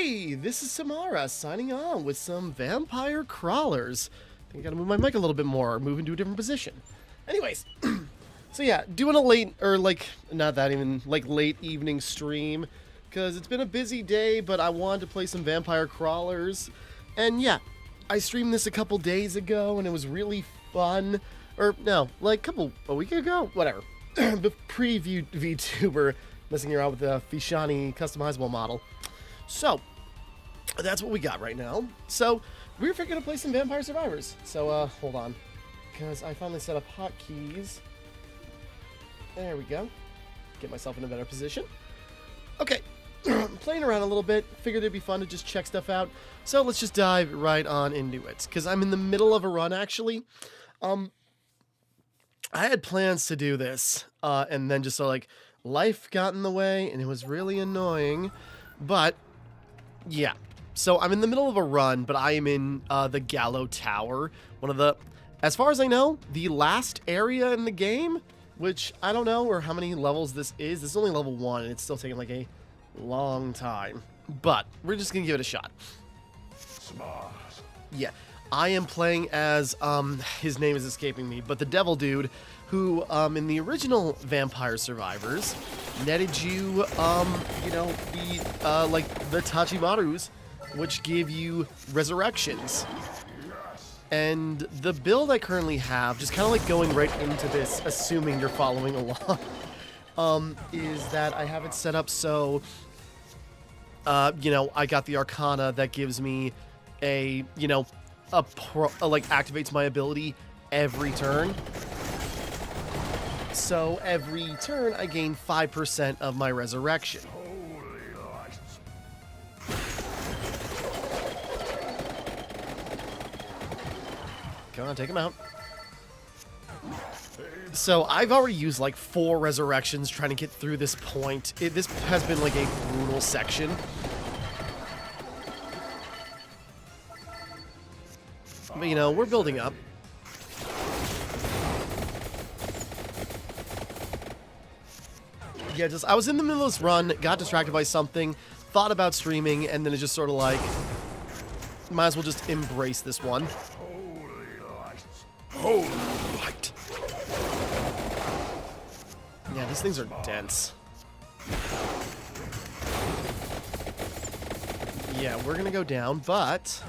Hey, this is Timmara signing on with some vampire crawlers. I think I gotta move my mic a little bit more, or move into a different position. Anyways, so yeah, doing a late, or like, not that even, like late evening stream, because it's been a busy day, but I wanted to play some vampire crawlers. And yeah, I streamed this a couple days ago, and it was really fun. Or no, like a week ago? Whatever. The preview VTuber messing around with the VGen customizable model. So, that's what we got right now. So, we're gonna play some Vampire Survivors. So, hold on. Because I finally set up hotkeys. There we go. Get myself in a better position. Okay. Playing around a little bit. Figured it'd be fun to just check stuff out. So, let's just dive right on into it. Because I'm in the middle of a run, actually. I had plans to do this. And then just so, like, life got in the way. And it was really annoying. But yeah, so I'm in the middle of a run, but I am in the Gallow Tower, one of the, as far as I know, the last area in the game, which I don't know or how many levels this is. This is only level 1, and it's still taking like a long time, but we're just gonna give it a shot. Smart. Yeah, I am playing as, his name is escaping me, but the Devil Dude, who, in the original Vampire Survivors, netted you, you know, the, like, the Tachimarus, which give you resurrections. And the build I currently have, just kind of like going right into this, assuming you're following along, is that I have it set up so, you know, I got the Arcana that gives me a, you know, like, activates my ability every turn. So every turn, I gain 5% of my resurrection. Come on, take him out. So I've already used like 4 resurrections trying to get through this point. This has been like a brutal section. But you know, we're building up. Yeah, just I was in the middle of this run, got distracted by something, thought about streaming, and then it just sort of like, might as well just embrace this one. Holy light. Yeah, these things are dense. Yeah, we're gonna go down, but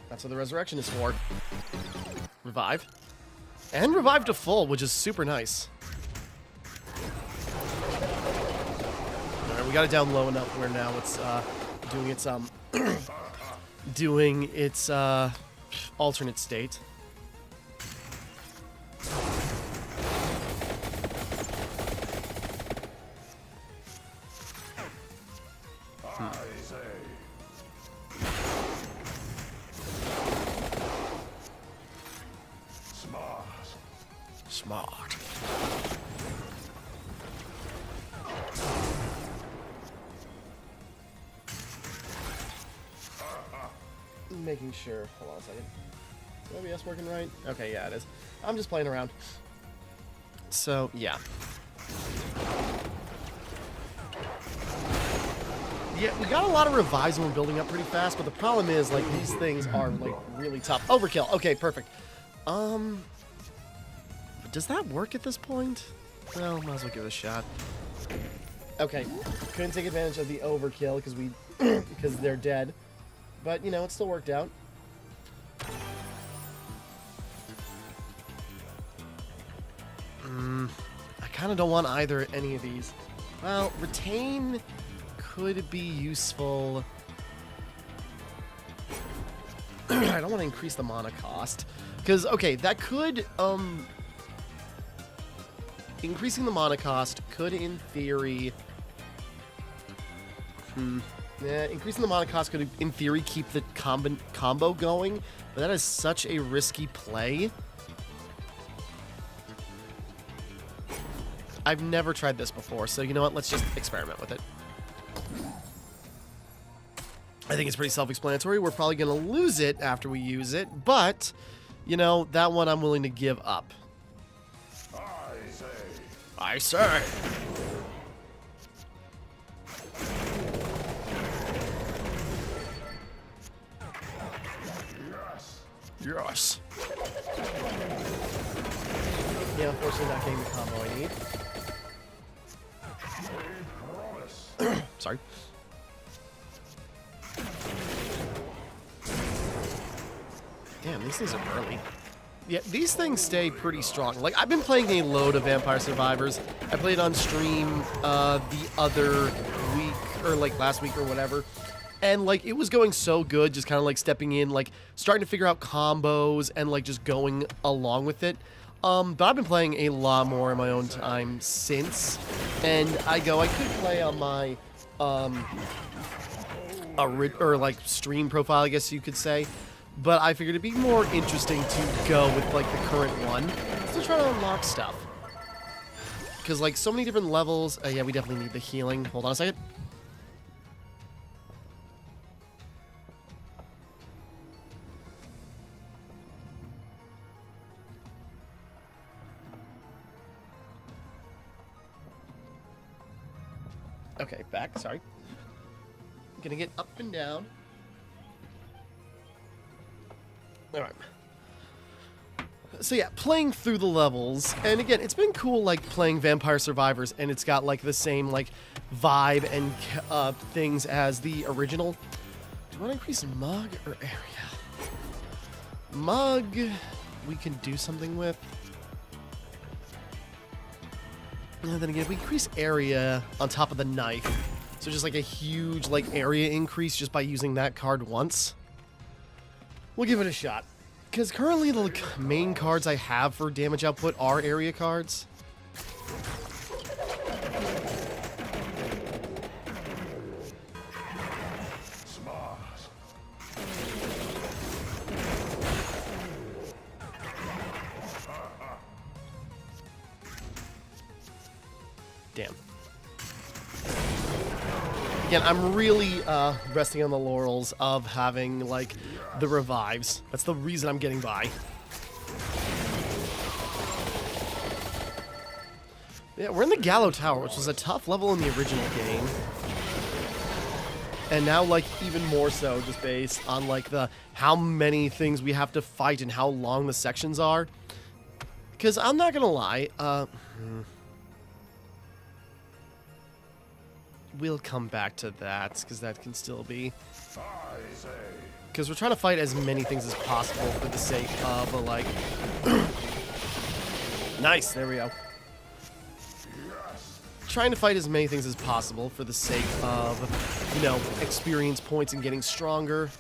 that's what the resurrection is for. Revive. And revive to full, which is super nice. We got it down low enough where now it's doing its doing its alternate state. Smart. Making sure. Hold on a second. Is OBS working right? Okay, yeah, it is. I'm just playing around. So, yeah. Yeah, we got a lot of revives and we're building up pretty fast, but the problem is, like, these things are, like, really tough. Overkill. Okay, perfect. Does that work at this point? Well, might as well give it a shot. Okay. Couldn't take advantage of the overkill because because they're dead. But, you know, it still worked out. I kind of don't want any of these. Well, retain could be useful. I don't want to increase the mana cost. Because, okay, that could, increasing the mana cost could, in theory... Yeah, increasing the mana cost could, in theory, keep the combo going, but that is such a risky play. I've never tried this before, so you know what? Let's just experiment with it. I think it's pretty self-explanatory. We're probably going to lose it after we use it, but, you know, that one I'm willing to give up. I say. Yes. Yeah, unfortunately not getting the combo I need. Sorry. Damn, these things are early. Yeah, these things stay pretty strong. Like, I've been playing a load of Vampire Survivors. I played on stream the other week, or like last week or whatever. And like, it was going so good, just kind of like stepping in, like starting to figure out combos and like just going along with it. But I've been playing a lot more in my own time since. And I could play on my, like stream profile, I guess you could say. But I figured it'd be more interesting to go with, like, the current one. Still trying to unlock stuff. Because, like, so many different levels. Yeah, we definitely need the healing. Hold on a second. Okay, back. Sorry. Gonna get up and down. Alright. So yeah, playing through the levels, and again, it's been cool, like, playing Vampire Survivors, and it's got, like, the same, like, vibe and things as the original. Do you want to increase mug or area? Mug, we can do something with. And then again, if we increase area on top of the knife, so just, like, a huge, like, area increase just by using that card once. We'll give it a shot. Because currently the main cards I have for damage output are area cards. Damn. Again, I'm really resting on the laurels of having, like, the revives. That's the reason I'm getting by. Yeah, we're in the Gallow Tower, which was a tough level in the original game. And now, like, even more so, just based on, like, the how many things we have to fight and how long the sections are. Because I'm not gonna lie, we'll come back to that, because that can still be. Because we're trying to fight as many things as possible for the sake of, like... Nice, there we go. Trying to fight as many things as possible for the sake of, you know, experience points and getting stronger.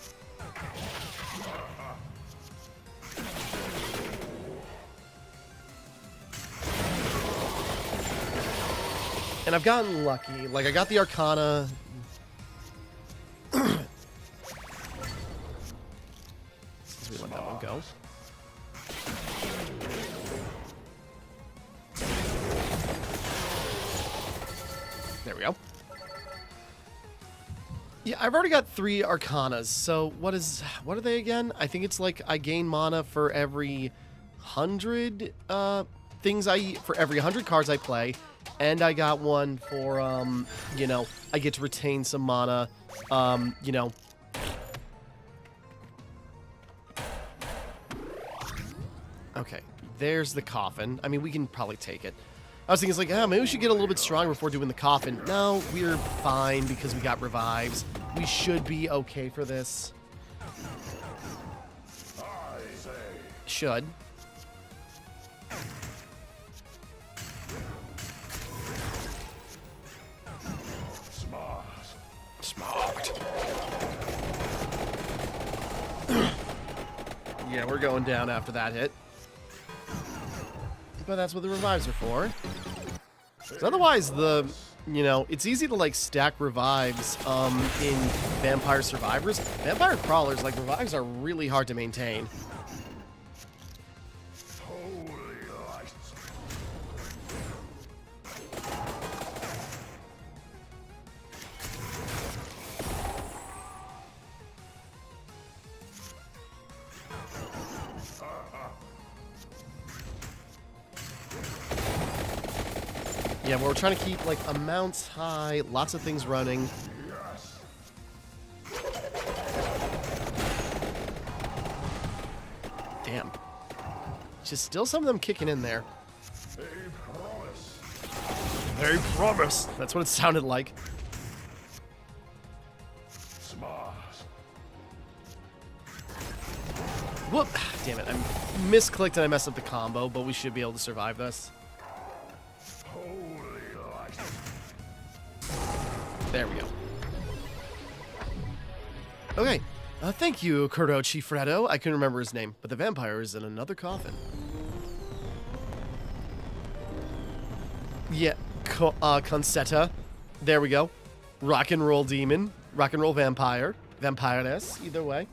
And I've gotten lucky. Like, I got the Arcana. Since we let that one go. There we go. Yeah, I've already got 3 Arcanas. So what are they again? I think it's like I gain mana for every 100 things for every 100 cards I play. And I got one for, you know, I get to retain some mana, you know. Okay, there's the coffin. I mean, we can probably take it. I was thinking, it's like, oh, maybe we should get a little bit stronger before doing the coffin. No, we're fine because we got revives. We should be okay for this. Should. Smart. Yeah, we're going down after that hit. But that's what the revives are for. 'Cause otherwise, you know, it's easy to, like, stack revives in Vampire Survivors. Vampire Crawlers, like, revives are really hard to maintain. Yeah, we're trying to keep, like, amounts high, lots of things running. Damn. Just still some of them kicking in there. They promise. They promise. That's what it sounded like. Smart. Whoop. Damn it. I misclicked and I messed up the combo, but we should be able to survive this. Holy light. There we go. Okay. Thank you, Kurochi Freddo. I couldn't remember his name, but the vampire is in another coffin. Yeah, Concetta. There we go. Rock and roll demon. Rock and roll vampire. Vampiress, either way.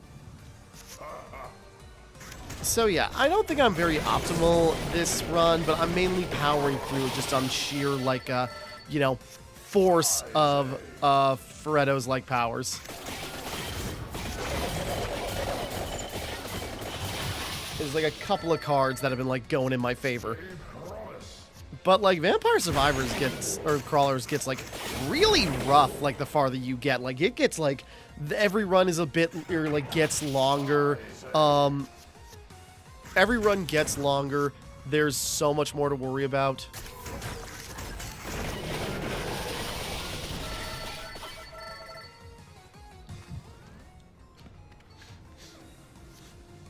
So yeah, I don't think I'm very optimal this run, but I'm mainly powering through it just on sheer, like, you know, force of Freddo's, like, powers. There's, like, a couple of cards that have been, like, going in my favor. But, like, Vampire Survivors gets, or Crawlers gets, like, really rough, like, the farther you get. Like, it gets, like, every run is a bit, or, like, gets longer. Every run gets longer. There's so much more to worry about.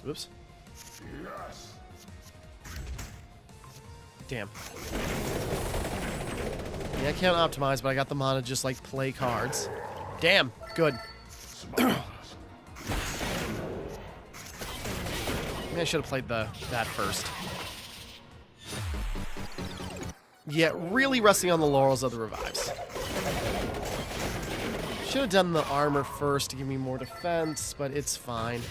Oops. Yes. Damn. Yeah, I can't optimize, but I got the mana to just, like, play cards. Damn. Good. Maybe I should have played that first. Yeah, really resting on the laurels of the revives. Should have done the armor first to give me more defense, but it's fine.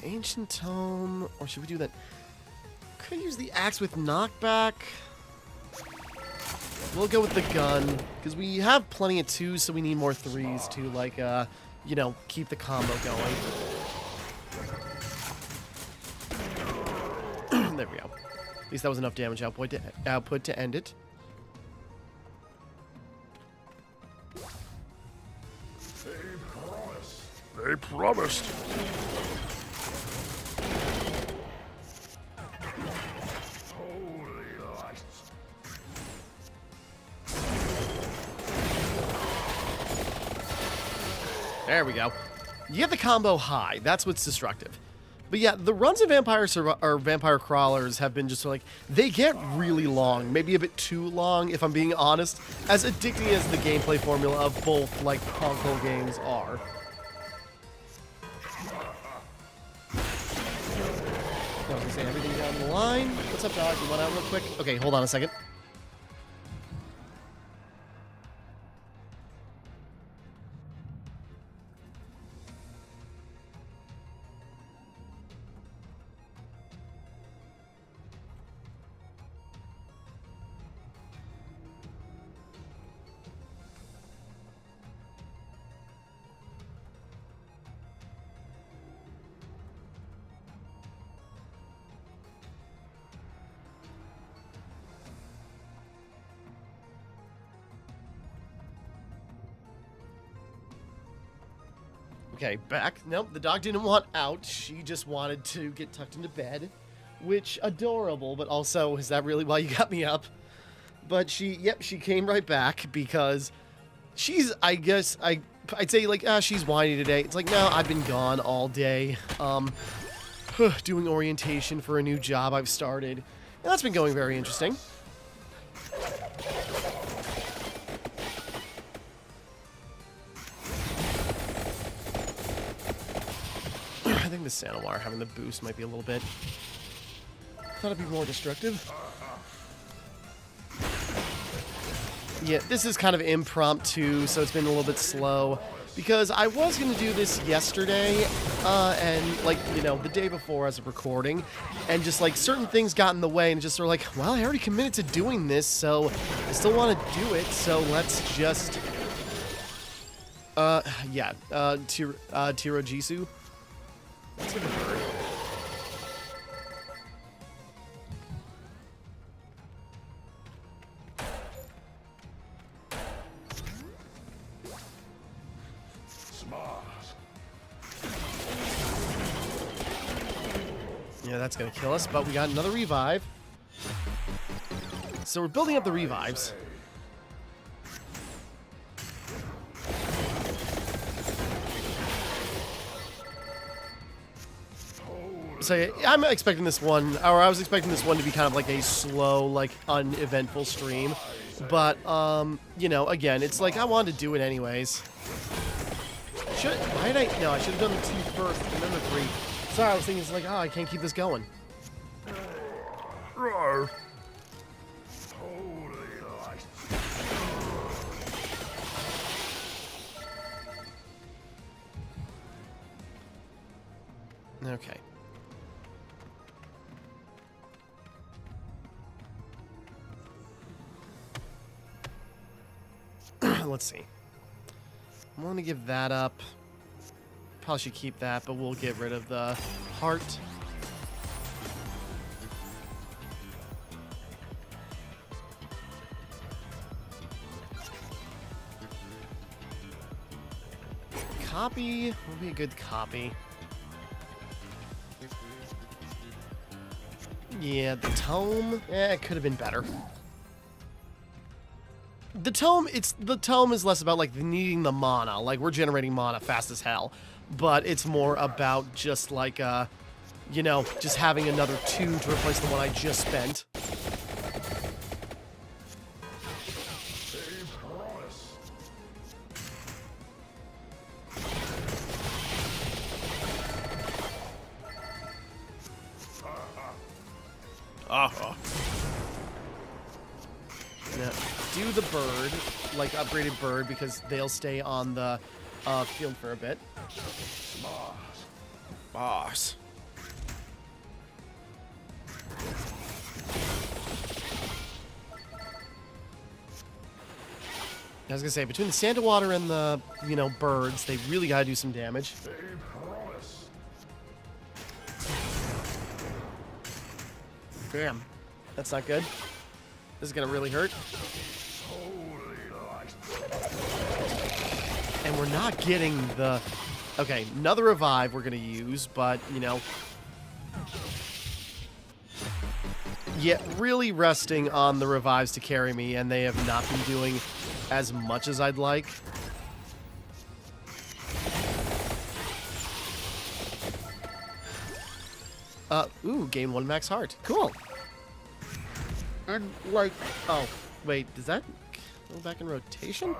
Ancient Tome, or should we do that? Could use the axe with knockback. We'll go with the gun, because we have plenty of 2s, so we need more 3s to, like, you know, keep the combo going. There we go. At least that was enough damage output to end it. They promise. They promised. Holy light. There we go. You get the combo high. That's what's destructive. But yeah, the runs of Vampire Crawlers have been just like, they get really long. Maybe a bit too long, if I'm being honest. As addicting as the gameplay formula of both, like, console games are. I was gonna say everything down the line. What's up, dog? You want out real quick? Okay, hold on a second. Okay, back. Nope, the dog didn't want out. She just wanted to get tucked into bed. Which, adorable, but also, is that really why you got me up? But she came right back because she's, I guess, I'd say, like, she's whiny today. It's like, no, I've been gone all day, doing orientation for a new job I've started. And that's been going very interesting. I think the Sanowar having the boost might be a little bit... Thought it'd be more destructive. Yeah, this is kind of impromptu, so it's been a little bit slow. Because I was going to do this yesterday, and, like, you know, the day before as a recording, and just, like, certain things got in the way, and just sort of like, well, I already committed to doing this, so I still want to do it, so let's just... yeah, Tirojisu. Let's give it a bird. Yeah, that's going to kill us, but we got another revive. So we're building up the revives. So I'm expecting this one, or I was expecting this one to be kind of like a slow, like uneventful stream. But, you know, again, it's like I wanted to do it anyways. Why did I? No, I should have done the 2 first and then the 3. Sorry, I was thinking it's like, oh, I can't keep this going. Roar. Okay. Let's see. I'm going to give that up. Probably should keep that, but we'll get rid of the heart. Copy will be a good copy. Yeah, the tome, it could have been better. The tome is less about like needing the mana. Like we're generating mana fast as hell, but it's more about just like you know, just having another 2 to replace the one I just spent. Now, do the bird, like upgraded bird, because they'll stay on the field for a bit. Boss. I was gonna say, between the Santa Water and the, you know, birds, they really gotta do some damage. Damn. That's not good. This is gonna really hurt. And we're not getting the... Okay, another revive we're gonna use, but, you know... Yeah, really resting on the revives to carry me, and they have not been doing as much as I'd like. Ooh, gain 1 max heart. Cool. And, like... Oh, wait, does that go back in rotation?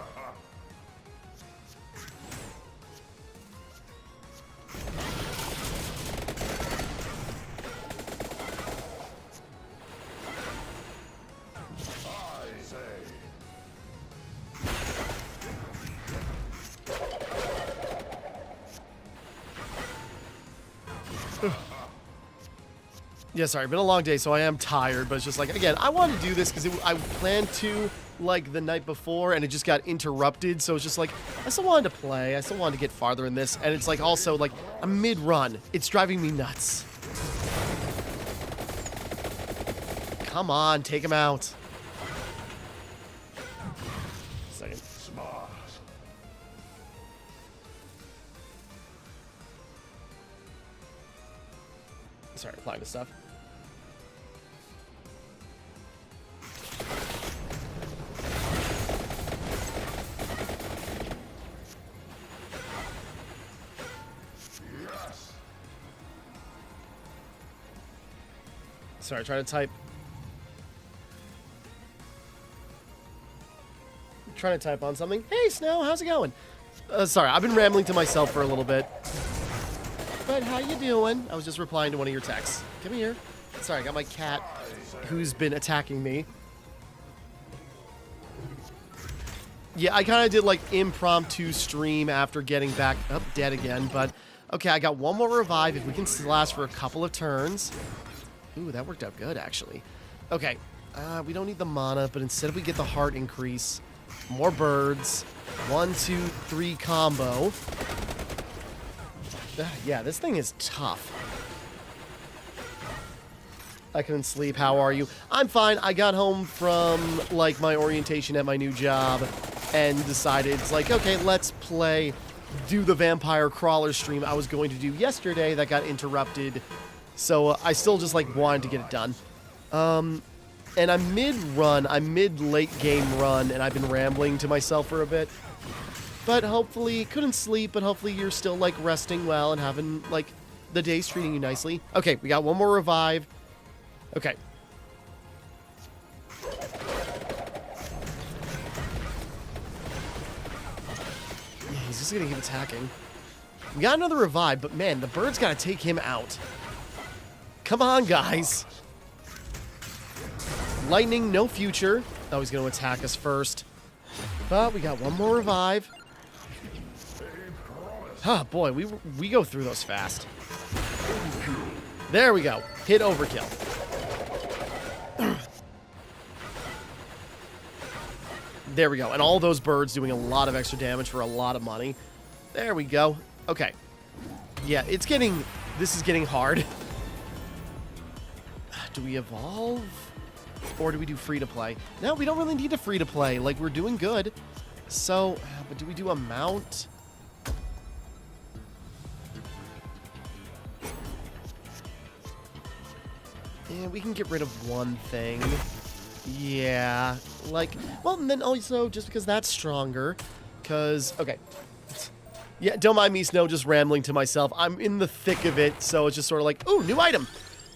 Yeah, sorry, been a long day, so I am tired, but it's just like, again, I wanted to do this because I planned to, like, the night before, and it just got interrupted, so it's just like, I still wanted to play, I still wanted to get farther in this, and it's like, also, like, I'm mid-run. It's driving me nuts. Come on, take him out. Second. Sorry, applying to stuff. Sorry, trying to type. Trying to type on something. Hey, Snow, how's it going? Sorry, I've been rambling to myself for a little bit. But how you doing? I was just replying to one of your texts. Come here. Sorry, I got my cat who's been attacking me. Yeah, I kind of did like impromptu stream after getting back up dead again, but okay, I got 1 more revive if we can last for a couple of turns. Ooh, that worked out good, actually. Okay, we don't need the mana, but instead we get the heart increase. More birds. 1, 2, 3 combo. Yeah, this thing is tough. I couldn't sleep. How are you? I'm fine. I got home from, like, my orientation at my new job and decided, it's like, okay, let's do the vampire crawler stream I was going to do yesterday that got interrupted So I still just like wanted to get it done. And I'm mid-run, I'm mid-late game run, and I've been rambling to myself for a bit. But hopefully, couldn't sleep, but hopefully you're still like resting well and having like the day's treating you nicely. Okay, we got one more revive. Okay. Yeah, he's just gonna keep attacking. We got another revive, but man, the bird's gotta take him out. Come on, guys. Lightning, no future. Oh, he's gonna attack us first. But we got one more revive. Ah, boy, we go through those fast. There we go. Hit overkill. There we go. And all those birds doing a lot of extra damage for a lot of money. There we go. Okay. Yeah, this is getting hard. Do we evolve? Or do we do free-to-play? No, we don't really need a free-to-play. Like, we're doing good. So, but do we do a mount? Yeah, we can get rid of one thing. Yeah, like, well, and then also, just because that's stronger, because, okay. Yeah, don't mind me, Snow, just rambling to myself. I'm in the thick of it, so it's just sort of like, ooh, new item.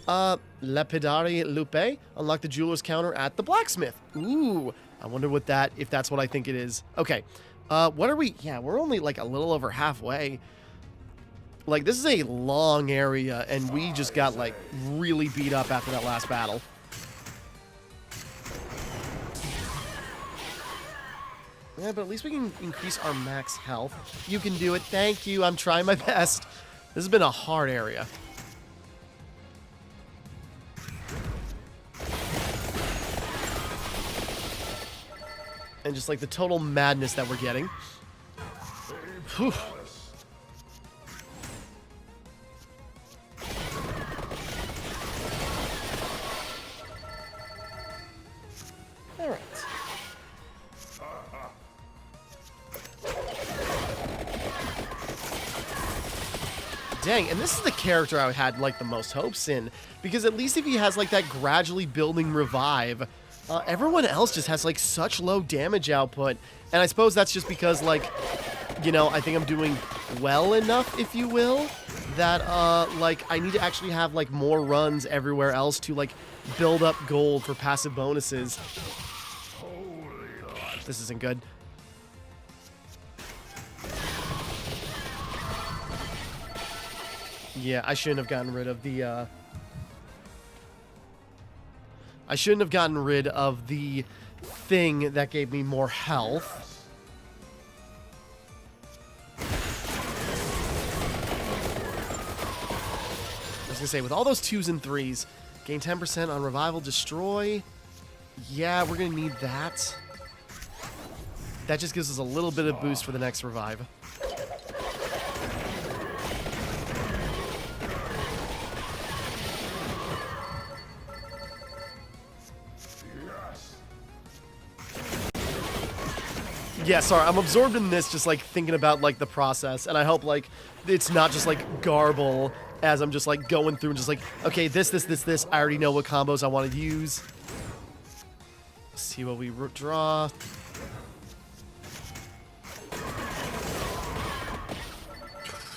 Lapidari Lupe. Unlock the jeweler's counter at the blacksmith. Ooh, I wonder if that's what I think it is. Okay, what are we? Yeah, we're only like a little over halfway. Like, this is a long area, and we just got like really beat up after that last battle. Yeah, but at least we can increase our max health. You can do it. Thank you. I'm trying my best. This has been a hard area. And just like the total madness that we're getting. Whew. All right. Dang, and this is the character I had like the most hopes in, because at least if he has like that gradually building revive, everyone else just has like such low damage output, and I suppose that's just because like, you know, I think I'm doing well enough, if you will, that like I need to actually have like more runs everywhere else to like build up gold for passive bonuses. This isn't good. Yeah, I shouldn't have gotten rid of the, I shouldn't have gotten rid of the thing that gave me more health. I was gonna say, with all those 2s and 3s, gain 10% on revival, destroy. Yeah, we're gonna need that. That just gives us a little bit of boost for the next revive. Yeah, sorry, I'm absorbed in this, just like thinking about like the process, and I hope like it's not just like garble as I'm just like going through and just like, okay, this, I already know what combos I want to use. Let's see what we draw.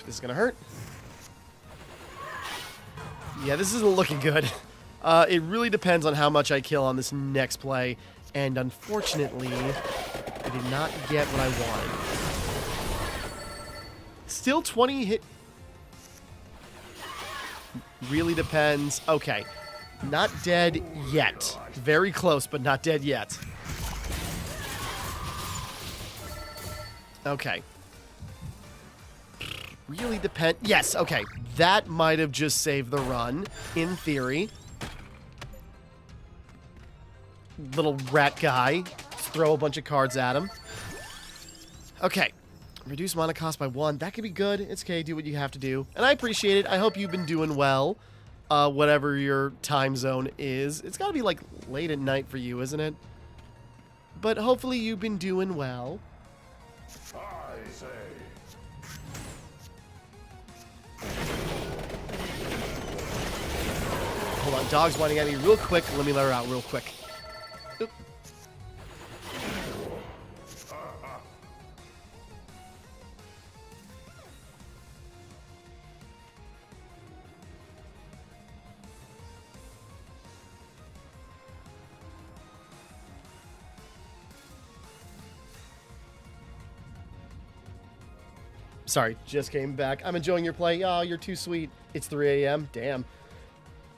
This is gonna hurt. Yeah, this isn't looking good. It really depends on how much I kill on this next play, and unfortunately, I did not get what I wanted. Still 20 hit. Really depends. Okay. Not dead yet. Very close, but not dead yet. Okay. Really depend. Yes, okay. That might have just saved the run, in theory. Little rat guy. Throw a bunch of cards at him. Okay. Reduce mana cost by 1. That could be good. It's okay. Do what you have to do. And I appreciate it. I hope you've been doing well. Whatever your time zone is. It's got to be like late at night for you, isn't it? But hopefully you've been doing well. I say. Hold on, dog's whining at me real quick. Let me let her out real quick. Oop. Sorry, just came back. I'm enjoying your play. Oh, you're too sweet. It's 3 a.m. Damn.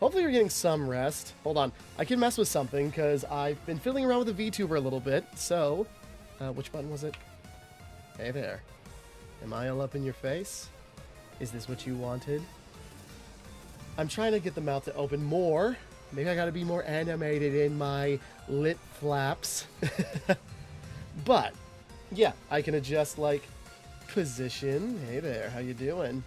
Hopefully you're getting some rest. Hold on. I can mess with something because I've been fiddling around with the VTuber a little bit. So, which button was it? Hey there. Am I all up in your face? Is this what you wanted? I'm trying to get the mouth to open more. Maybe I gotta be more animated in my lip flaps. But, yeah, I can adjust, like, position. Hey there, how you doing?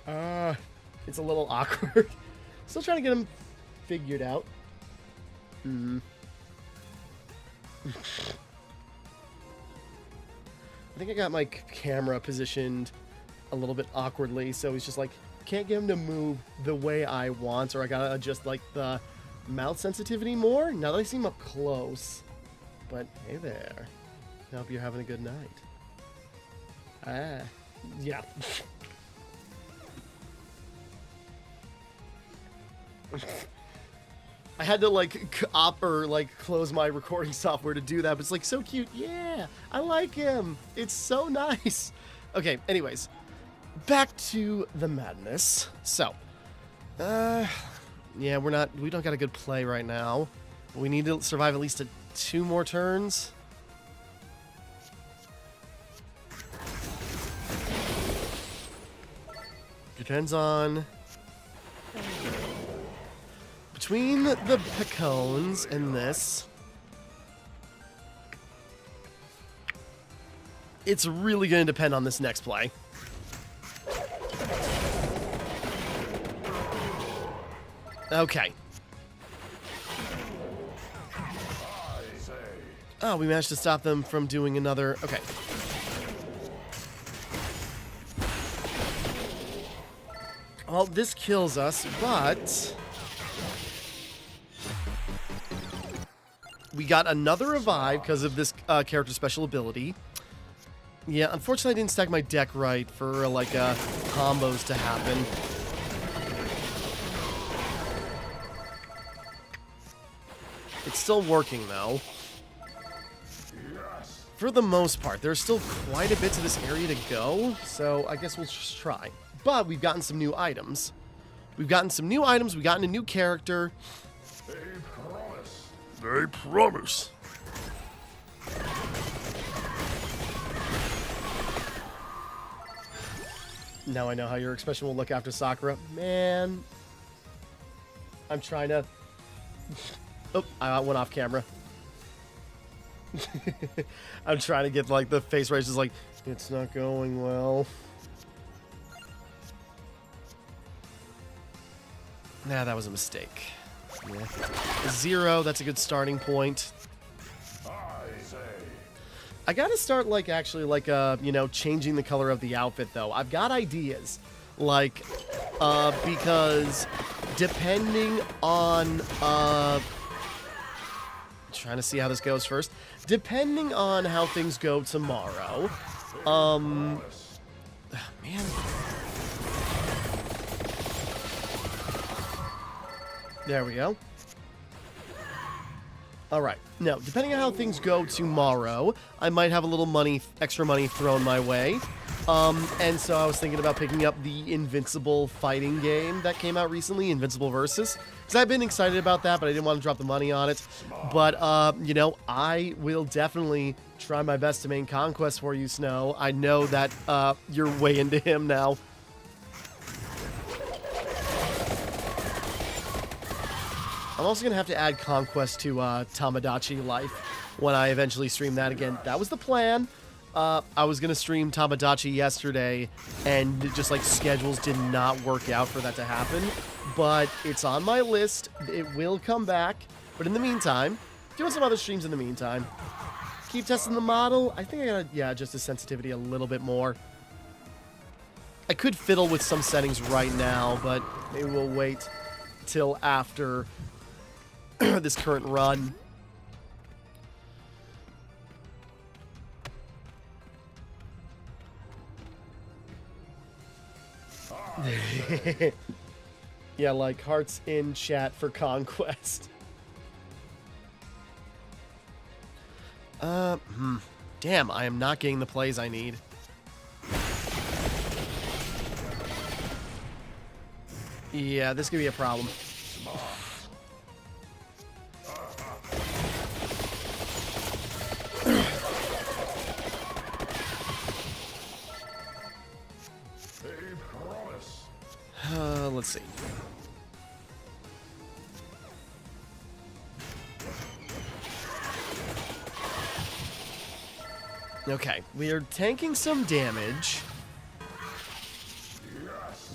It's a little awkward. Still trying to get him figured out. I think I got my camera positioned a little bit awkwardly, so he's just like, can't get him to move the way I want, or I gotta adjust like the mouth sensitivity more. Now that I see him up close. But hey there. I hope you're having a good night. Yeah. I had to like close my recording software to do that, but it's like so cute. Yeah, I like him. It's so nice. Okay, anyways, back to the madness. So, yeah, we don't got a good play right now. We need to survive at least 2 more turns. Depends on... Between the pecans and this... It's really going to depend on this next play. Okay. Oh, we managed to stop them from doing another... Okay. Well, this kills us, but... We got another revive because of this character's special ability. Yeah, unfortunately I didn't stack my deck right for, like, combos to happen. It's still working, though. For the most part. There's still quite a bit to this area to go, so I guess we'll just try. But we've gotten some new items. We've gotten a new character. They promise. They promise. Now I know how your expression will look after Sakura. Man. I'm trying to... Oh, I went off camera. I'm trying to get, like, the face raise is like, it's not going well. Nah, that was a mistake. Yeah. 0, that's a good starting point. I gotta start, like, actually, like, you know, changing the color of the outfit, though. I've got ideas. Like, because depending on, trying to see how this goes first. Depending on how things go tomorrow, man. There we go. Alright, now, depending on how things go tomorrow, I might have a little money, extra money thrown my way. And so I was thinking about picking up the Invincible fighting game that came out recently, Invincible Versus. Because I've been excited about that, but I didn't want to drop the money on it. But, you know, I will definitely try my best to main Conquest for you, Snow. I know that you're way into him now. I'm also going to have to add Conquest to Tamagotchi Life when I eventually stream that again. That was the plan. I was going to stream Tamagotchi yesterday, and just, like, schedules did not work out for that to happen. But it's on my list. It will come back. But in the meantime, doing some other streams in the meantime. Keep testing the model. I think I got to, yeah, adjust the sensitivity a little bit more. I could fiddle with some settings right now, but maybe we'll wait till after this current run. Yeah, like hearts in chat for Conquest. Damn, I am not getting the plays I need. Yeah, this could be a problem. Let's see. Okay, we are tanking some damage.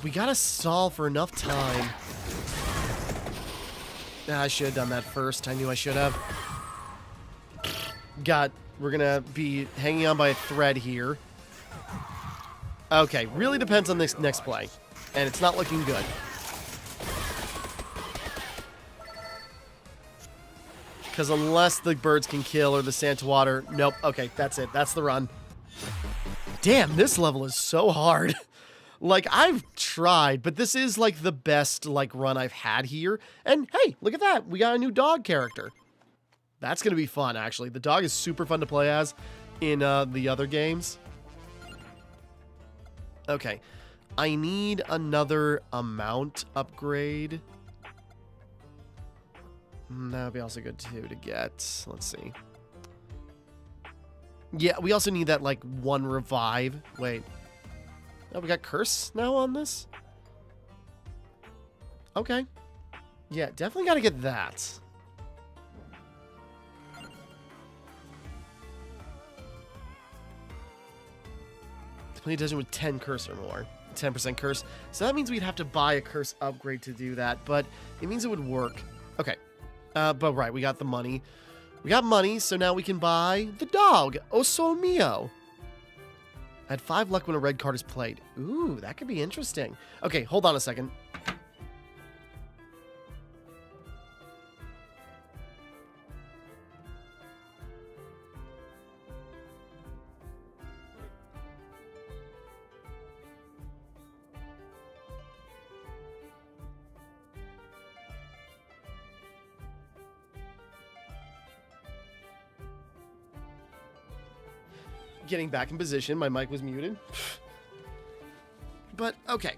We gotta stall for enough time. I should have done that first. I knew I should have. We're gonna be hanging on by a thread here. Okay, really depends on this next play. And it's not looking good. Because unless the birds can kill or the Santa water... Nope. Okay, that's it. That's the run. Damn, this level is so hard. Like, I've tried, but this is, like, the best, like, run I've had here. And, hey, look at that. We got a new dog character. That's going to be fun, actually. The dog is super fun to play as in the other games. Okay. I need another amount upgrade. That would be also good, too, to get. Let's see. Yeah, we also need that, like, one revive. Wait. Oh, we got curse now on this? Okay. Yeah, definitely got to get that. Complete a dungeon with 10 curse or more. 10% curse. So that means we'd have to buy a curse upgrade to do that, but it means it would work. Okay. But right, we got the money. We got money, so now we can buy the dog. Oso mio. I had 5 luck when a red card is played. Ooh, that could be interesting. Okay, hold on a second. Getting back in position. My mic was muted. But, okay.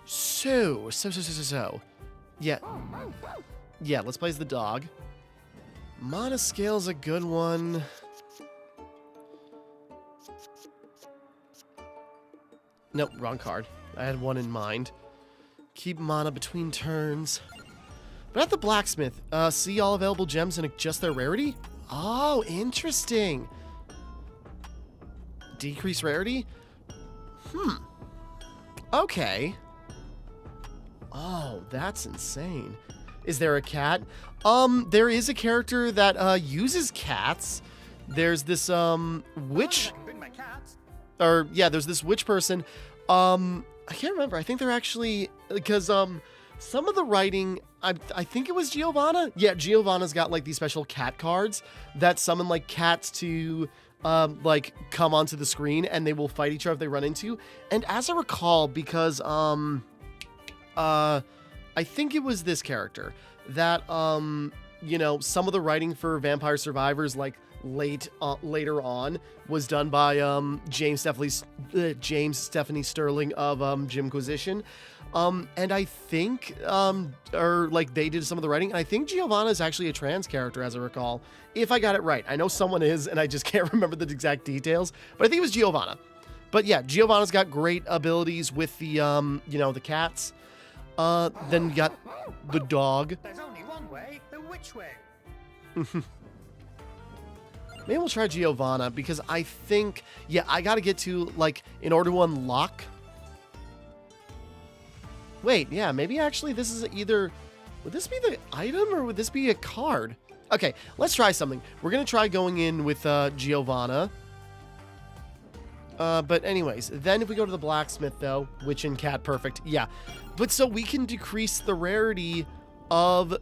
So. Yeah. Yeah, let's play as the dog. Mana scale's a good one. Nope, wrong card. I had one in mind. Keep mana between turns. But at the blacksmith, see all available gems and adjust their rarity? Oh, interesting. Decrease rarity? Okay. Oh, that's insane. Is there a cat? There is a character that uses cats. There's this witch. Or yeah, there's this witch person. I can't remember. I think they're actually because some of the writing, I think it was Giovanna. Yeah, Giovanna's got like these special cat cards that summon like cats to like come onto the screen, and they will fight each other if they run into. And as I recall, because I think it was this character that you know, some of the writing for Vampire Survivors like later on was done by James Stephanie Sterling of Jimquisition. And I think, or like they did some of the writing, and I think Giovanna is actually a trans character, as I recall, if I got it right. I know someone is, and I just can't remember the exact details, but I think it was Giovanna. But yeah, Giovanna's got great abilities with the, you know, the cats. Then you got the dog. There's only one way, the which way? Maybe we'll try Giovanna, because I think, yeah, I gotta get to, like, in order to unlock. Wait, yeah, maybe actually this is either, would this be the item or would this be a card? Okay, let's try something. We're gonna try going in with Giovanna. But anyways, then if we go to the blacksmith, though, witch and cat, perfect. Yeah. But so we can decrease the rarity of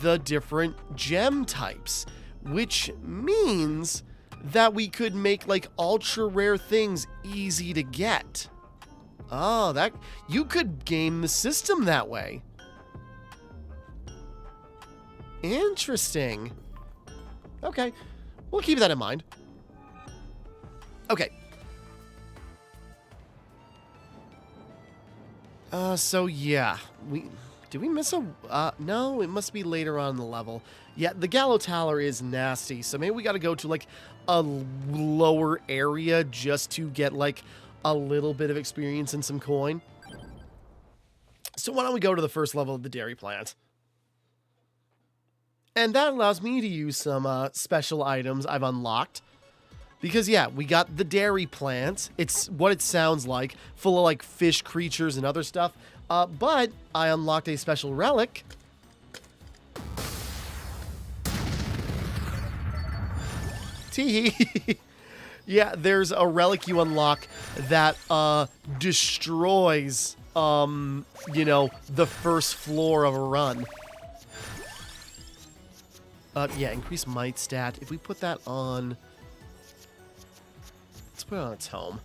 the different gem types, which means that we could make, like, ultra rare things easy to get. Oh, that... You could game the system that way. Interesting. Okay. We'll keep that in mind. Okay. So yeah, did we miss a, no, it must be later on in the level. Yeah, the Gallow Tower is nasty, so maybe we gotta go to, like, a lower area just to get, like, a little bit of experience and some coin. So why don't we go to the first level of the dairy plant? And that allows me to use some, special items I've unlocked. Because, yeah, we got the dairy plant. It's what it sounds like, full of, like, fish creatures and other stuff. But I unlocked a special relic. Tee. Yeah, there's a relic you unlock that, destroys, you know, the first floor of a run. Yeah, increase might stat. If we put that on... Let's put it on its home.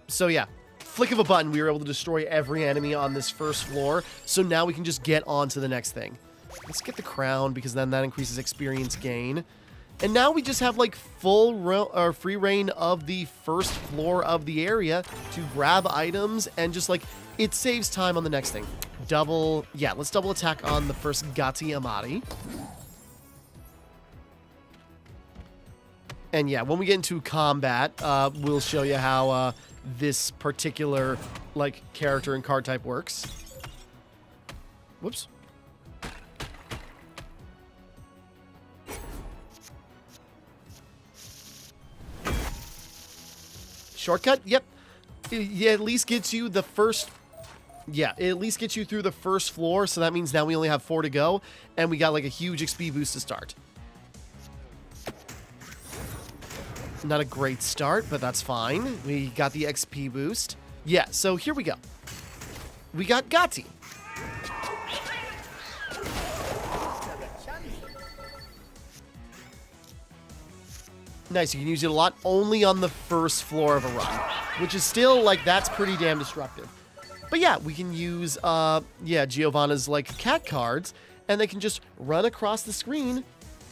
So yeah, flick of a button, we were able to destroy every enemy on this first floor. So now we can just get on to the next thing. Let's get the crown, because then that increases experience gain. And now we just have, like, full free reign of the first floor of the area to grab items and just, like, it saves time on the next thing. Yeah, let's double attack on the first Gati Amati. And yeah, when we get into combat, we'll show you how this particular, like, character and card type works. Whoops. Shortcut? Yep. It at least gets you the first... Yeah, it at least gets you through the first floor, so that means now we only have 4 to go, and we got, like, a huge XP boost to start. Not a great start, but that's fine. We got the XP boost. Yeah, so here we go. We got Gati. Nice, you can use it a lot only on the first floor of a run, which is still, like, that's pretty damn destructive. But yeah, we can use, yeah, Giovanna's, like, cat cards, and they can just run across the screen.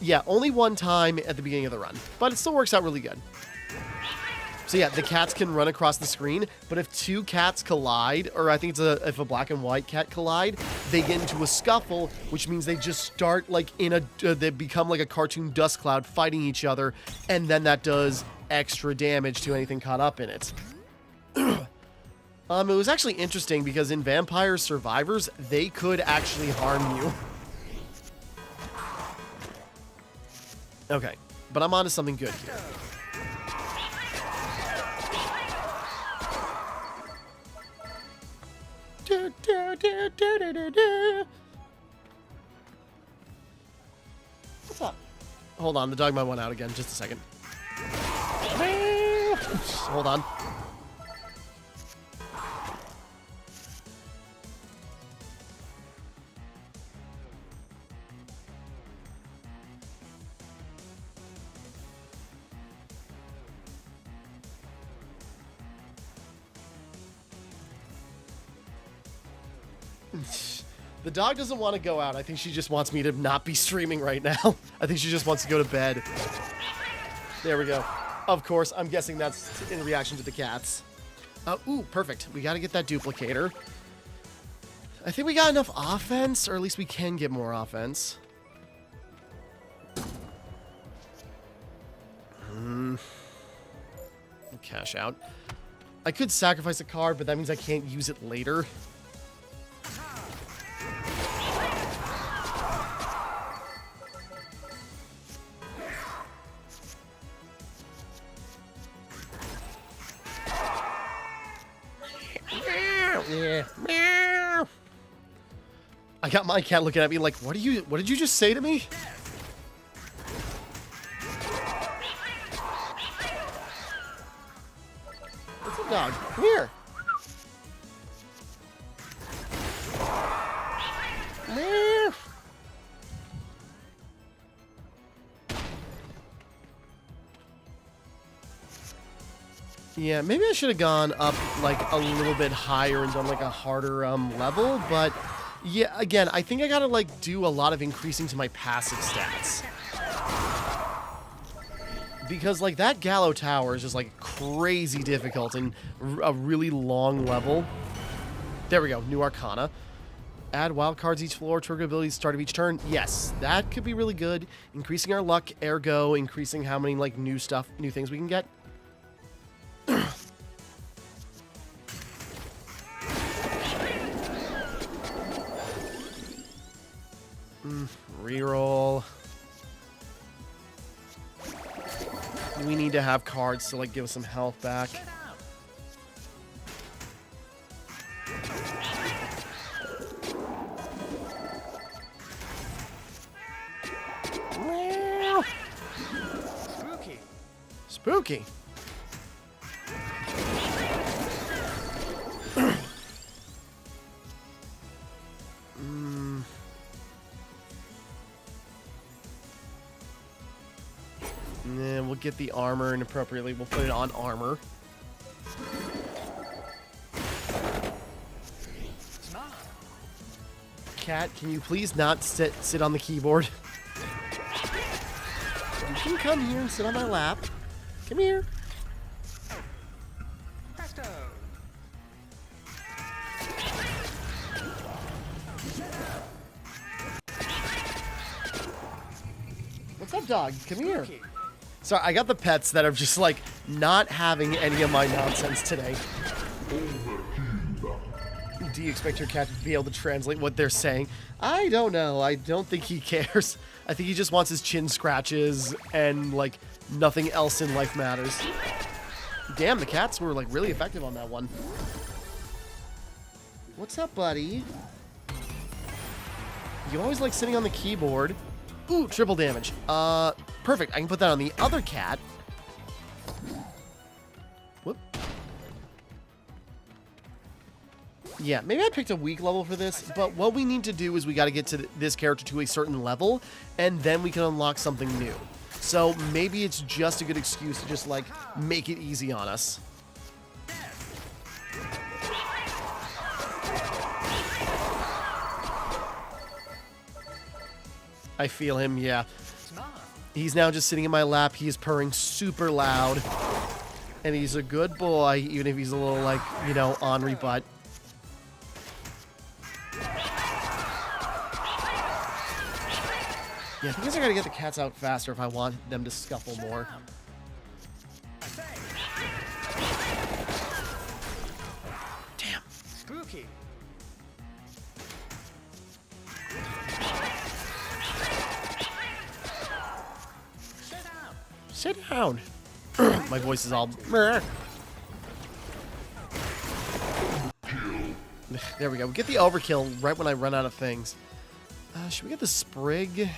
Yeah, only one time at the beginning of the run, but it still works out really good. So yeah, the cats can run across the screen, but if 2 cats collide, or I think it's if a black and white cat collide, they get into a scuffle, which means they just start, like, in a, they become like a cartoon dust cloud fighting each other, and then that does extra damage to anything caught up in it. It was actually interesting because in Vampire Survivors, they could actually harm you. Okay, but I'm onto something good here. What's up? Hold on, the dog might want out again. Just a second. Hold on. The dog doesn't want to go out. I think she just wants me to not be streaming right now. I think she just wants to go to bed. There we go. Of course, I'm guessing that's in reaction to the cats. Ooh, perfect. We got to get that duplicator. I think we got enough offense, or at least we can get more offense. Cash out. I could sacrifice a card, but that means I can't use it later. I got my cat looking at me like, what did you just say to me? dog? Come here. Come here. Yeah, maybe I should have gone up like a little bit higher and done like a harder level, but yeah, again, I think I gotta like do a lot of increasing to my passive stats. Because like that Gallow Tower is just like crazy difficult and a really long level. There we go, new Arcana. Add wild cards each floor, trigger abilities start of each turn. Yes, that could be really good. Increasing our luck, ergo increasing how many like new things we can get. Reroll. We need to have cards to like give us some health back. Spooky. Spooky. And then we'll get the armor, and appropriately we'll put it on armor. Cat, can you please not sit on the keyboard? You can come here and sit on my lap. Come here. Presto. What's up, dog? Come here. Spooky. Sorry, I got the pets that are just like not having any of my nonsense today. Do you expect your cat to be able to translate what they're saying? I don't know. I don't think he cares. I think he just wants his chin scratches and like nothing else in life matters. Damn, the cats were like really effective on that one. What's up, buddy? You always like sitting on the keyboard. Ooh, triple damage. Perfect. I can put that on the other cat. Whoop. Yeah, maybe I picked a weak level for this, but what we need to do is we got to get to this character to a certain level, and then we can unlock something new. So maybe it's just a good excuse to just, like, make it easy on us. I feel him, yeah. He's now just sitting in my lap. He is purring super loud. And he's a good boy, even if he's a little, like, you know, ornery butt. Yeah, I think I gotta get the cats out faster if I want them to scuffle more. Damn. Spooky. Sit down. My voice is all... There we go. We get the overkill right when I run out of things. Should we get the sprig?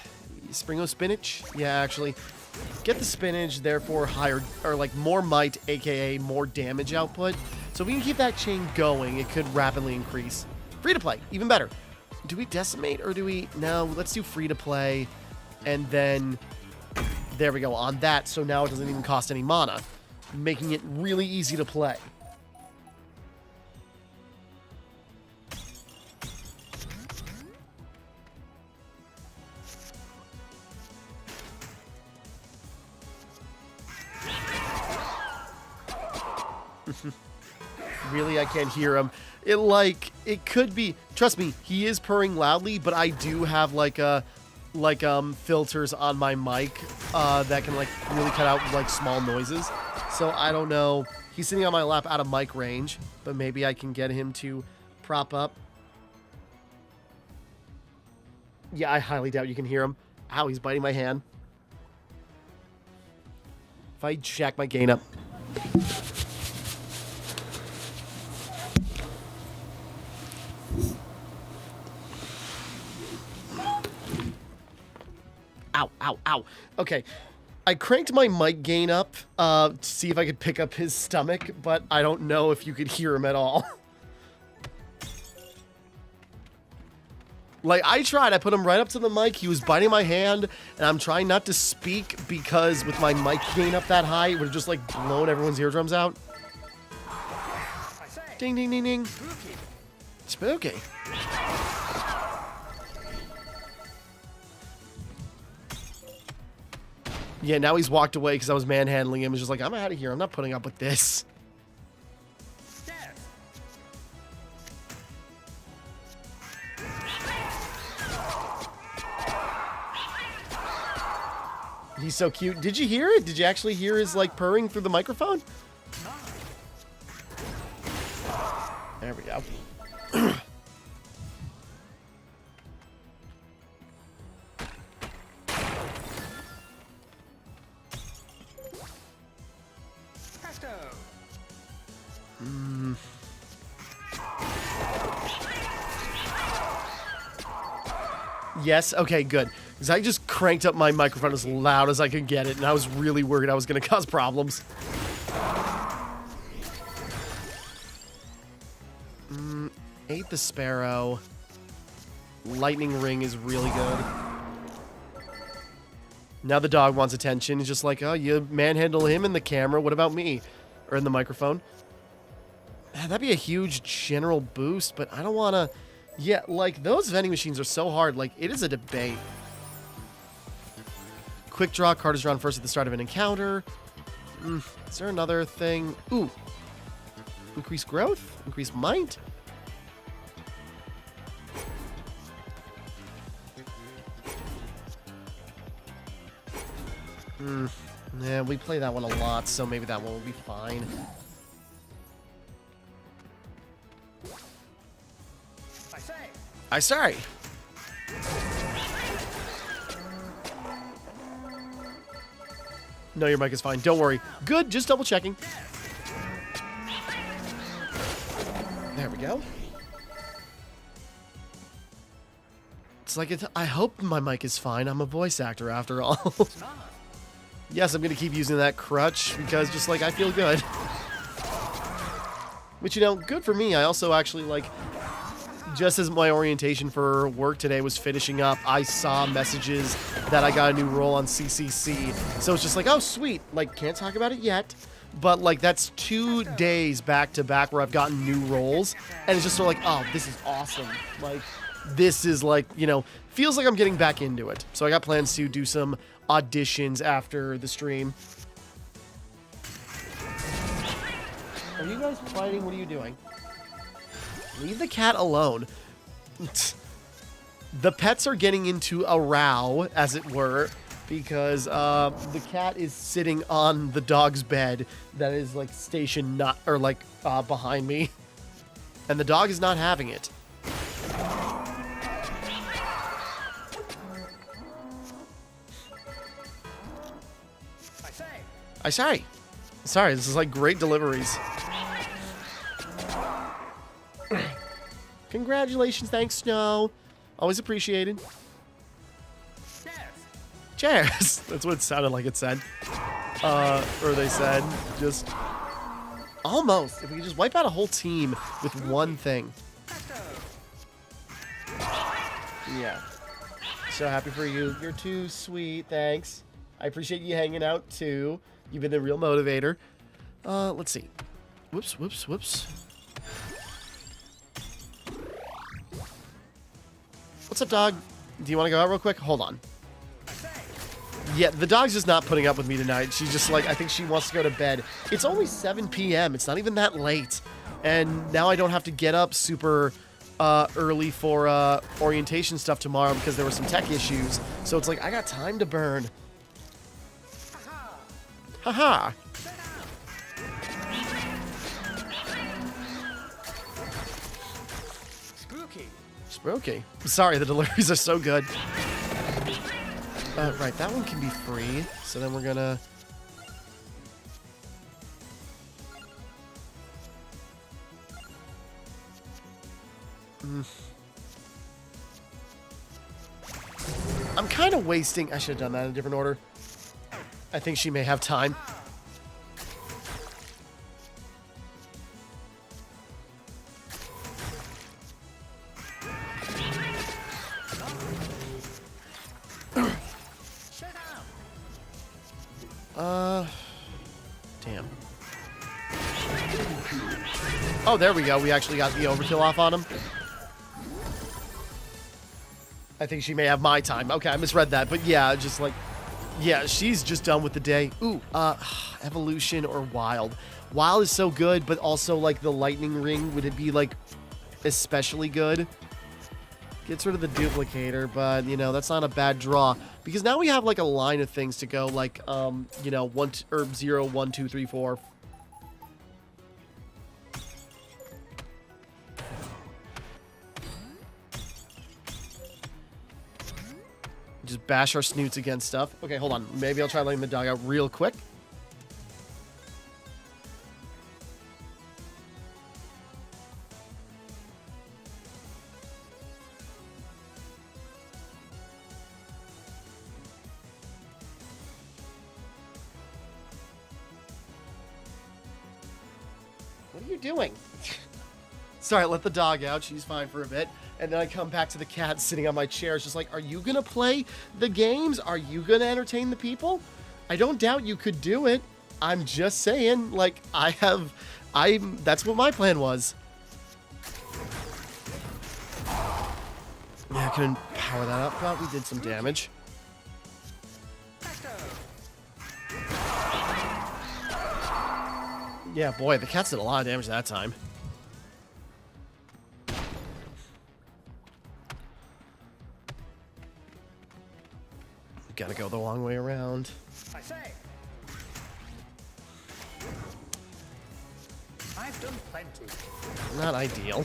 Springo spinach? Yeah, actually. Get the spinach, therefore higher, or like more might, aka more damage output. So if we can keep that chain going, it could rapidly increase. Free to play, even better. Do we decimate or do we... No, let's do free to play. And then... There we go, on that, so now it doesn't even cost any mana, making it really easy to play. Really, I can't hear him. It could be, trust me, he is purring loudly, but I do have filters on my mic that can like really cut out like small noises. So I don't know. He's sitting on my lap out of mic range, but maybe I can get him to prop up. Yeah, I highly doubt you can hear him. Ow, he's biting my hand. If I jack my gain up. Ow, ow, ow. Okay. I cranked my mic gain up to see if I could pick up his stomach, but I don't know if you could hear him at all. Like, I tried. I put him right up to the mic. He was biting my hand, and I'm trying not to speak because with my mic gain up that high, it would have just, like, blown everyone's eardrums out. Ding, ding, ding, ding. Spooky. Yeah, now he's walked away because I was manhandling him. He's just like, I'm out of here. I'm not putting up with this. He's so cute. Did you hear it? Did you actually hear his, like, purring through the microphone? There we go. Yes, okay, good. Because I just cranked up my microphone as loud as I could get it, and I was really worried I was going to cause problems. Ate the sparrow. Lightning ring is really good. Now the dog wants attention. He's just like, oh, you manhandle him in the camera. What about me? Or in the microphone. That'd be a huge general boost, but I don't want to... Yeah, like, those vending machines are so hard. Like, it is a debate. Quick draw. Card is drawn first at the start of an encounter. Is there another thing? Ooh. Increase growth? Increase might? Yeah, we play that one a lot, so maybe that one will be fine. I sorry. No, your mic is fine. Don't worry. Good, just double checking. There we go. It's like, I hope my mic is fine. I'm a voice actor after all. Yes, I'm going to keep using that crutch because just like I feel good. Which, you know, good for me. I also actually like... Just as my orientation for work today was finishing up, I saw messages that I got a new role on CCC. So it's just like, oh, sweet. Like, can't talk about it yet. But, like, that's 2 days back to back where I've gotten new roles. And it's just sort of like, oh, this is awesome. Like, this is like, you know, feels like I'm getting back into it. So I got plans to do some auditions after the stream. Are you guys fighting? What are you doing? Leave the cat alone. The pets are getting into a row, as it were, because the cat is sitting on the dog's bed that is like stationed behind me, and the dog is not having it. Sorry, this is like great deliveries. Congratulations, thanks, Snow. Always appreciated. Cheers. That's what it sounded like it said. Or they said. Just almost. If we could just wipe out a whole team with one thing. Yeah. So happy for you. You're too sweet. Thanks. I appreciate you hanging out too. You've been the real motivator. Let's see. Whoops. What's up, dog? Do you want to go out real quick? Hold on. Yeah, the dog's just not putting up with me tonight. She's just like, I think she wants to go to bed. It's only 7 p.m. It's not even that late. And now I don't have to get up super early for orientation stuff tomorrow because there were some tech issues. So it's like, I got time to burn. Haha. Spooky. Sorry, the deliveries are so good. Right, that one can be free. So then we're gonna... I'm kind of wasting... I should have done that in a different order. I think she may have time. Damn. Oh, there we go. We actually got the overkill off on him. I think she may have my time. Okay, I misread that. But yeah, just like... Yeah, she's just done with the day. Ooh, evolution or wild. Wild is so good, but also, like, the lightning ring, would it be, like, especially good? Get rid of the duplicator, but, you know, that's not a bad draw. Because now we have, like, a line of things to go, like, you know, 0, 1, 2, 3, 4. Just bash our snoots against stuff. Okay, hold on. Maybe I'll try letting the dog out real quick. What are you doing? Sorry, let the dog out. She's fine for a bit. And then I come back to the cat sitting on my chair. It's just like, are you going to play the games? Are you going to entertain the people? I don't doubt you could do it. I'm just saying, like, that's what my plan was. Yeah, I couldn't power that up, but we did some damage. Yeah, boy, the cats did a lot of damage that time. Gotta go the long way around. I say. I've done plenty. Not ideal.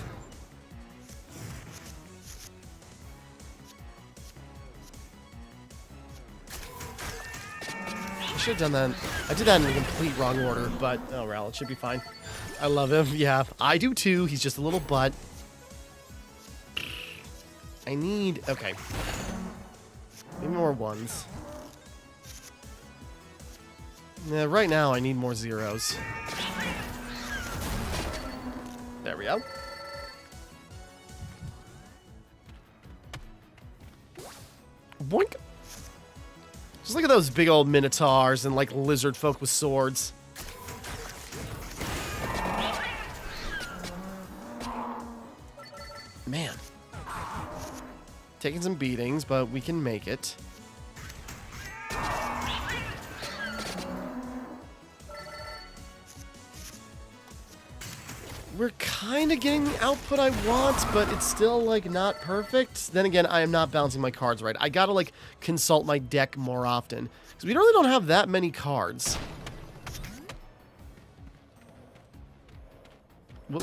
I should have done that. I did that in the complete wrong order, but oh well, it should be fine. I love him. Yeah, I do too. He's just a little butt. I need... Okay. Maybe more ones. Yeah, right now I need more zeros. There we go. Boink! Just look at those big old minotaurs and like lizard folk with swords. Man. Taking some beatings, but we can make it. We're kind of getting the output I want, but it's still, like, not perfect. Then again, I am not balancing my cards right. I gotta, like, consult my deck more often. Because we really don't have that many cards. Whoop.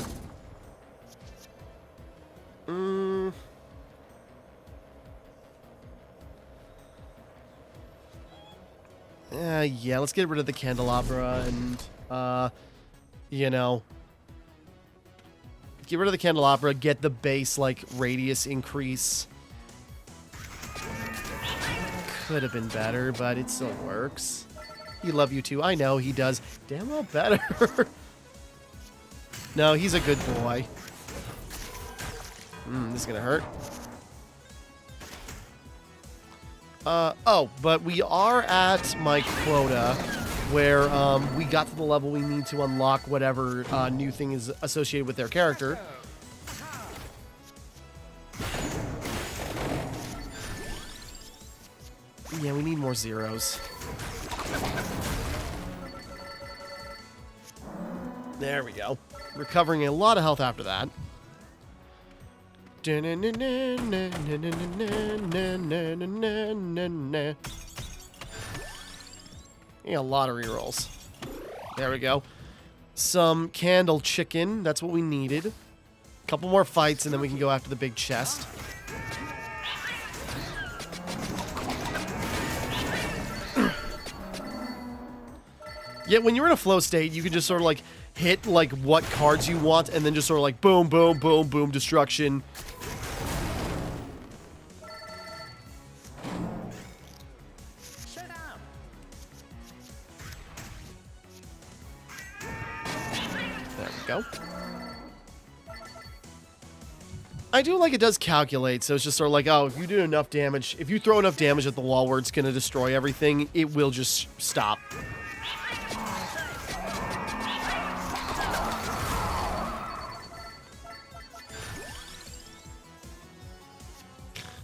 Yeah, let's get rid of the candelabra and, you know... Get rid of the candelabra, get the base, like, radius increase. Could have been better, but it still works. He love you too. I know he does. Damn well better. No, he's a good boy. This is gonna hurt. Oh, but we are at my quota where we got to the level we need to unlock whatever new thing is associated with their character. Yeah, we need more zeros. There we go. Recovering a lot of health after that. Yeah, a lot of rerolls. There we go. Some candle chicken. That's what we needed. A couple more fights, and then we can go after the big chest. Yeah, when you're in a flow state, you can just sort of like hit like what cards you want, and then just sort of like boom, boom, boom, boom, destruction. I do like it does calculate, so it's just sort of like, oh, if you do enough damage, if you throw enough damage at the wall where it's going to destroy everything, it will just stop.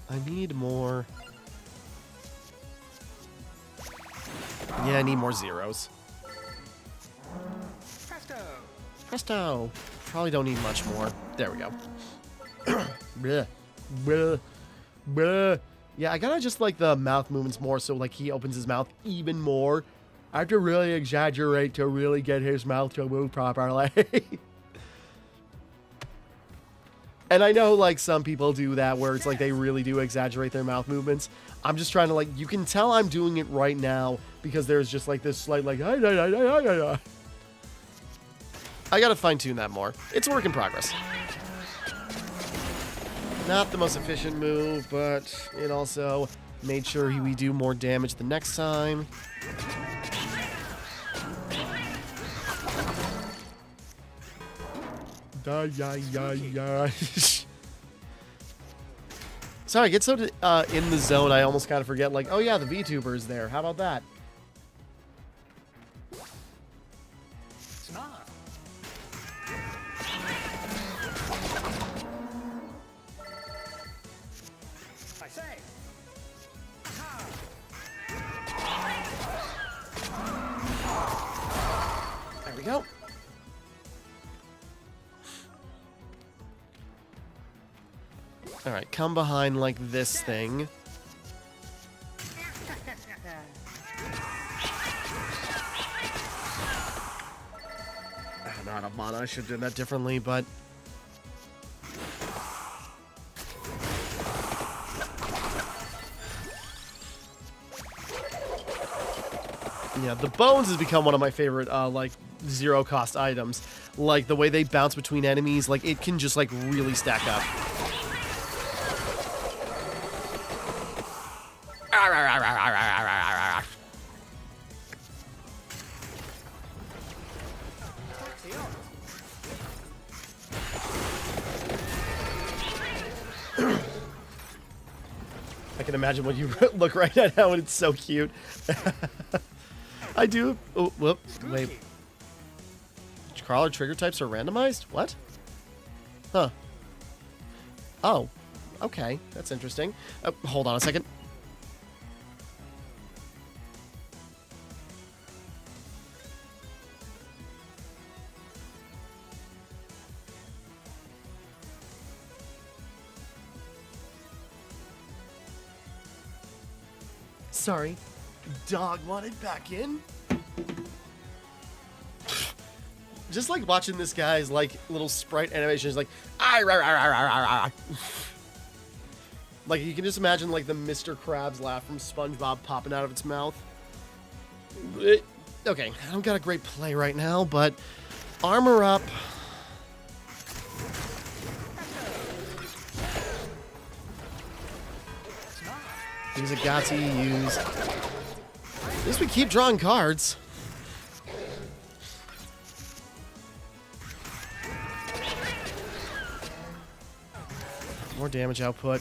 I need more. Yeah, I need more zeros. Presto! Presto! Probably don't need much more. There we go. Bleh. Bleh. Bleh. Yeah, I gotta just like the mouth movements more so like he opens his mouth even more. I have to really exaggerate to really get his mouth to move properly. And I know like some people do that where it's like they really do exaggerate their mouth movements. I'm just trying to like, you can tell I'm doing it right now because there's just like this slight like, I gotta fine tune that more. It's a work in progress. Not the most efficient move, but it also made sure we do more damage the next time. Sorry, I get so in the zone, I almost kind of forget, like, oh yeah, the VTuber is there. How about that? Timmara. I say. There we go. Alright, come behind like this thing. I'm out of mana. I should have done that differently, but... Yeah, the bones has become one of my favorite, like, zero-cost items. Like, the way they bounce between enemies, like, it can just, like, really stack up. I can imagine what you look right at now, and it's so cute. I do. Oh, whoop. Wait. Crawler trigger types are randomized? What? Huh. Oh. Okay. That's interesting. Hold on a second. Sorry. Dog wanted back in. Just like watching this guy's like little sprite animations, like like you can just imagine like the Mr. Krabs laugh from SpongeBob popping out of its mouth. Okay, I don't got a great play right now, but armor up. Use a Gatsy, use. At least we keep drawing cards. More damage output.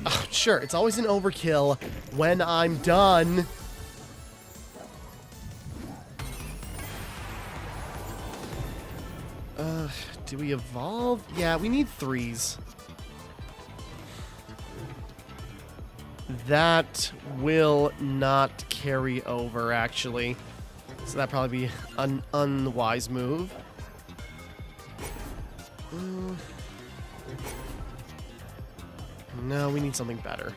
Oh, sure, it's always an overkill when I'm done. Do we evolve? Yeah, we need 3s. That will not carry over, actually. So that'd probably be an unwise move. No, we need something better.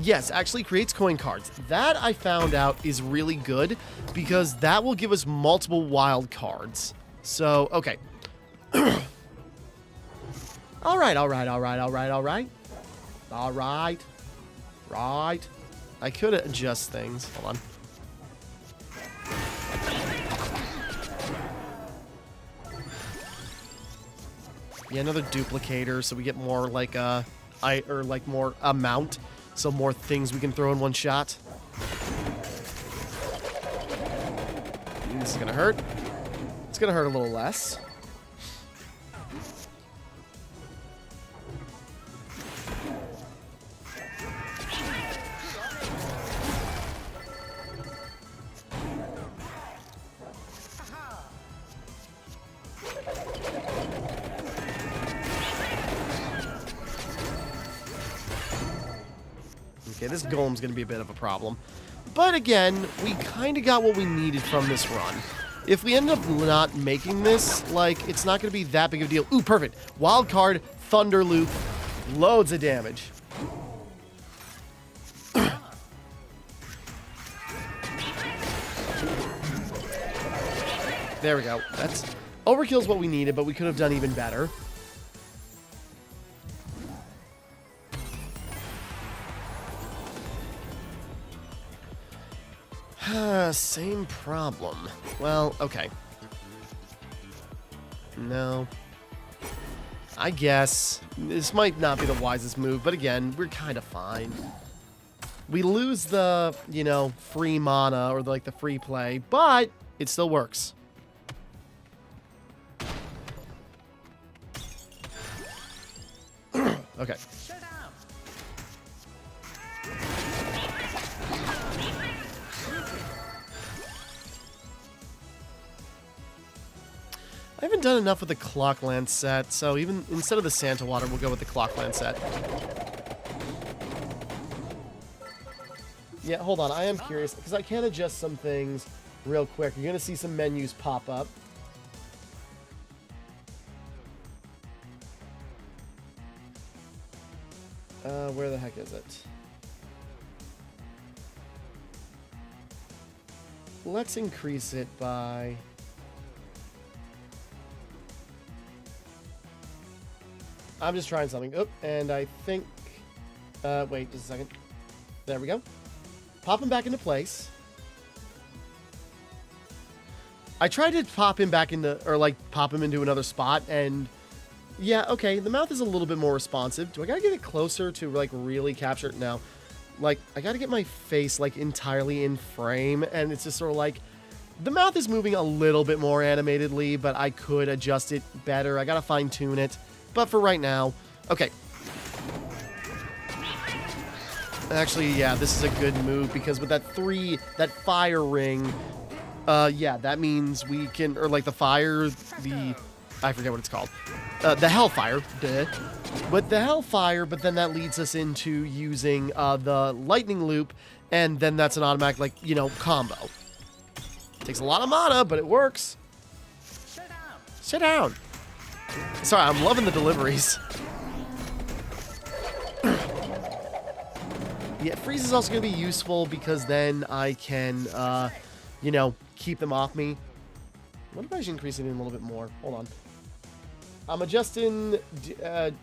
Yes, actually creates coin cards. That I found out is really good because that will give us multiple wild cards. So, okay. Alright. Right. I could adjust things. Hold on. Yeah, another duplicator, so we get more like more amount, so more things we can throw in one shot. think this is gonna hurt. It's gonna hurt a little less. Okay, this golem's going to be a bit of a problem. But again, we kind of got what we needed from this run. If we end up not making this, like, it's not going to be that big of a deal. Ooh, perfect. Wild card, Thunder Loop, loads of damage. There we go. That's overkill's what we needed, but we could have done even better. Same problem. Well, okay. No. I guess. This might not be the wisest move, but again, we're kind of fine. We lose the, you know, free mana, or like the free play, but it still works. Okay. I haven't done enough with the Clockland set, so even instead of the Santa Water, we'll go with the Clockland set. Yeah, hold on. I am curious, because I can adjust some things real quick. You're going to see some menus pop up. Where the heck is it? Let's increase it by... I'm just trying something. Oop, and I think... wait, just a second. There we go. Pop him back into place. I tried to pop him back into... Or, like, pop him into another spot, and... Yeah, okay, the mouth is a little bit more responsive. Do I gotta get it closer to, like, really capture it? No. Like, I gotta get my face, like, entirely in frame, and it's just sort of like... The mouth is moving a little bit more animatedly, but I could adjust it better. I gotta fine-tune it. But for right now, okay. Actually, yeah, this is a good move because with that fire ring, yeah, that means we can, or like the fire, I forget what it's called. The Hellfire, duh. But the Hellfire, but then that leads us into using the Lightning Loop, and then that's an automatic, like, you know, combo. Takes a lot of mana, but it works. Sit down. Sit down. Sorry, I'm loving the deliveries. Yeah, freeze is also going to be useful because then I can, you know, keep them off me. What if I should increase it in a little bit more? Hold on. I'm adjusting,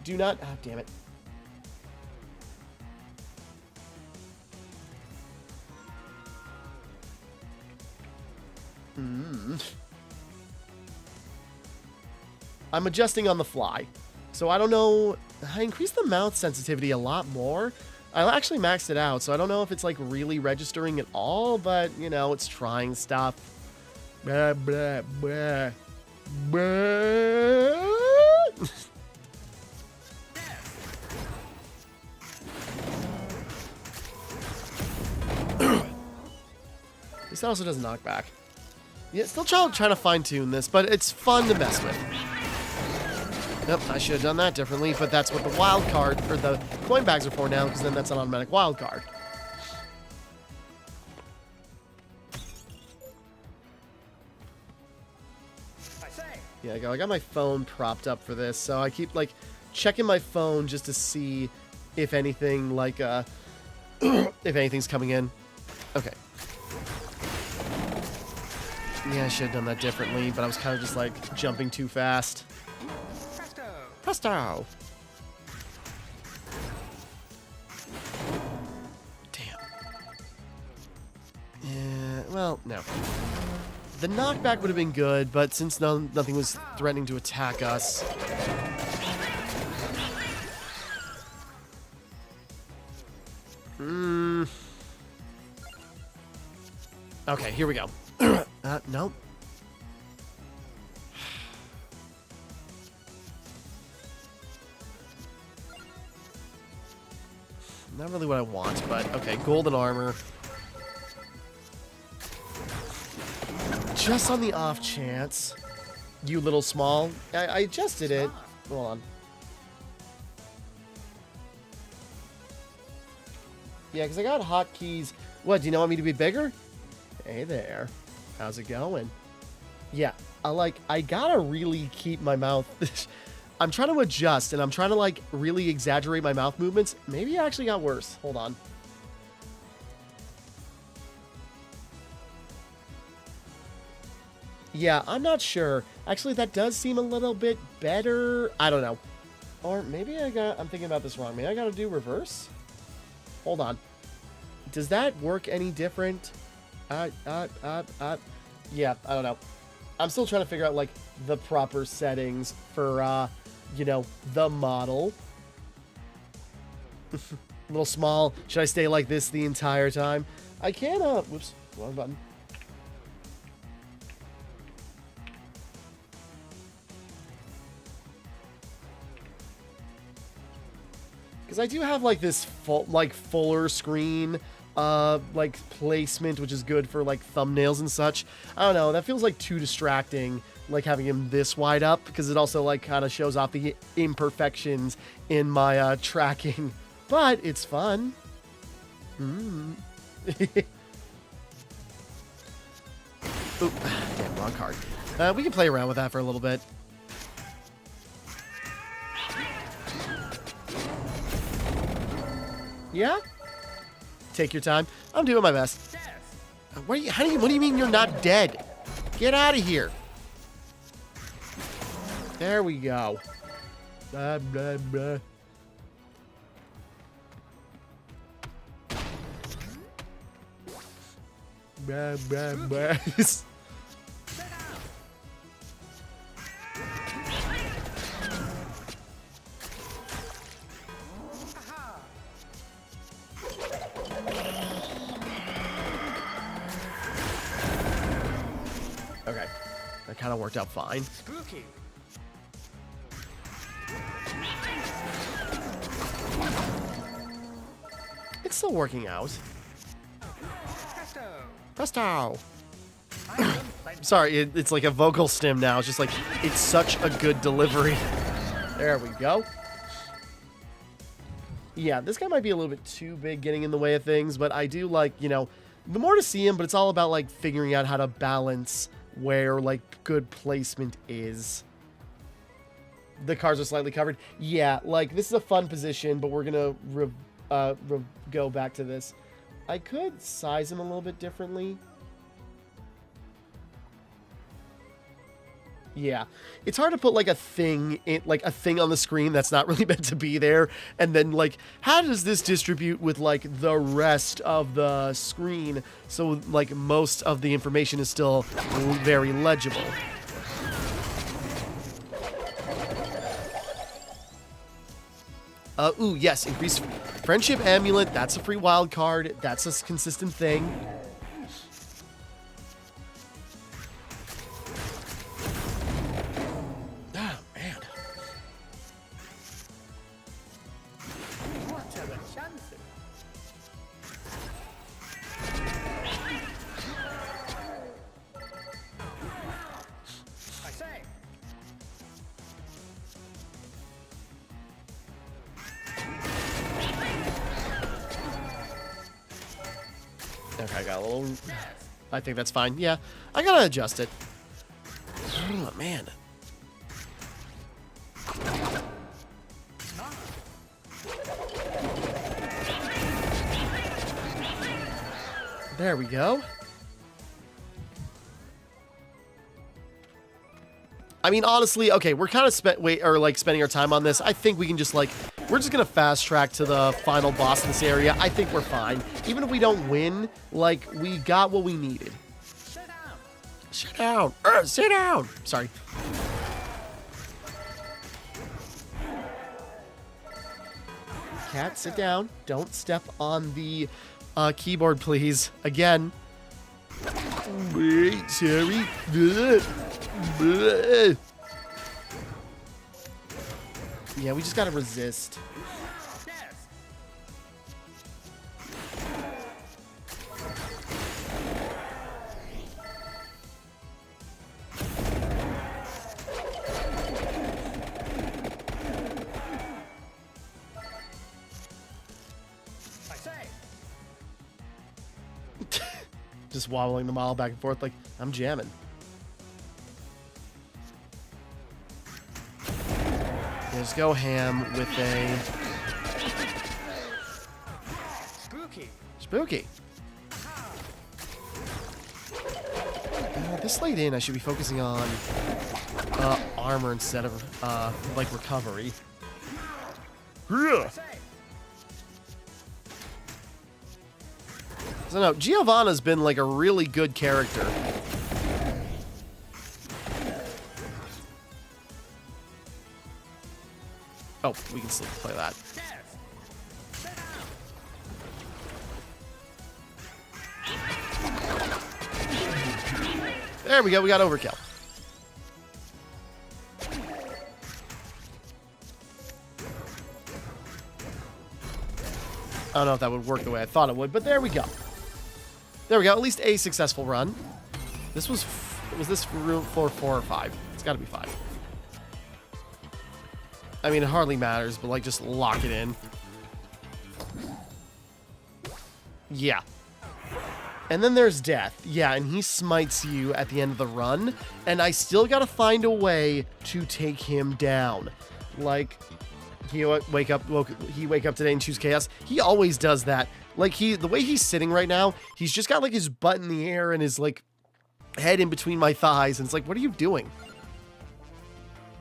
do not, oh, damn it. I'm adjusting on the fly. So I don't know, I increased the mouth sensitivity a lot more. I actually maxed it out, so I don't know if it's like really registering at all, but you know, it's trying stuff. Blah, blah, blah. Blah. This also does knockback. Yeah, still trying to fine-tune this, but it's fun to mess with. Yep, I should have done that differently, but that's what the wild card, or the coin bags are for now, because then that's an automatic wild card. Yeah, I got my phone propped up for this, so I keep, like, checking my phone just to see if anything, like, if anything's coming in. Okay. Yeah, I should have done that differently, but I was kind of just, like, jumping too fast. Presto! Damn. Yeah, well, no. The knockback would have been good, but since nothing was threatening to attack us... Okay, here we go. Nope. Not really what I want, but okay, golden armor. Just on the off chance. You little small. I adjusted it. Hold on. Yeah, because I got hotkeys. What, do you want me to be bigger? Hey there. How's it going? Yeah, I gotta really keep my mouth... I'm trying to adjust, and I'm trying to, like, really exaggerate my mouth movements. Maybe it actually got worse. Hold on. Yeah, I'm not sure. Actually, that does seem a little bit better. I don't know. Or maybe I'm thinking about this wrong. Maybe I gotta do reverse? Hold on. Does that work any different? Yeah, I don't know. I'm still trying to figure out, like, the proper settings for, you know, the model. A little small. Should I stay like this the entire time? I can, whoops, wrong button. Because I do have, like, this fuller screen, like, placement, which is good for, like, thumbnails and such. I don't know, that feels, like, too distracting, like, having him this wide up, because it also, like, kind of shows off the imperfections in my, tracking. But it's fun. Oop, damn, wrong card. We can play around with that for a little bit. Yeah? Take your time. I'm doing my best. What do you mean you're not dead? Get out of here. There we go. Blah, blah, blah. Blah, blah, blah. Okay, that kind of worked out fine. Spooky. It's still working out. Presto. Presto! Sorry, it's like a vocal stim now. It's just like, it's such a good delivery. There we go. Yeah, this guy might be a little bit too big getting in the way of things, but I do like, you know, the more to see him, but it's all about, like, figuring out how to balance where, like, good placement is. The cars are slightly covered. Yeah, like, this is a fun position, but we're gonna go back to this. I could size him a little bit differently. Yeah, it's hard to put like a thing on the screen that's not really meant to be there, and then like how does this distribute with like the rest of the screen so like most of the information is still very legible. Ooh, yes, increased friendship amulet. That's a free wild card. That's a consistent thing. Okay, I got a little... I think that's fine. Yeah, I gotta adjust it. Oh, man. There we go. I mean, honestly, okay, we're kind of spending our time on this. I think we can just like, we're just gonna fast track to the final boss in this area. I think we're fine. Even if we don't win, like, we got what we needed. Sit down. Sit down. Sit down. Sorry. Cat, sit down. Don't step on the keyboard, please. Again. Sorry. Yeah, we just gotta resist. Yes. I say. Just wobbling the model back and forth like I'm jamming. Just go ham with a Spooky. spooky. This late in, I should be focusing on armor instead of like recovery. I say. So no, Giovanna's been like a really good character. Oh, we can still play that. Yes. Sit down. There we go, we got overkill. I don't know if that would work the way I thought it would, but there we go. There we go, at least a successful run. This was this floor 4 or 5? It's gotta be 5. I mean, it hardly matters, but like, just lock it in. Yeah. And then there's death. Yeah, and he smites you at the end of the run, and I still gotta find a way to take him down. Like, he wake up today and choose chaos. He always does that. Like, the way he's sitting right now, he's just got like his butt in the air and his like head in between my thighs, and it's like, what are you doing?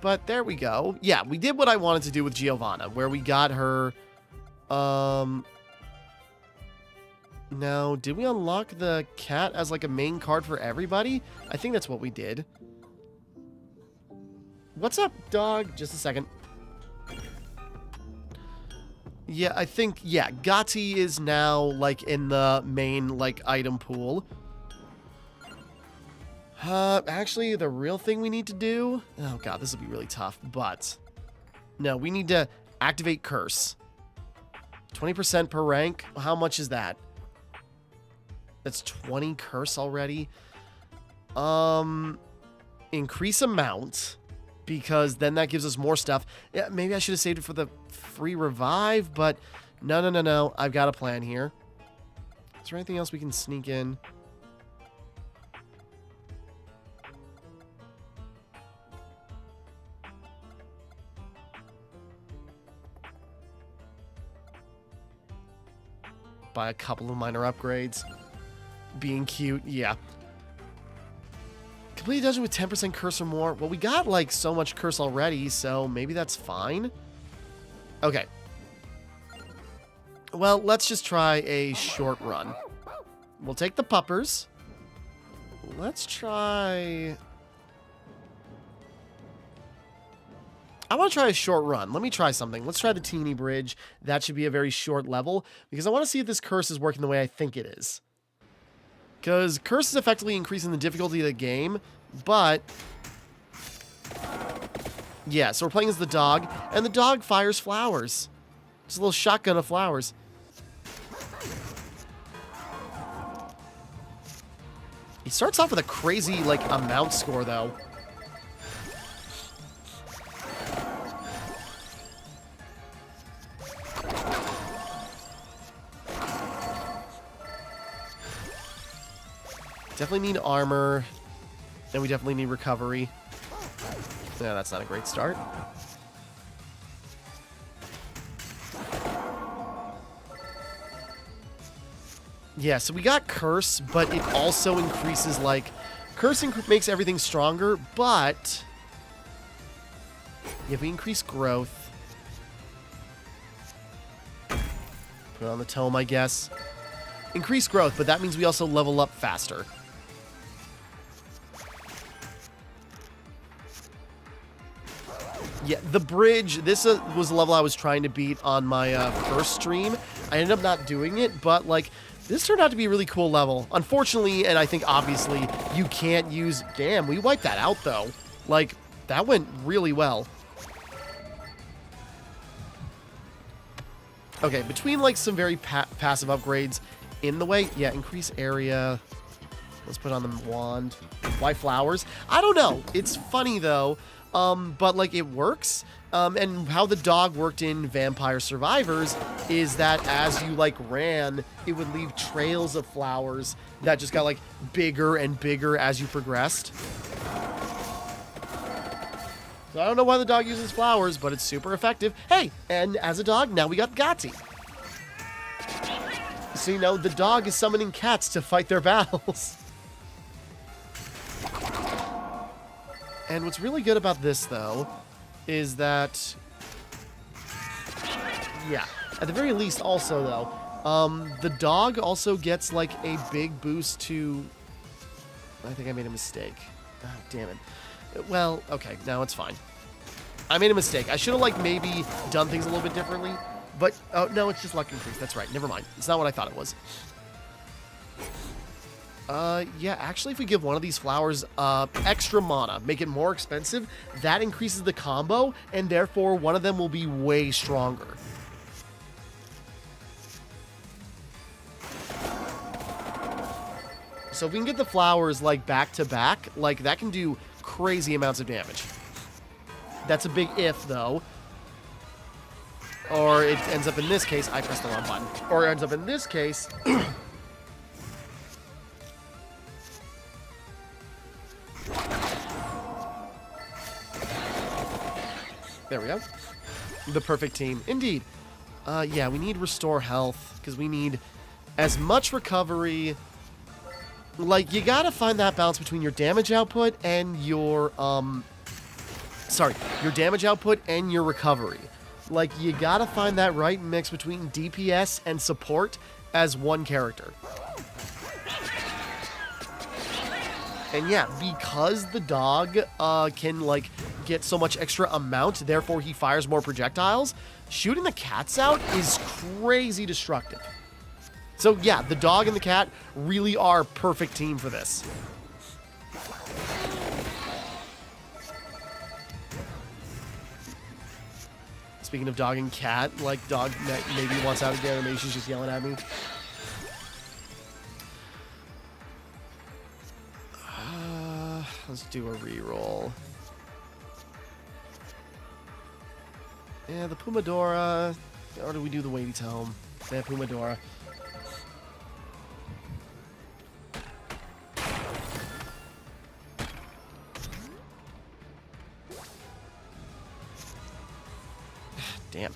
But there we go. Yeah, we did what I wanted to do with Giovanna, where we got her. Now, did we unlock the cat as like a main card for everybody? I think that's what we did. What's up, dog? Just a second. Yeah, I think, yeah, Gotti is now like in the main like item pool. Actually, the real thing we need to do... Oh, God, this will be really tough, but... No, we need to activate Curse. 20% per rank. How much is that? That's 20 Curse already. Increase amount, because then that gives us more stuff. Yeah, maybe I should have saved it for the free revive, but no. I've got a plan here. Is there anything else we can sneak in? Buy a couple of minor upgrades. Being cute, yeah. Complete a dungeon with 10% curse or more. Well, we got like so much curse already, so maybe that's fine. Okay. Well, let's just try a short run. We'll take the puppers. Let's try... I want to try a short run. Let me try something. Let's try the teeny bridge. That should be a very short level, because I want to see if this curse is working the way I think it is. Because curse is effectively increasing the difficulty of the game, but... Yeah, so we're playing as the dog, and the dog fires flowers. Just a little shotgun of flowers. He starts off with a crazy, like, amount score, though. Definitely need armor, and we definitely need recovery. Yeah, that's not a great start. Yeah, so we got Curse, but it also increases, like... Curse makes everything stronger, but... If we increase growth... Put it on the tome, I guess. Increase growth, but that means we also level up faster. Yeah, the bridge, this was a level I was trying to beat on my first stream. I ended up not doing it, but, like, This turned out to be a really cool level. Unfortunately, and I think obviously, you can't use... Damn, we wiped that out, though. Like, that went really well. Okay, between, like, some very passive upgrades in the way... Yeah, increase area... Let's put on the wand. Why flowers? I don't know. It's funny, though. But, like, it works. And how the dog worked in Vampire Survivors is that as you, like, ran, it would leave trails of flowers that just got, like, bigger and bigger as you progressed. So I don't know why the dog uses flowers, but it's super effective. Hey, and as a dog, now we got Gatsy. So, you know, the dog is summoning cats to fight their battles. And what's really good about this, though, is that... Yeah. At the very least, also, though, the dog also gets, like, a big boost to... I think I made a mistake. Oh, damn it. Well, okay. No, it's fine. I made a mistake. I should have, like, maybe done things a little bit differently. But, oh, no, it's just luck increase. That's right. Never mind. It's not what I thought it was. Yeah, actually, if we give one of these flowers, extra mana, make it more expensive, that increases the combo, and therefore one of them will be way stronger. So if we can get the flowers, like, back to back, like, that can do crazy amounts of damage. That's a big if, though. Or it ends up in this case, I pressed the wrong button. Or it ends up in this case... There we go. The perfect team. Indeed. Yeah, we need restore health, because we need as much recovery. Like, you gotta find that balance between your damage output and your, your damage output and your recovery. Like, you gotta find that right mix between DPS and support as one character. And yeah, because the dog can, like, get so much extra amount, therefore he fires more projectiles, shooting the cats out is crazy destructive. So yeah, the dog and the cat really are a perfect team for this. Speaking of dog and cat, like, dog maybe wants out again, or maybe she's just yelling at me. Let's do a reroll. Yeah, the Pumadora. Or do we do the Weighty Tome? Yeah, Pumadora. Damn.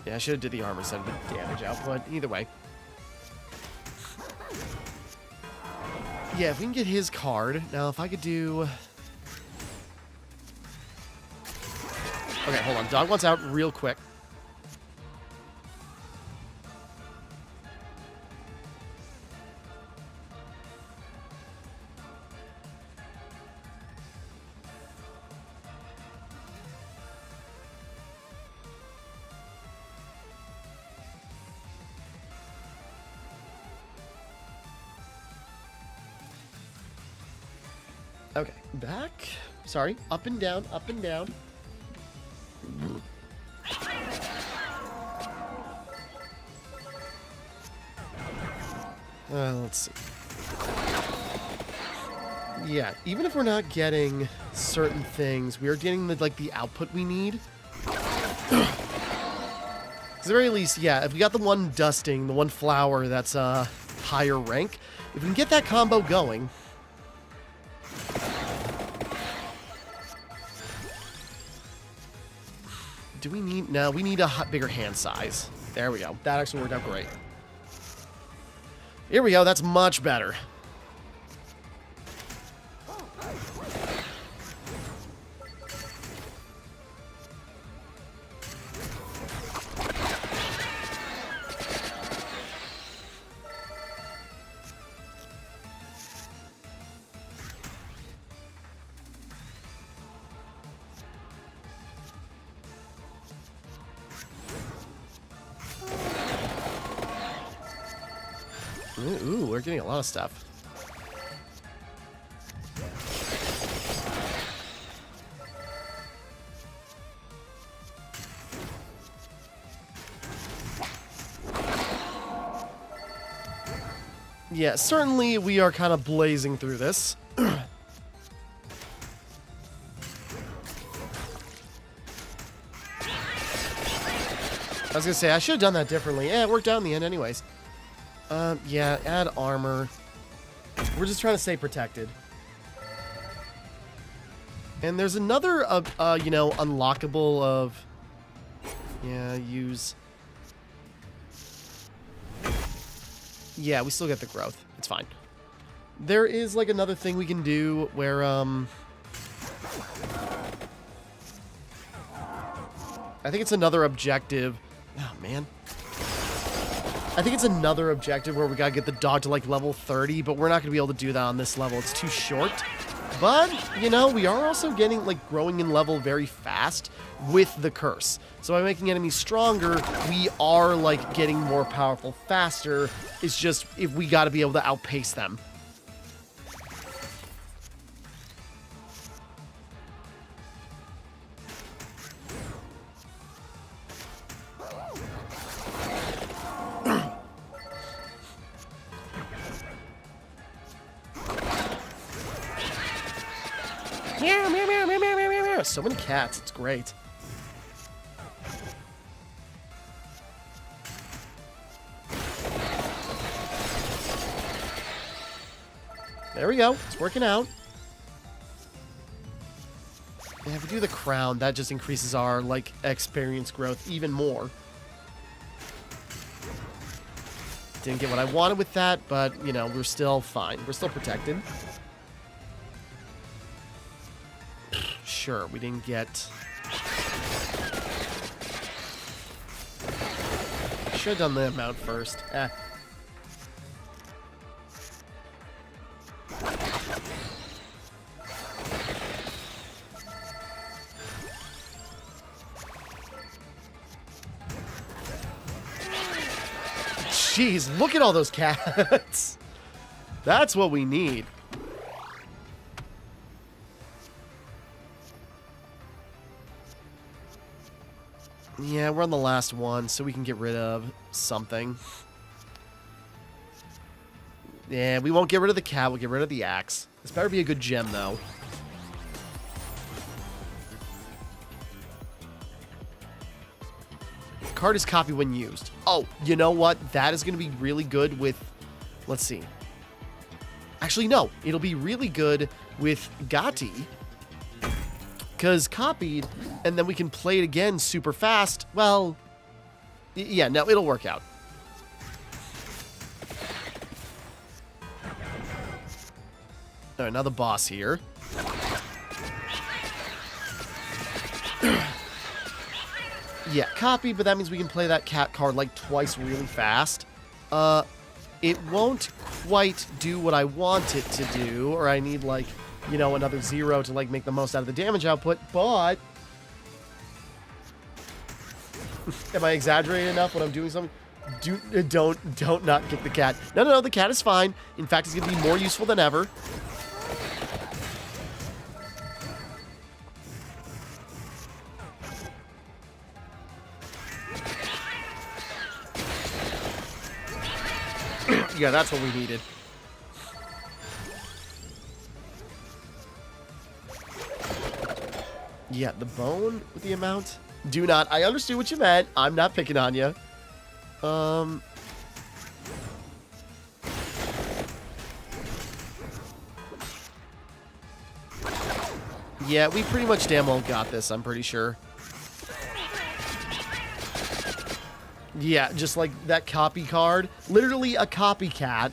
Yeah, I should have did the armor instead of the damage output. Either way. Yeah, if we can get his card. Now, if I could do... Okay, hold on. Dog wants out real quick. Okay, back. Sorry, up and down, up and down. Let's see. Yeah, even if we're not getting certain things, we are getting the output we need. At the very least, yeah, if we got the one dusting, the one flower that's higher rank, if we can get that combo going. Do we need... No, we need a bigger hand size. There we go. That actually worked out great. Here we go. That's much better. Ooh, we're getting a lot of stuff. Yeah, certainly we are kind of blazing through this. I was gonna say, I should have done that differently. Yeah, it worked out in the end anyways. Yeah, add armor. We're just trying to stay protected. And there's another, you know, unlockable of... Yeah, use... Yeah, we still get the growth. It's fine. There is, like, another thing we can do where, I think it's another objective. Oh, man. I think it's another objective where we gotta get the dog to, like, level 30, but we're not gonna be able to do that on this level. It's too short. But, you know, we are also getting, like, growing in level very fast with the curse. So by making enemies stronger, we are, like, getting more powerful faster. It's just, if we gotta be able to outpace them. Meow, meow, meow, meow, meow, meow, meow. So many cats. It's great. There we go. It's working out. And if we do the crown, that just increases our, like, experience growth even more. Didn't get what I wanted with that, but, you know, we're still fine. We're still protected. Sure, we didn't get... Should have done the amount first. Eh. Jeez, look at all those cats. That's what we need. Yeah, we're on the last one, so we can get rid of something. Yeah, we won't get rid of the cat, we'll get rid of the axe. This better be a good gem, though. Card is copy when used. Oh, you know what? That is going to be really good with... Let's see. Actually, no. It'll be really good with Gati. Because copied, and then we can play it again super fast. Well, yeah, no, it'll work out. All right, now the boss here. Yeah, copy, but that means we can play that cat card like twice really fast. It won't quite do what I want it to do, or I need like, you know, another 0 to like make the most out of the damage output, but... Am I exaggerating enough when I'm doing something? Don't not kick the cat. No, the cat is fine. In fact, it's going to be more useful than ever. Yeah, that's what we needed. Yeah, the bone with the amount. Do not. I understood what you meant. I'm not picking on you. Yeah, we pretty much damn well got this, I'm pretty sure. Yeah, just like that copy card. Literally a copycat.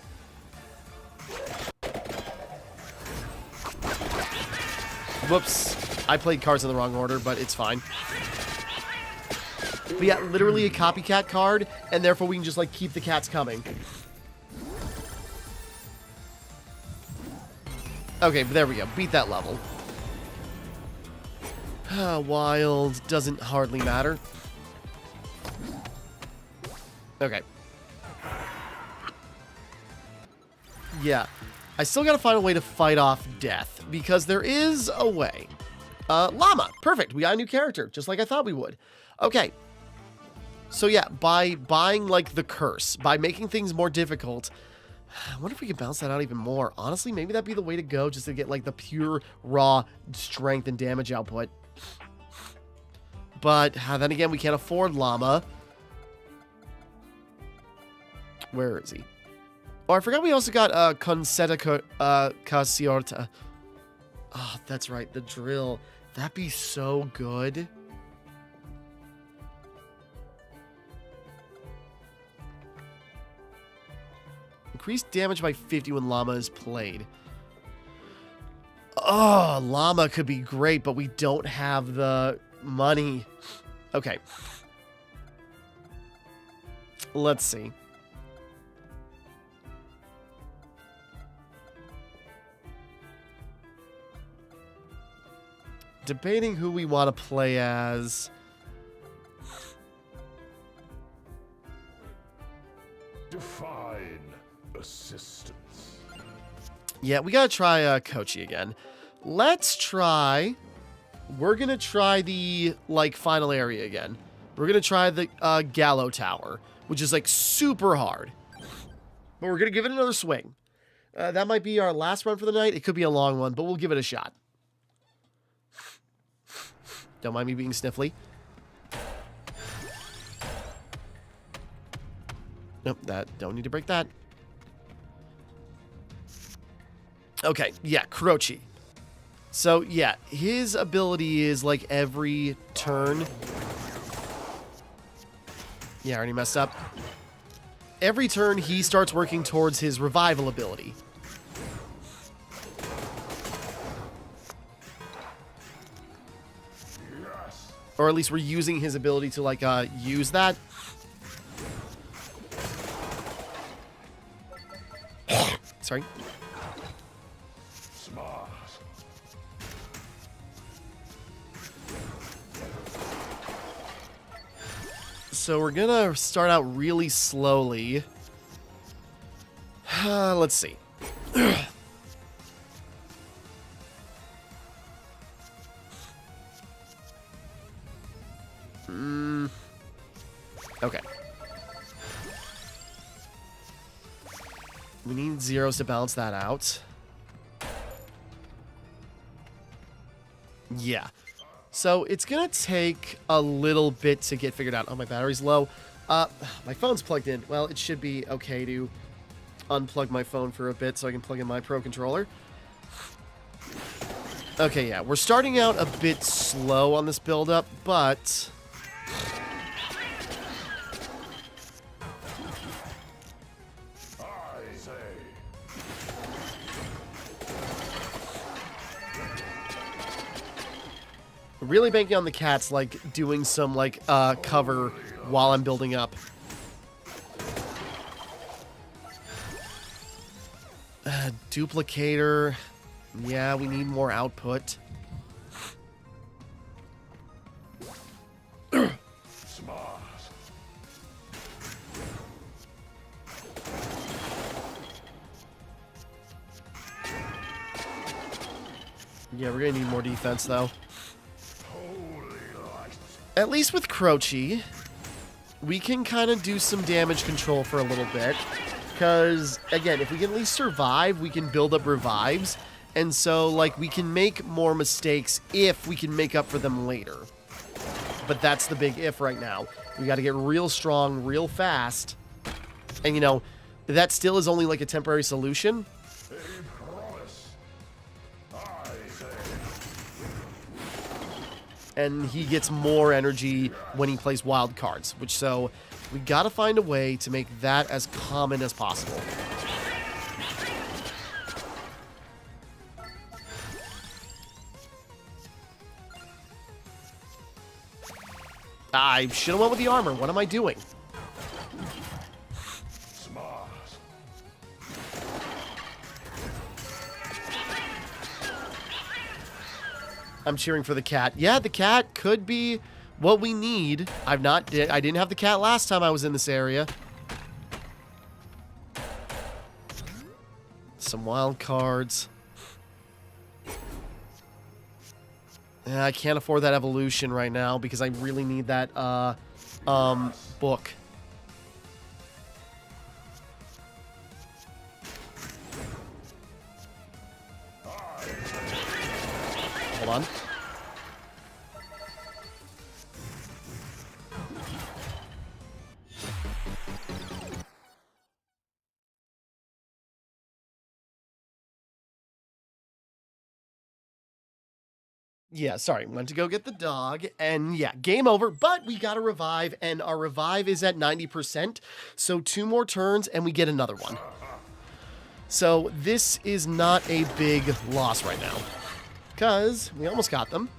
Whoops. I played cards in the wrong order, but it's fine. But yeah, literally a copycat card, and therefore we can just, like, keep the cats coming. Okay, but there we go. Beat that level. Wild doesn't hardly matter. Okay. yeah. I still gotta find a way to fight off death, because there is a way. Llama. Perfect. We got a new character, just like I thought we would. Okay. So yeah, by buying, like, the curse, by making things more difficult, I wonder if we could bounce that out even more. Honestly, maybe that'd be the way to go, just to get, like, the pure, raw strength and damage output. But, then again, we can't afford Llama. Where is he? Oh, I forgot we also got, Casiorta. Oh, that's right, the drill. That'd be so good. Increased damage by 50 when Llama is played. Oh, Llama could be great, but we don't have the money. Okay. Let's see. Debating who we want to play as. Define assistance. Yeah, we gotta try Kochi again. Let's try. We're gonna try the like final area again. We're gonna try the Gallo Tower, which is like super hard. But we're gonna give it another swing. That might be our last run for the night. It could be a long one, but we'll give it a shot. Don't mind me being sniffly. Nope, don't need to break that. Okay, yeah, Croce. So, yeah, his ability is like every turn. Yeah, I already messed up. Every turn, he starts working towards his revival ability. Or at least we're using his ability to, like, use that. Sorry. Smart. So we're gonna start out really slowly. Let's see. Okay. We need zeros to balance that out. Yeah. So it's gonna take a little bit to get figured out. Oh, my battery's low. My phone's plugged in. Well, it should be okay to unplug my phone for a bit so I can plug in my Pro Controller. Okay, yeah. We're starting out a bit slow on this build-up, but... really banking on the cats, like, doing some, like, cover while I'm building up. Duplicator. Yeah, we need more output. Smart. Yeah, we're gonna need more defense, though. At least with Croce, we can kind of do some damage control for a little bit. Because, again, if we can at least survive, we can build up revives. And so, like, we can make more mistakes if we can make up for them later. But that's the big if right now. We got to get real strong, real fast. And, you know, that still is only, like, a temporary solution. And he gets more energy when he plays wild cards, which so we gotta find a way to make that as common as possible. I should have went with the armor. What am I doing? I'm cheering for the cat. Yeah, the cat could be what we need. I didn't have the cat last time I was in this area. some wild cards. I can't afford that evolution right now because I really need that book. Hold on. Yeah, sorry, went to go get the dog, and yeah, game over, but we got a revive, and our revive is at 90%, so 2 more turns, and we get another one. So this is not a big loss right now, because we almost got them.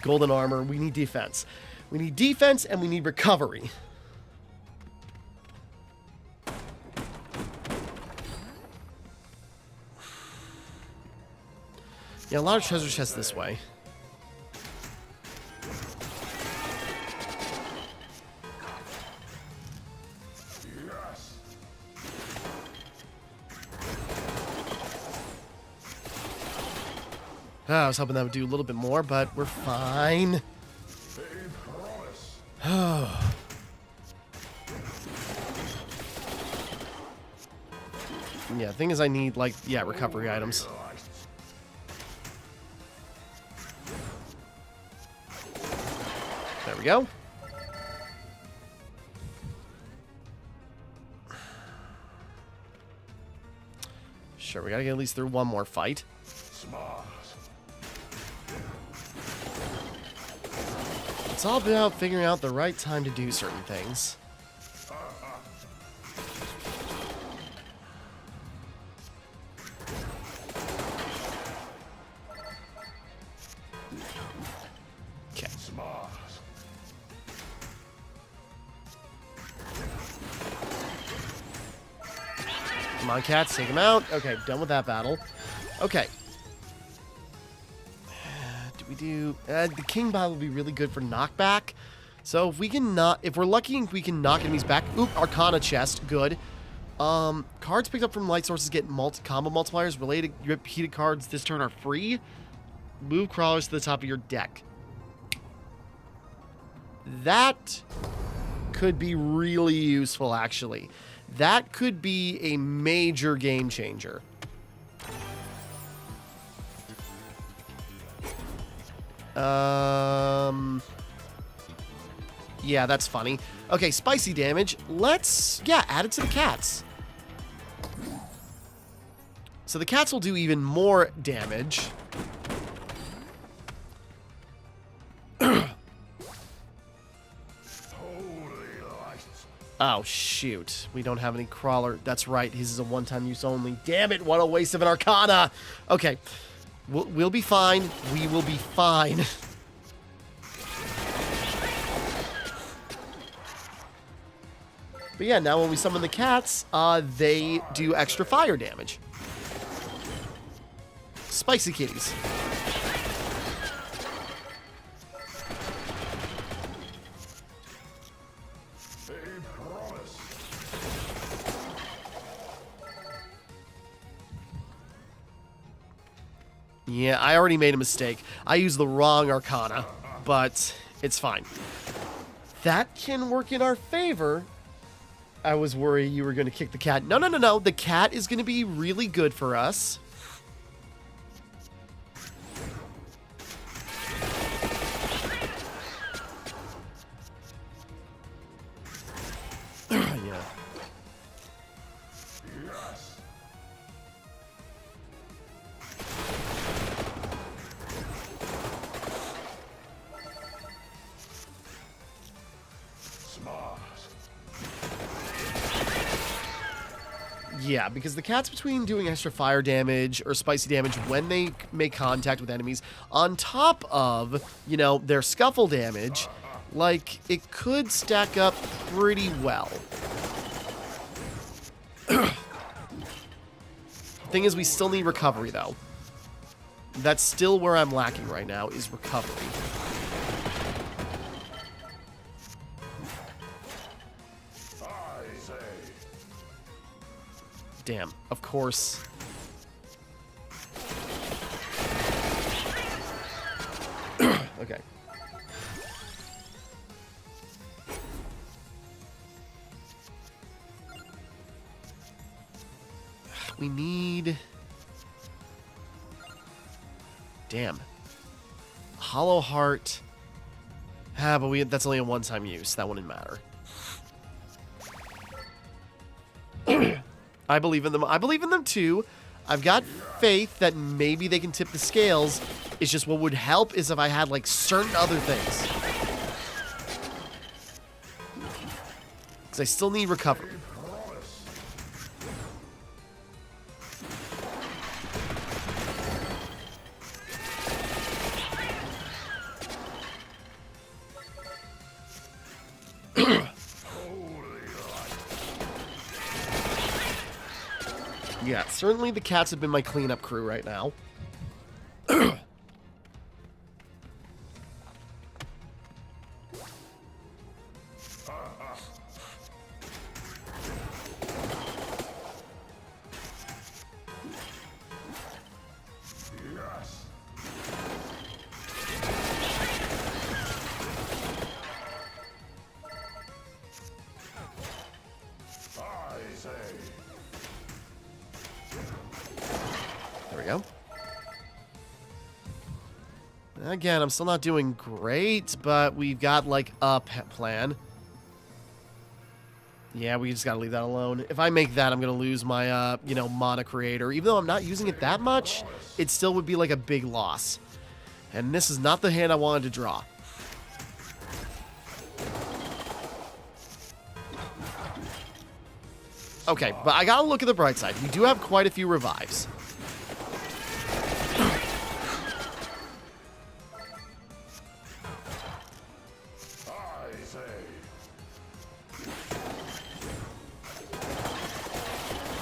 Golden armor, we need defense. We need defense, and we need recovery. Yeah, a lot of treasure chests this way. I was hoping that would do a little bit more, but we're fine. Yeah, thing is I need, like, yeah, recovery items. There we go. Sure, we gotta get at least through one more fight. It's all about figuring out the right time to do certain things. Okay. Come on, cats, take him out. Okay, done with that battle. Okay. We do the king battle will be really good for knockback. So if we can if we're lucky, we can knock enemies back. Oop, Arcana chest, good. Cards picked up from light sources get combo multipliers. Related repeated cards this turn are free. Move crawlers to the top of your deck. That could be really useful, actually. That could be a major game changer. Yeah, that's funny. Okay, spicy damage. Let's, yeah, add it to the cats. So the cats will do even more damage. Oh, shoot. We don't have any crawler. That's right. His is a one-time use only. Damn it, what a waste of an Arcana. Okay. We'll be fine. We will be fine. But yeah, now when we summon the cats, they do extra fire damage. Spicy kitties. Yeah, I already made a mistake. I used the wrong Arcana, but it's fine. That can work in our favor. I was worried you were going to kick the cat. No, no, no, no. The cat is going to be really good for us. Yeah. Yeah, because the cats between doing extra fire damage or spicy damage when they make contact with enemies, on top of, you know, their scuffle damage, like, it could stack up pretty well. Thing is, we still need recovery, though. That's still where I'm lacking right now, is recovery. damn. Of course. Okay. We need... Damn. Hollow Heart. Ah, but that's only a one-time use. That wouldn't matter. I believe in them. I believe in them too. I've got faith that maybe they can tip the scales. It's just what would help is if I had, like, certain other things. Because I still need recovery. Yeah, certainly the cats have been my cleanup crew right now. There we go. Again, I'm still not doing great, but we've got, like, a plan. Yeah, we just gotta leave that alone. If I make that, I'm gonna lose my, you know, mana creator. Even though I'm not using it that much, it still would be, like, a big loss. And this is not the hand I wanted to draw. Okay, but I gotta look at the bright side. We do have quite a few revives.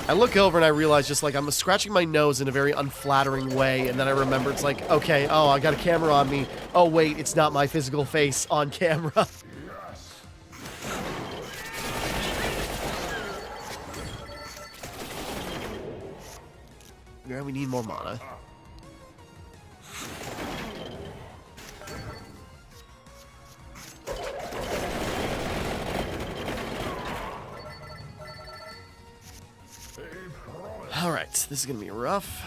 I look over and I realize just like I'm scratching my nose in a very unflattering way, and then I remember it's like, okay, oh, I got a camera on me. Oh, wait, it's not my physical face on camera. Yeah, we need more mana. Alright, this is gonna be rough.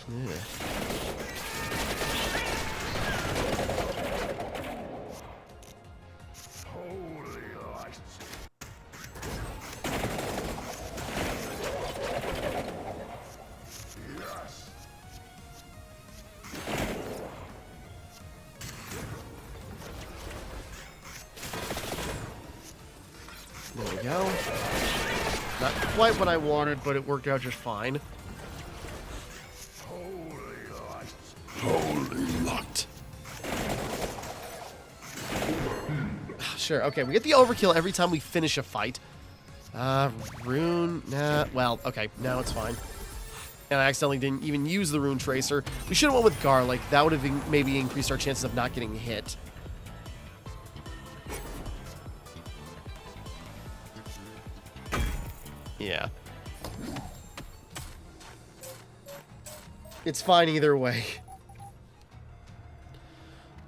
Yeah. There we go. Not quite what I wanted, but it worked out just fine. Holy light. Sure, okay, we get the overkill every time we finish a fight. Rune, nah, well, okay, now it's fine. And I accidentally didn't even use the rune tracer. We should have went with garlic. That would have maybe increased our chances of not getting hit. Yeah. It's fine either way.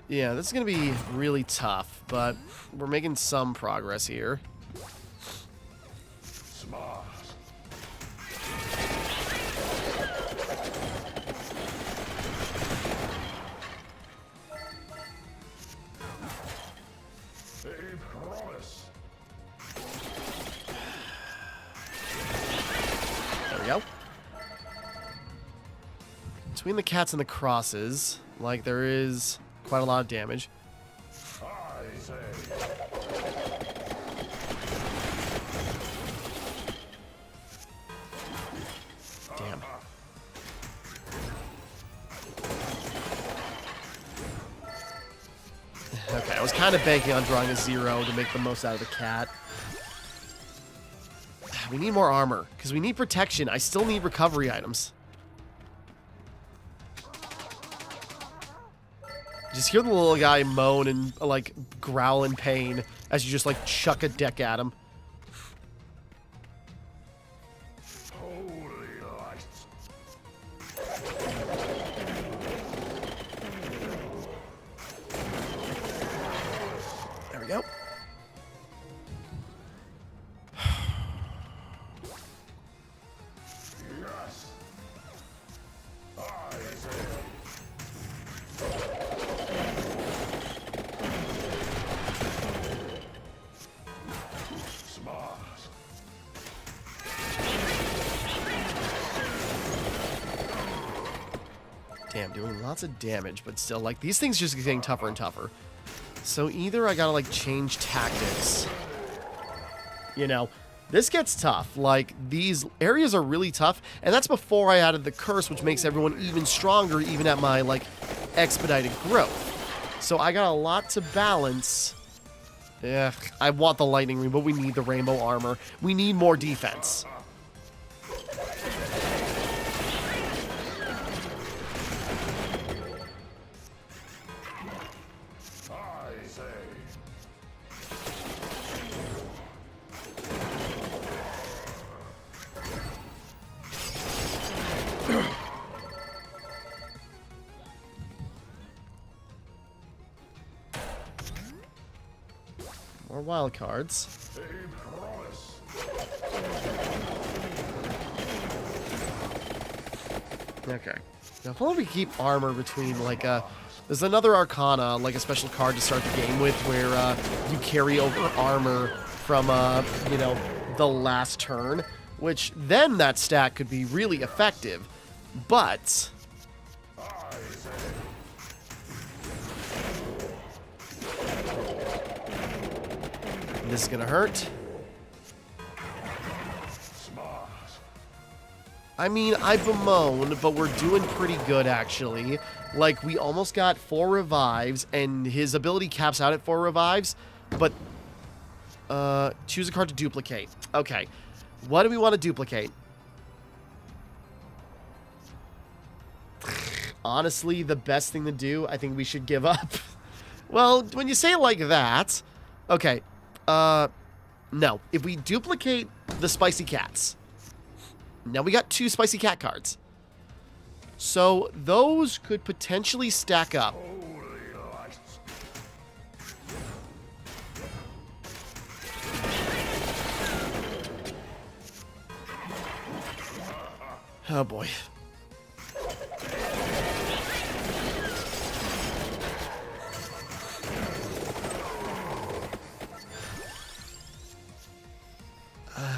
Yeah, this is going to be really tough, but we're making some progress here. Smart. A promise. There we go. Between the cats and the crosses, like, there is quite a lot of damage. I say. Damn. Okay, I was kind of banking on drawing a 0 to make the most out of the cat. We need more armor, because we need protection. I still need recovery items. Just hear the little guy moan and, like, growl in pain as you just, like, chuck a deck at him. Holy lights. There we go. Yes. I say. Smart. Damn, doing lots of damage, but still, like, these things just getting tougher and tougher. So either I gotta, like, change tactics. You know, this gets tough. Like, these areas are really tough, and that's before I added the curse, which makes everyone even stronger, even at my, like, expedited growth. So I got a lot to balance. Yeah, I want the lightning ring, but we need the rainbow armor. We need more defense. I say. More wild cards. A promise. Okay. Now, if only we keep armor between, like, there's another Arcana, like a special card to start the game with, where you carry over armor from, you know, the last turn, which then that stack could be really effective. But this is gonna hurt. I mean, I bemoan, but we're doing pretty good, actually. Like, we almost got 4 revives, and his ability caps out at 4 revives, but, choose a card to duplicate. Okay. What do we want to duplicate? Honestly, the best thing to do, I think we should give up. Well, when you say it like that, okay, no. If we duplicate the spicy cats, now we got 2 spicy cat cards. So those could potentially stack up. Holy lights. Oh boy.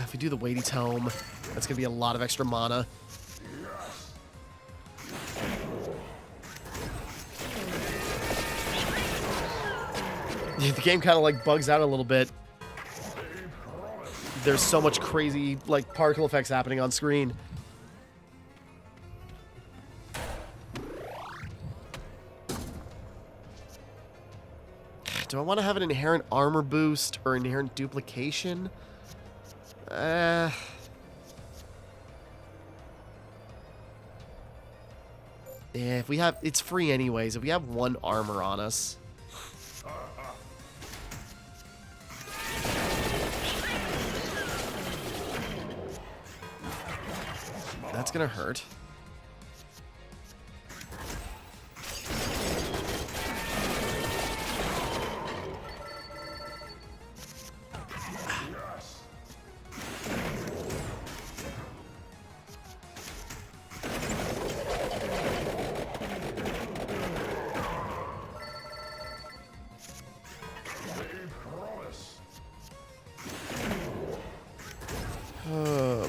If we do the weighty tome, that's gonna be a lot of extra mana. The game kind of like bugs out a little bit. There's so much crazy like particle effects happening on screen. Do I want to have an inherent armor boost or inherent duplication? Yeah, if we have, it's free anyways. If we have 1 armor on us. That's gonna hurt.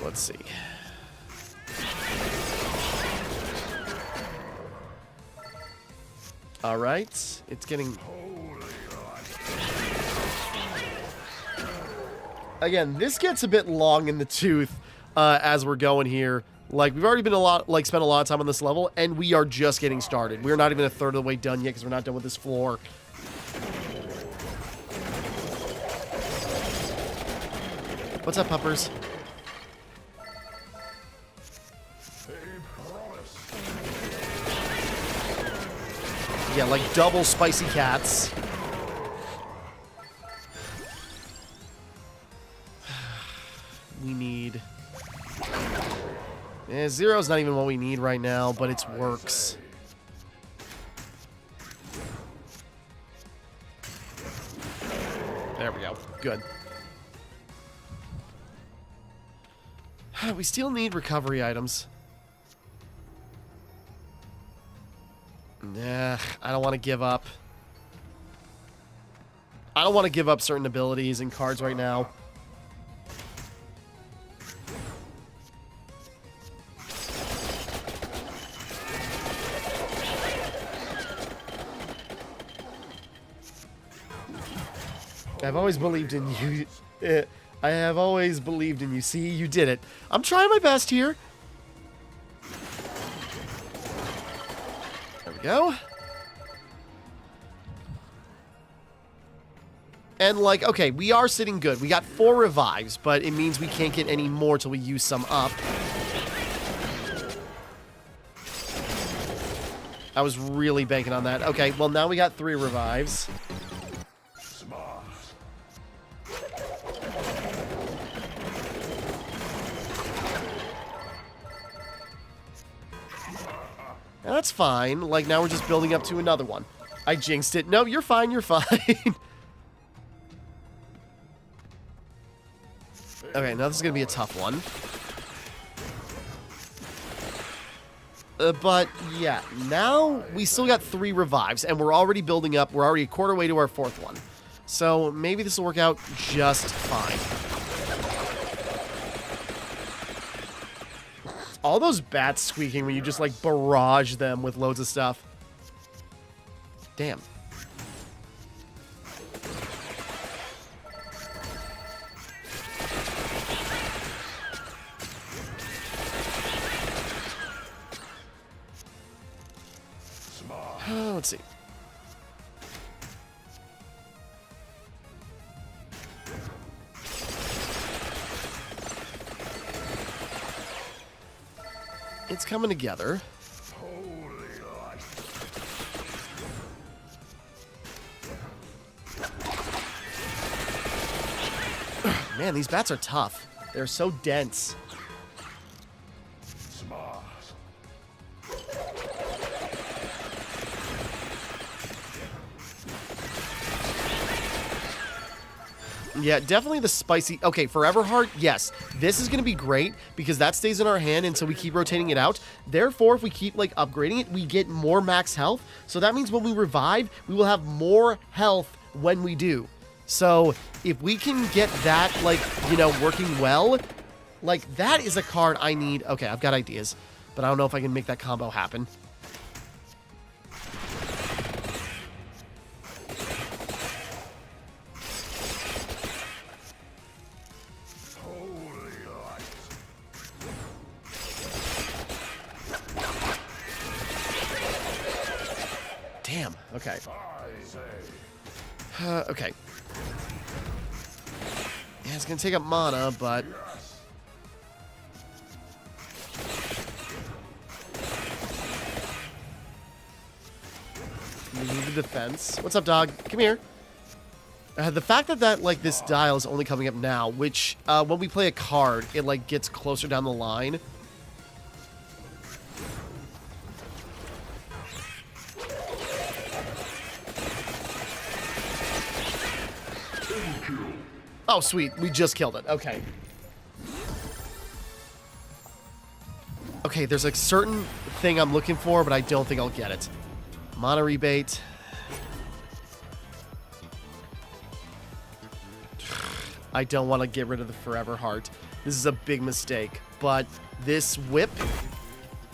Let's see. All right, it's getting. Again, this gets a bit long in the tooth as we're going here. Like, we've already been spent a lot of time on this level, and we are just getting started. We're not even a third of the way done yet because we're not done with this floor. What's up, puppers? A promise. Yeah, like double spicy cats. We need... Zero's not even what we need right now, but it works. There we go. Good. We still need recovery items. Nah, I don't want to give up. I don't want to give up certain abilities and cards right now. I've always believed in you. I have always believed in you. See, you did it. I'm trying my best here. There we go. And, like, okay, we are sitting good. We got 4 revives, but it means we can't get any more till we use some up. I was really banking on that. Okay, well, now we got 3 revives. That's fine. Like, now we're just building up to another one. I jinxed it. No, you're fine. You're fine. Okay, now this is going to be a tough one. But, yeah. Now, we still got 3 revives, and we're already building up. We're already a quarter way to our 4th one. So, maybe this will work out just fine. All those bats squeaking when you just, like, barrage them with loads of stuff. Damn. Let's see. It's coming together. Man, these bats are tough. They're so dense. Yeah, definitely the spicy... Okay, Forever Heart, yes. This is going to be great because that stays in our hand until we keep rotating it out. Therefore, if we keep, like, upgrading it, we get more max health. So that means when we revive, we will have more health when we do. So if we can get that, like, you know, working well, like, that is a card I need. Okay, I've got ideas, but I don't know if I can make that combo happen. Damn. Okay. Okay. Yeah, it's gonna take up mana, but... We need the defense. What's up, dog? Come here. The fact that, like, this dial is only coming up now, which, when we play a card, it, like, gets closer down the line. Oh, sweet. We just killed it. Okay. Okay, there's a certain thing I'm looking for, but I don't think I'll get it. Mana rebate. I don't want to get rid of the Forever Heart. This is a big mistake. But this whip,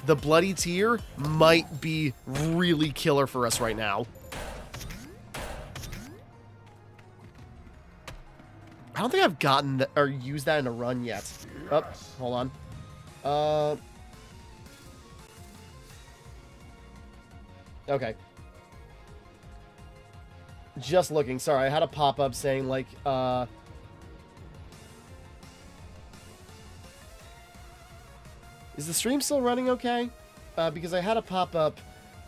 the Bloody Tear, might be really killer for us right now. I don't think I've gotten that or used that in a run yet. Oh, hold on. Okay. Just looking. Sorry, I had a pop-up saying, like, is the stream still running okay? Because I had a pop-up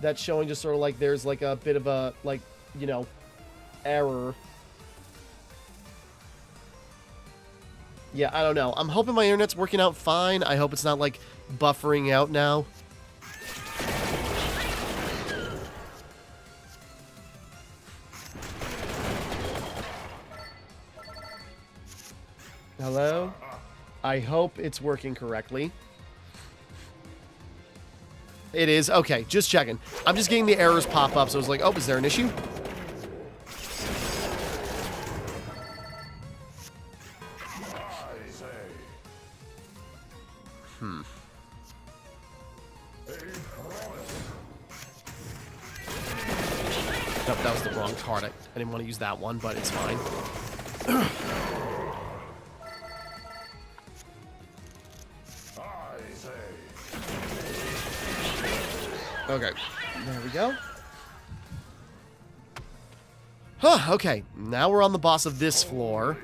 that's showing just sort of like there's like a bit of a, like, you know, error. Yeah, I don't know. I'm hoping my internet's working out fine. I hope it's not, like, buffering out now. Hello? I hope it's working correctly. It is? Okay, just checking. I'm just getting the errors pop up, so I was like, oh, is there an issue? Nope, that was the wrong card. I didn't want to use that one, but it's fine. Okay, there we go. Huh, okay. Now we're on the boss of this floor.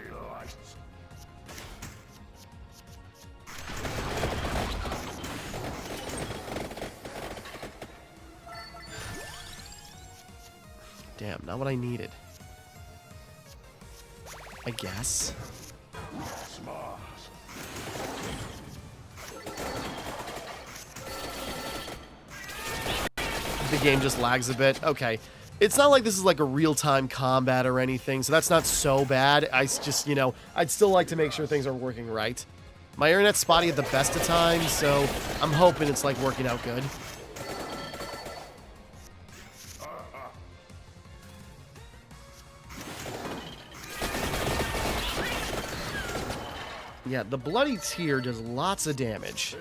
Damn, not what I needed. I guess. The game just lags a bit. Okay. It's not like this is like a real-time combat or anything, so that's not so bad. I just, you know, I'd still like to make sure things are working right. My internet's spotty at the best of times, so I'm hoping it's like working out good. Yeah, the Bloody Tear does lots of damage.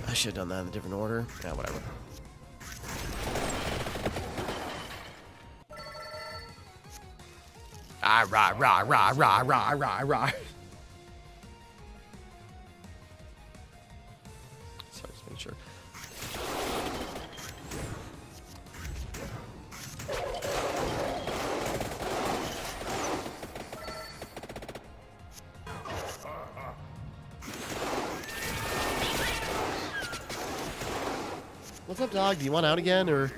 I should have done that in a different order. Yeah, whatever. Ah, rah, rah, rah, rah, rah, rah, rah. Sorry, just make sure. What's up, dog? Do you want out again, or...?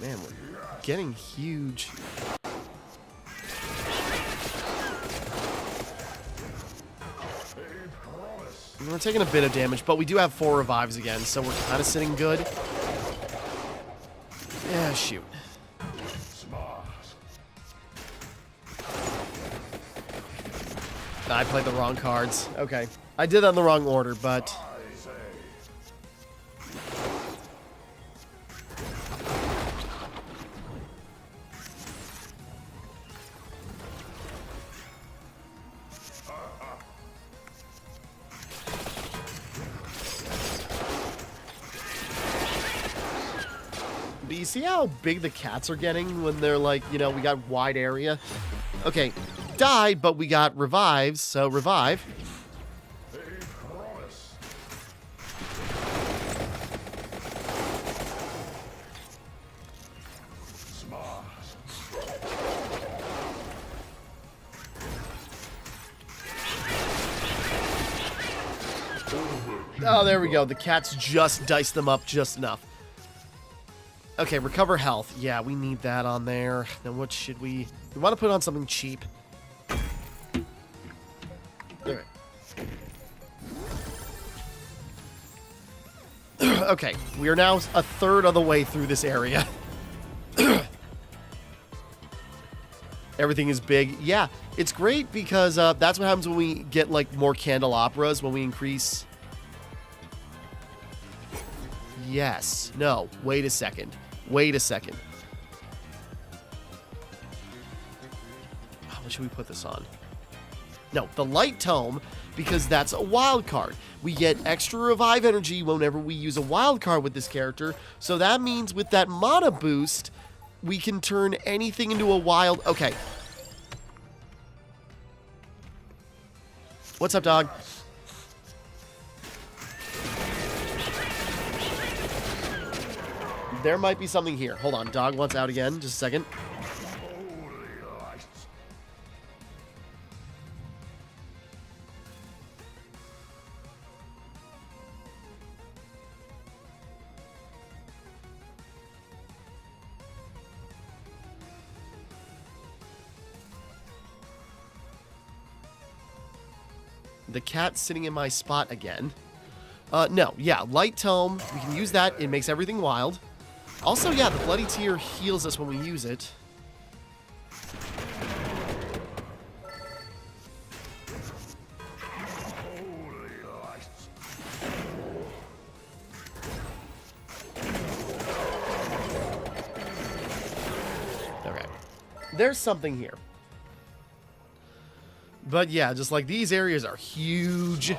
Man, we're getting huge. We're taking a bit of damage, but we do have 4 revives again, so we're kind of sitting good. Yeah, shoot. I played the wrong cards. Okay. I did that in the wrong order, but... But you see how big the cats are getting when they're like, you know, we got wide area? Okay. Died, but we got revives, so revive. Oh, there we go. The cats just diced them up just enough. Okay, recover health. Yeah, we need that on there. Now what should we... We want to put on something cheap. Okay. Okay, we are now a third of the way through this area. Everything is big. Yeah, it's great because that's what happens when we get like more candelabras, when we increase... Yes. No. Wait a second. Wait a second. What should we put this on? No, the Light Tome, because that's a wild card. We get extra revive energy whenever we use a wild card with this character, so that means with that mana boost, we can turn anything into a wild... Okay. What's up, dog? There might be something here. Hold on. Dog wants out again. Just a second. Holy lights. The cat's sitting in my spot again. No. Yeah, light tome. We can use that. It makes everything wild. Also, yeah, the bloody tear heals us when we use it. Holy lights. Okay. There's something here. But yeah, just like these areas are huge. Yes.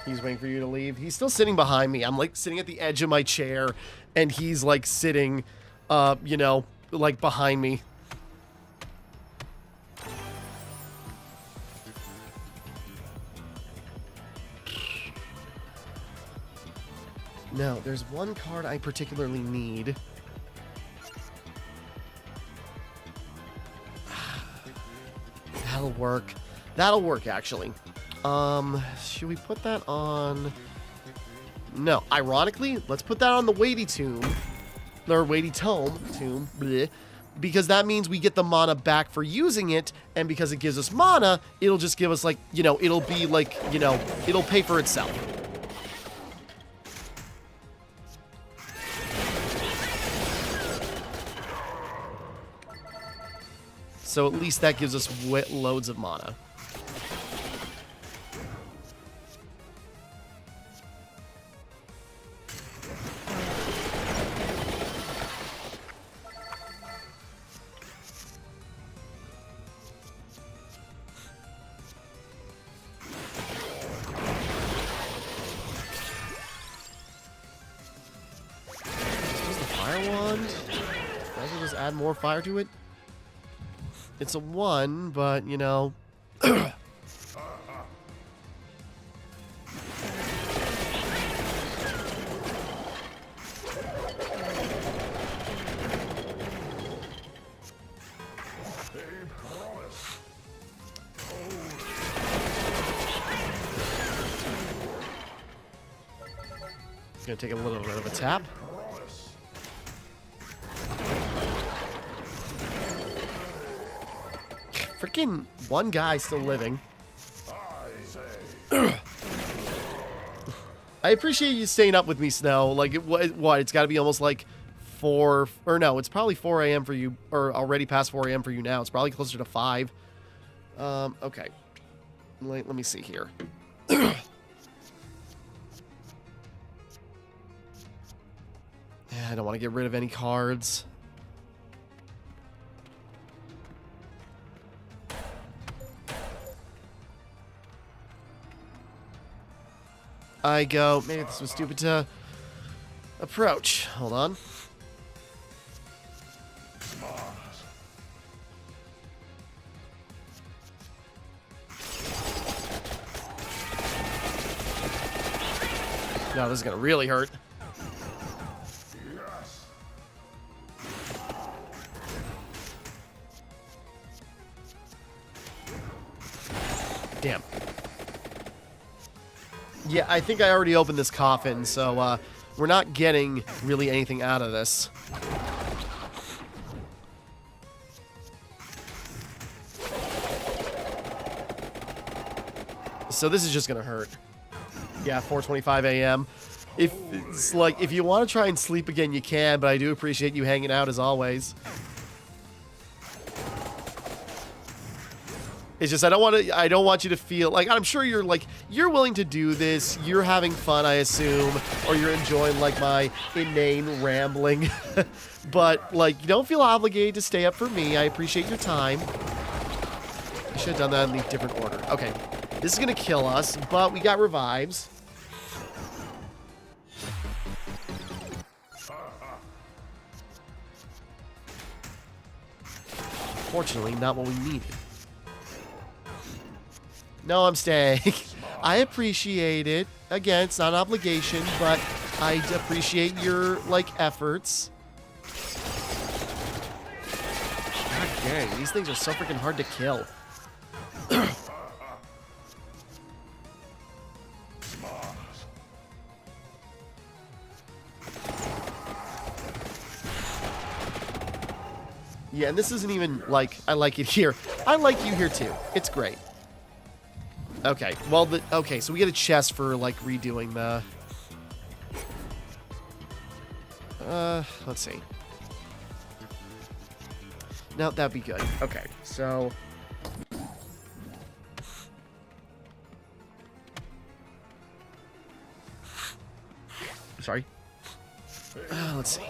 He's waiting for you to leave. He's still sitting behind me. I'm like sitting at the edge of my chair, and he's like sitting, you know, like behind me. No, there's one card I particularly need. That'll work. That'll work, actually. Should we put that on... No, ironically, let's put that on the weighty tomb. Or weighty tome. Bleh, because that means we get the mana back for using it, and because it gives us mana, it'll just give us, like, you know, it'll be like, you know, it'll pay for itself. So at least that gives us loads of mana. Use the fire wand. I can just add more fire to it. It's a 1, but, you know... Gonna take a little bit of a tap. Freaking one guy still living. I appreciate you staying up with me, Snow. Like, what? It's got to be almost like 4... Or no, it's probably 4 a.m. for you. Or already past 4 a.m. for you now. It's probably closer to 5. Okay. Let me see here. Yeah, I don't want to get rid of any cards. I go, maybe this was stupid to approach. Hold on. No, this is gonna really hurt. Yes. Damn. Yeah, I think I already opened this coffin, so we're not getting really anything out of this. So this is just gonna hurt. Yeah, 4:25 a.m. If it's like, if you want to try and sleep again, you can, but I do appreciate you hanging out as always. It's just I don't want you to feel like, I'm sure you're like, you're willing to do this, you're having fun, I assume, or you're enjoying like my inane rambling. But like, you don't feel obligated to stay up for me. I appreciate your time. should have done that in the different order. Okay. This is going to kill us, but we got revives. Fortunately, not what we needed. No, I'm staying. I appreciate it. Again, it's not an obligation, but I appreciate your, like, efforts. God dang, these things are so freaking hard to kill. Yeah, and this isn't even, like, I like it here. I like you here, too. It's great. Okay, well, okay, so we get a chest for, like, redoing the... let's see. No, that'd be good. Okay, so... Sorry. Let's see.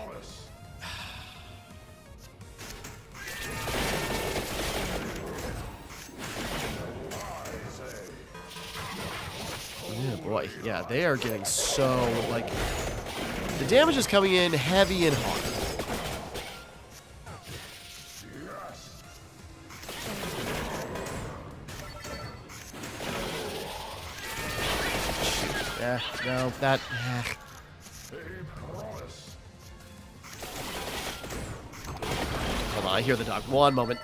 Oh boy, yeah, they are getting so, like, the damage is coming in heavy and hard. No, that, Hold on, I hear the dog. One moment.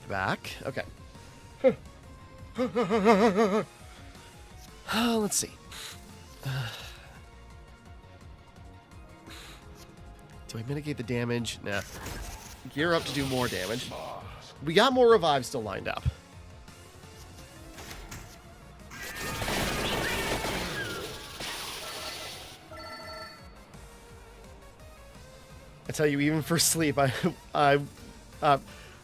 Back. Okay. Let's see. Do I mitigate the damage? Nah. Gear up to do more damage. We got more revives still lined up. I tell you, even for sleep, oh,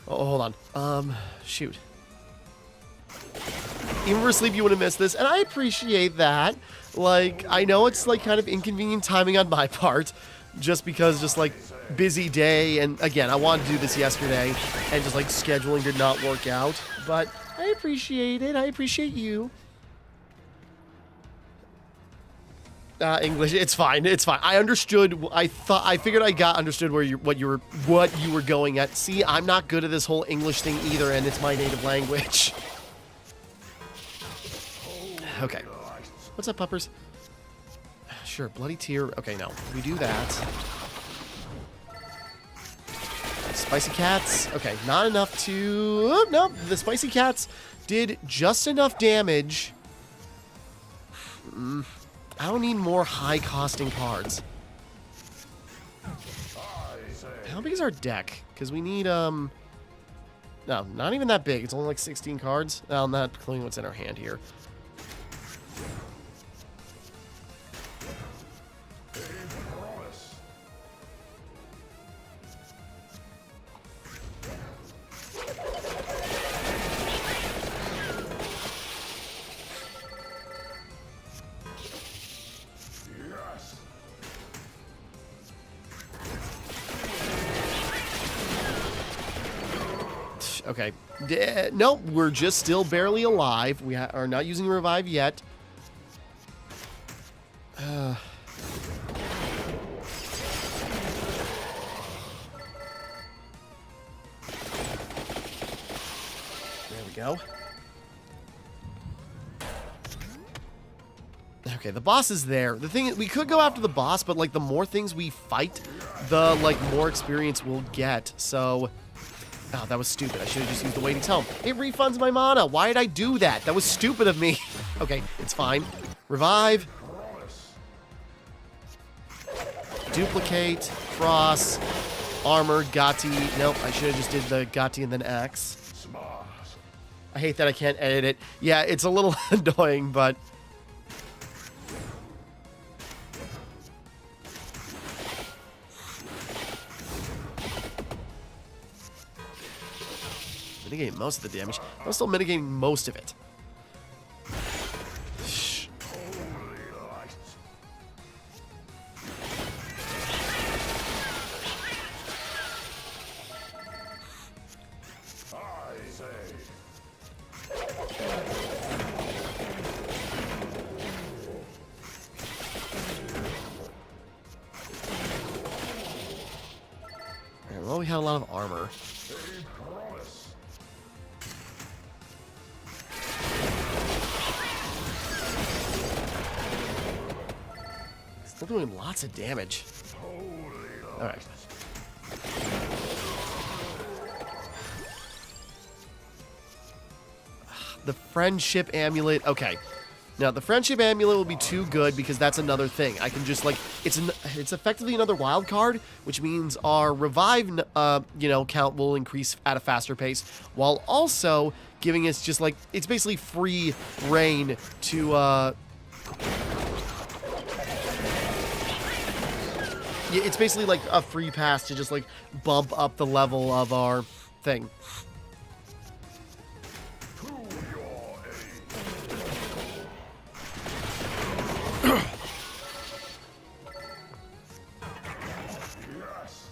hold on. Shoot. Even for sleep, you would have missed this, and I appreciate that. Like, I know it's, like, kind of inconvenient timing on my part, just because, just, like, busy day, and, again, I wanted to do this yesterday, and just, like, scheduling did not work out, but I appreciate it. I appreciate you. English, it's fine. It's fine. I understood. I figured I understood what you were going at. See, I'm not good at this whole English thing either, and it's my native language. Okay. What's up, puppers? Sure, bloody tear. Okay, no. We do that. Spicy cats. Okay, not enough to... Oh, no, the spicy cats did just enough damage. I don't need more high-costing cards. How big is our deck? Because we need, no, not even that big. It's only like 16 cards. Well, I'm not including what's in our hand here. Okay. Nope, we're just still barely alive. We are not using revive yet. There we go. Okay, the boss is there. The thing is, we could go after the boss, but, like, the more things we fight, the, like, more experience we'll get. So... Oh, that was stupid. I should have just used the waiting tome. It refunds my mana. Why did I do that? That was stupid of me. Okay, it's fine. Revive. Duplicate. Cross. Armor. Gati. Nope, I should have just did the Gati and then X. I hate that I can't edit it. Yeah, it's a little annoying, but... Mitigating most of the damage. I'm still mitigating most of it. Well, we had a lot of armor. Still doing lots of damage. Alright. The friendship amulet. Okay. Now, the friendship amulet will be too good because that's another thing. I can just, like, it's effectively another wild card, which means our revive, count will increase at a faster pace, while also giving us just, like, it's basically free reign to, yeah, it's basically, like, a free pass to just, like, bump up the level of our thing.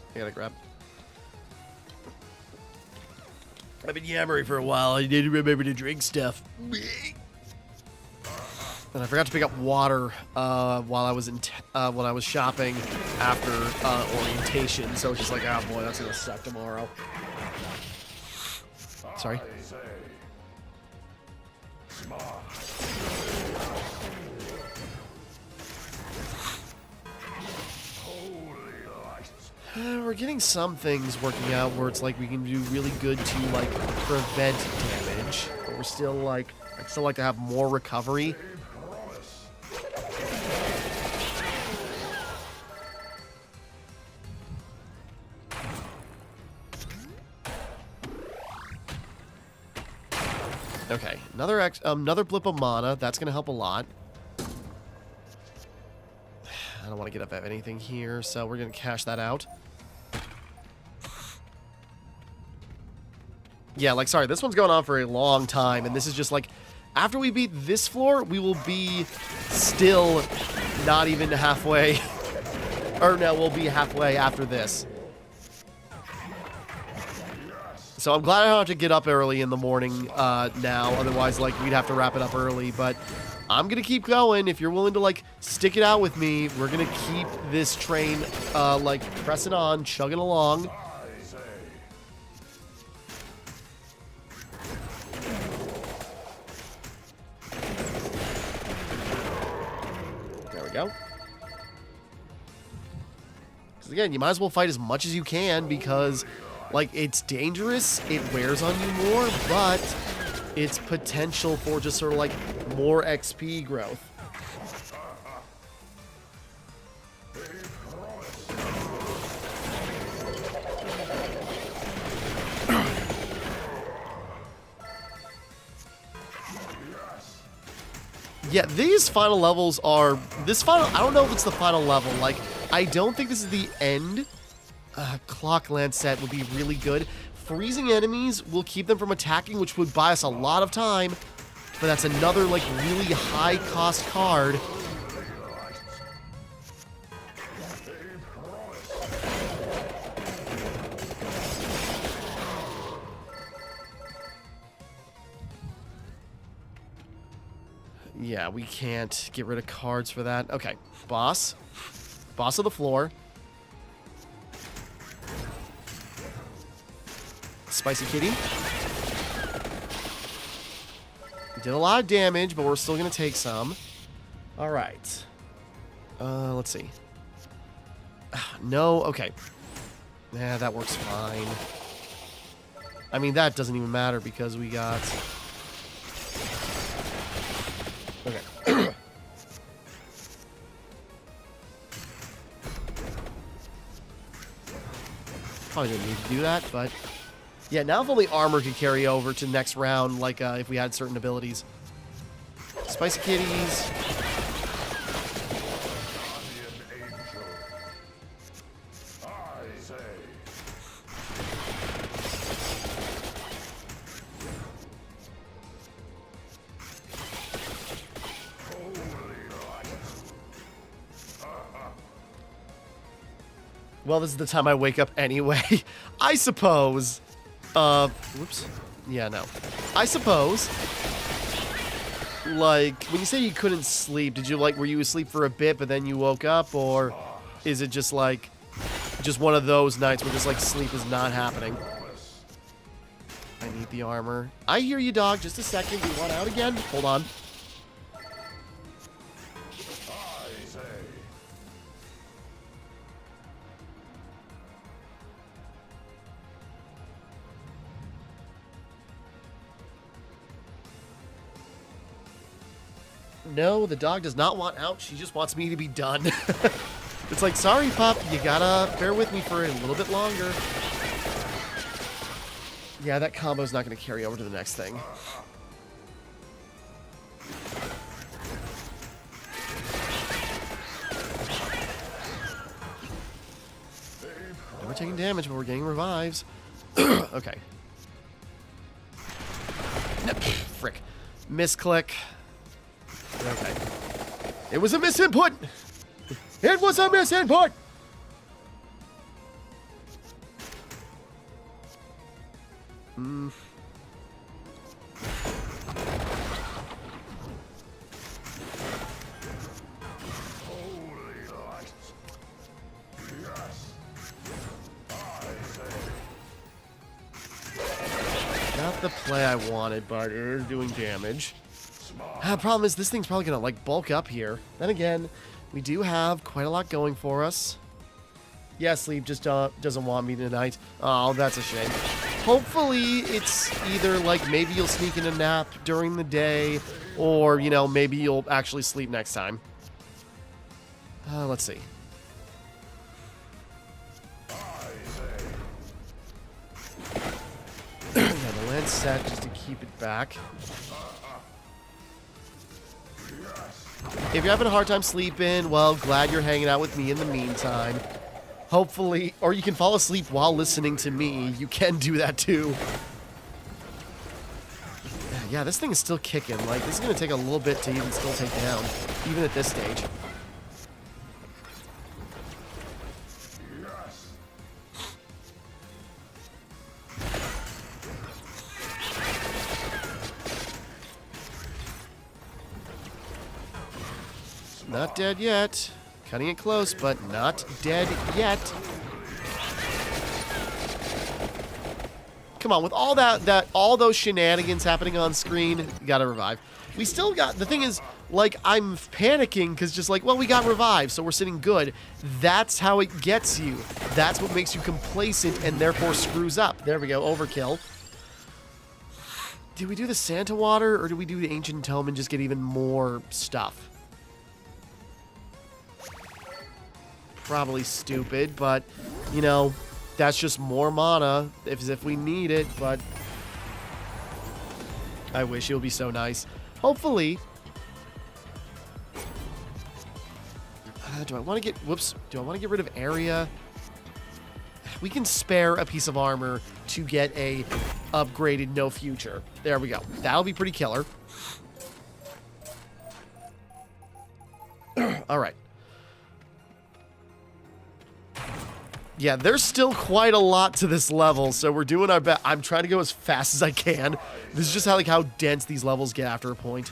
I gotta grab. I've been yammering for a while. I didn't remember to drink stuff. And I forgot to pick up water while I was when I was shopping after orientation. So it's just like, oh boy, that's gonna suck tomorrow. Sorry. We're getting some things working out where it's like we can do really good to like prevent damage, but we're still like, I'd still like to have more recovery. Okay, another blip of mana. That's gonna help a lot. I don't want to get up at anything here, so we're gonna cash that out. Yeah, like, sorry, this one's going on for a long time, and this is just, like, after we beat this floor, we will be still not even halfway. Or, no, we'll be halfway after this. So I'm glad I don't have to get up early in the morning now, otherwise, like, we'd have to wrap it up early, but I'm gonna keep going. If you're willing to, like, stick it out with me, we're gonna keep this train, like, pressing on, chugging along. Go. Because again, you might as well fight as much as you can because, like, it's dangerous, it wears on you more, but it's potential for just sort of like more XP growth. Yeah, these final levels are... I don't know if it's the final level. Like, I don't think this is the end. Clock Lancet would be really good. Freezing enemies will keep them from attacking, which would buy us a lot of time. But that's another, like, really high-cost card. Yeah, we can't get rid of cards for that. Okay, boss. Boss of the floor. Spicy Kitty. Did a lot of damage, but we're still going to take some. All right. Let's see. No, okay. Yeah, that works fine. I mean, that doesn't even matter because we got... Okay. Probably didn't need to do that, but... Yeah, now if only armor could carry over to next round, like if we had certain abilities. Spicy Kitties. Well, this is the time I wake up anyway. I suppose. Whoops. Yeah, no. I suppose. Like, when you say you couldn't sleep, did you, like, were you asleep for a bit, but then you woke up? Or is it just, like, just one of those nights where just, like, sleep is not happening? I need the armor. I hear you, dog. Just a second. You want out again? Hold on. No, the dog does not want out. She just wants me to be done. It's like, sorry, pup. You gotta bear with me for a little bit longer. Yeah, that combo's not going to carry over to the next thing. We're taking damage, but we're getting revives. Okay. Frick. Misclick. Okay. It was a misinput! It was a misinput! Not the play I wanted, but it is doing damage. Problem is, this thing's probably gonna, like, bulk up here. Then again, we do have quite a lot going for us. Yeah, sleep just doesn't want me tonight. Oh, that's a shame. Hopefully, it's either, like, maybe you'll sneak in a nap during the day, or, you know, maybe you'll actually sleep next time. Let's see. Yeah, the land's set just to keep it back. If you're having a hard time sleeping, well, glad you're hanging out with me in the meantime. Hopefully, or you can fall asleep while listening to me. You can do that too. Yeah, this thing is still kicking. Like, this is going to take a little bit to even still take down, even at this stage. Not dead yet. Cutting it close, but not dead yet. Come on, with all all those shenanigans happening on screen, you gotta revive. We still got, the thing is, like, I'm panicking because just like, well, we got revived, so we're sitting good. That's how it gets you. That's what makes you complacent and therefore screws up. There we go, overkill. Did we do the Santa water, or did we do the Ancient Tome and just get even more stuff? Probably stupid, but, you know, that's just more mana if we need it, but I wish it would be so nice. Hopefully. Do I want to get, whoops, do I want to get rid of area? We can spare a piece of armor to get a upgraded no future. There we go. That'll be pretty killer. All right. Yeah, there's still quite a lot to this level, so we're doing our best. I'm trying to go as fast as I can. This is just how dense these levels get after a point.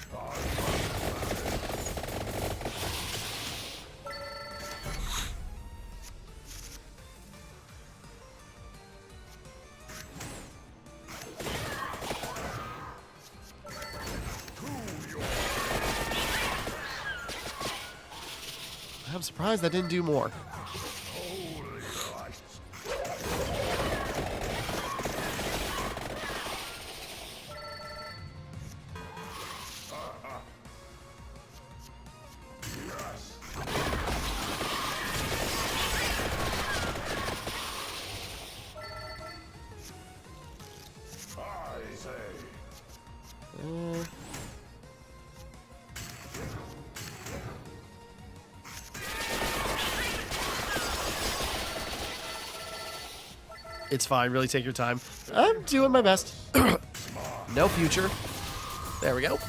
I'm surprised that didn't do more. It's fine. Really take your time. I'm doing my best. No future. There we go.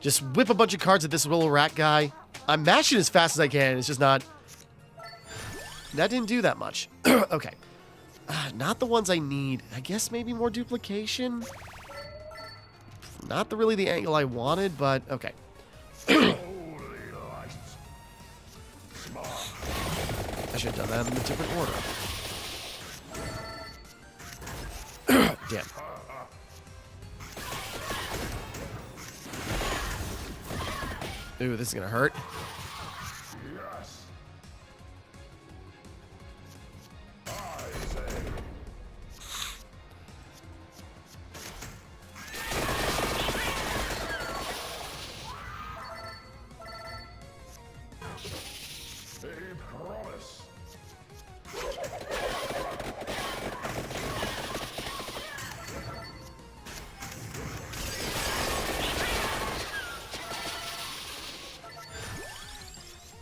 Just whip a bunch of cards at this little rat guy. I'm mashing as fast as I can. It's just not... That didn't do that much. Okay. Not the ones I need. I guess maybe more duplication? Not really the angle I wanted, but okay. I should have done that in a different order. Damn. Ooh, this is gonna hurt. Yes. A promise.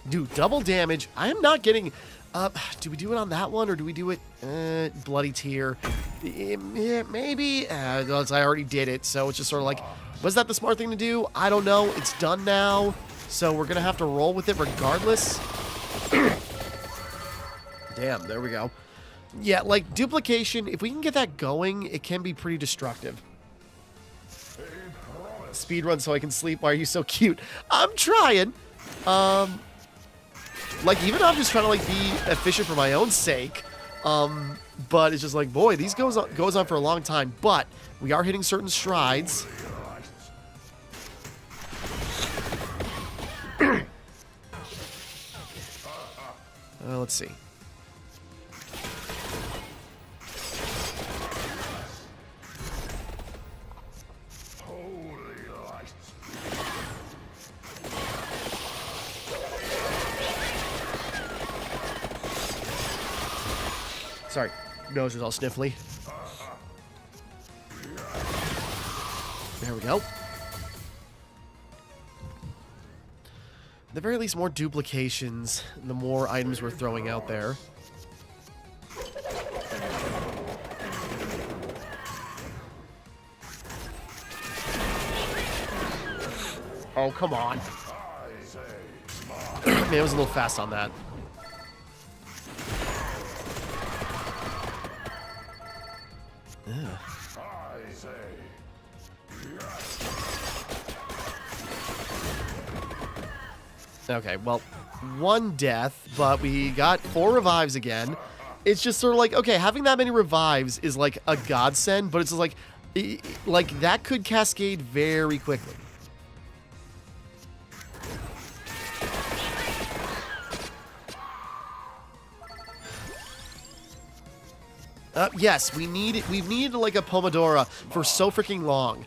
Do double damage. I am not getting... do we do it on that one, or do we do it... bloody tear. Yeah, maybe. I already did it, so it's just sort of like... Was that the smart thing to do? I don't know. It's done now, so we're going to have to roll with it regardless. Damn, there we go. Yeah, like, duplication, if we can get that going, it can be pretty destructive. Speedrun so I can sleep. Why are you so cute? I'm trying. Like, even I'm just trying to, like, be efficient for my own sake. But it's just like, boy, these goes on for a long time. But we are hitting certain strides. Let's see. Sorry, nose is all sniffly. There we go. At the very least, more duplications, the more items we're throwing out there. Oh, come on. Man, I was a little fast on that. Okay, well, one death, but we got 4 revives again. It's just sort of like, okay, having that many revives is like a godsend, but it's just like that could cascade very quickly. Yes, we've needed like a Pomodoro for so freaking long.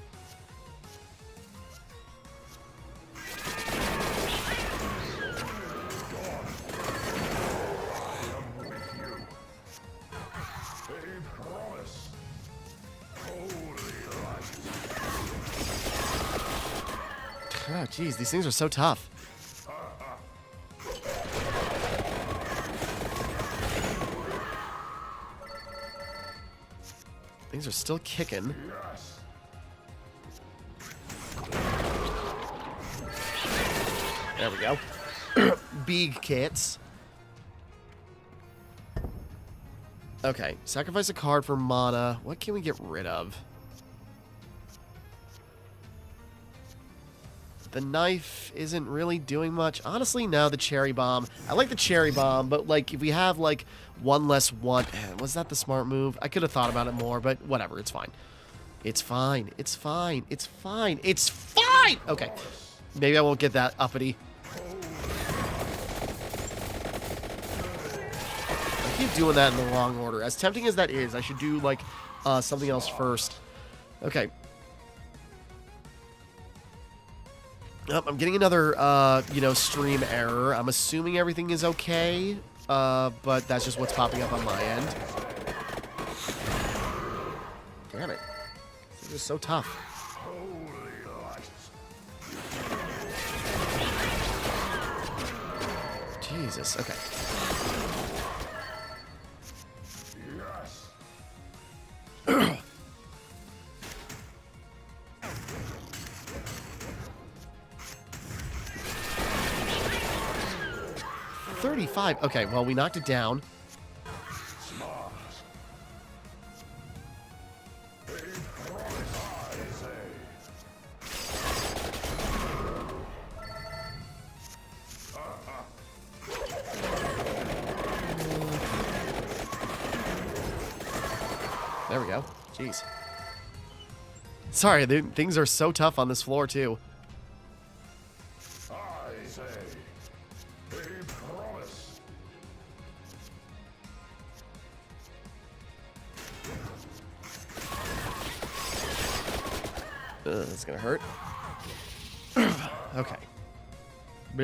Oh, jeez, these things are so tough. Things are still kicking. There we go. Big kits. Okay, sacrifice a card for mana. What can we get rid of? The knife isn't really doing much. Honestly, no, the cherry bomb. I like the cherry bomb, but like if we have like one less one, was that the smart move? I could have thought about it more, but whatever, it's fine. It's fine. It's fine. It's fine. It's fine. Okay. Maybe I won't get that uppity. I keep doing that in the wrong order. As tempting as that is, I should do like something else first. Okay. Oh, I'm getting another, stream error. I'm assuming everything is okay, but that's just what's popping up on my end. Damn it. This is so tough. Jesus, okay. 35. Okay, well, we knocked it down. Smart. A promise, I say. There we go. Jeez. Sorry, things are so tough on this floor, too. I say. A promise. That's gonna hurt. Okay. I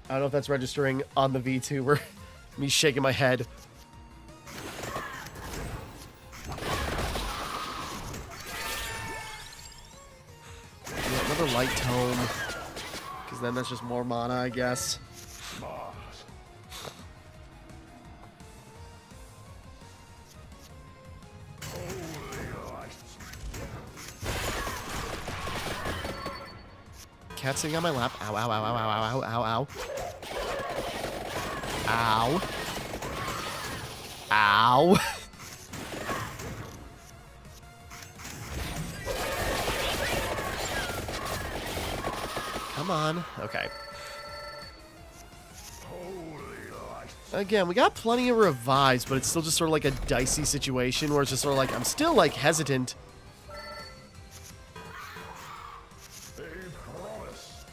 don't know if that's registering on the Vtube or me shaking my head. Yeah, another light tome. Because then that's just more mana, I guess. Smart. Holy lights. Cat sitting on my lap. Ow, ow, ow, ow, ow, ow, ow, ow. Ow. Ow. Come on. Okay. Holy lights. Again, we got plenty of revives, but it's still just sort of like a dicey situation where it's just sort of like, I'm still like hesitant. A promise.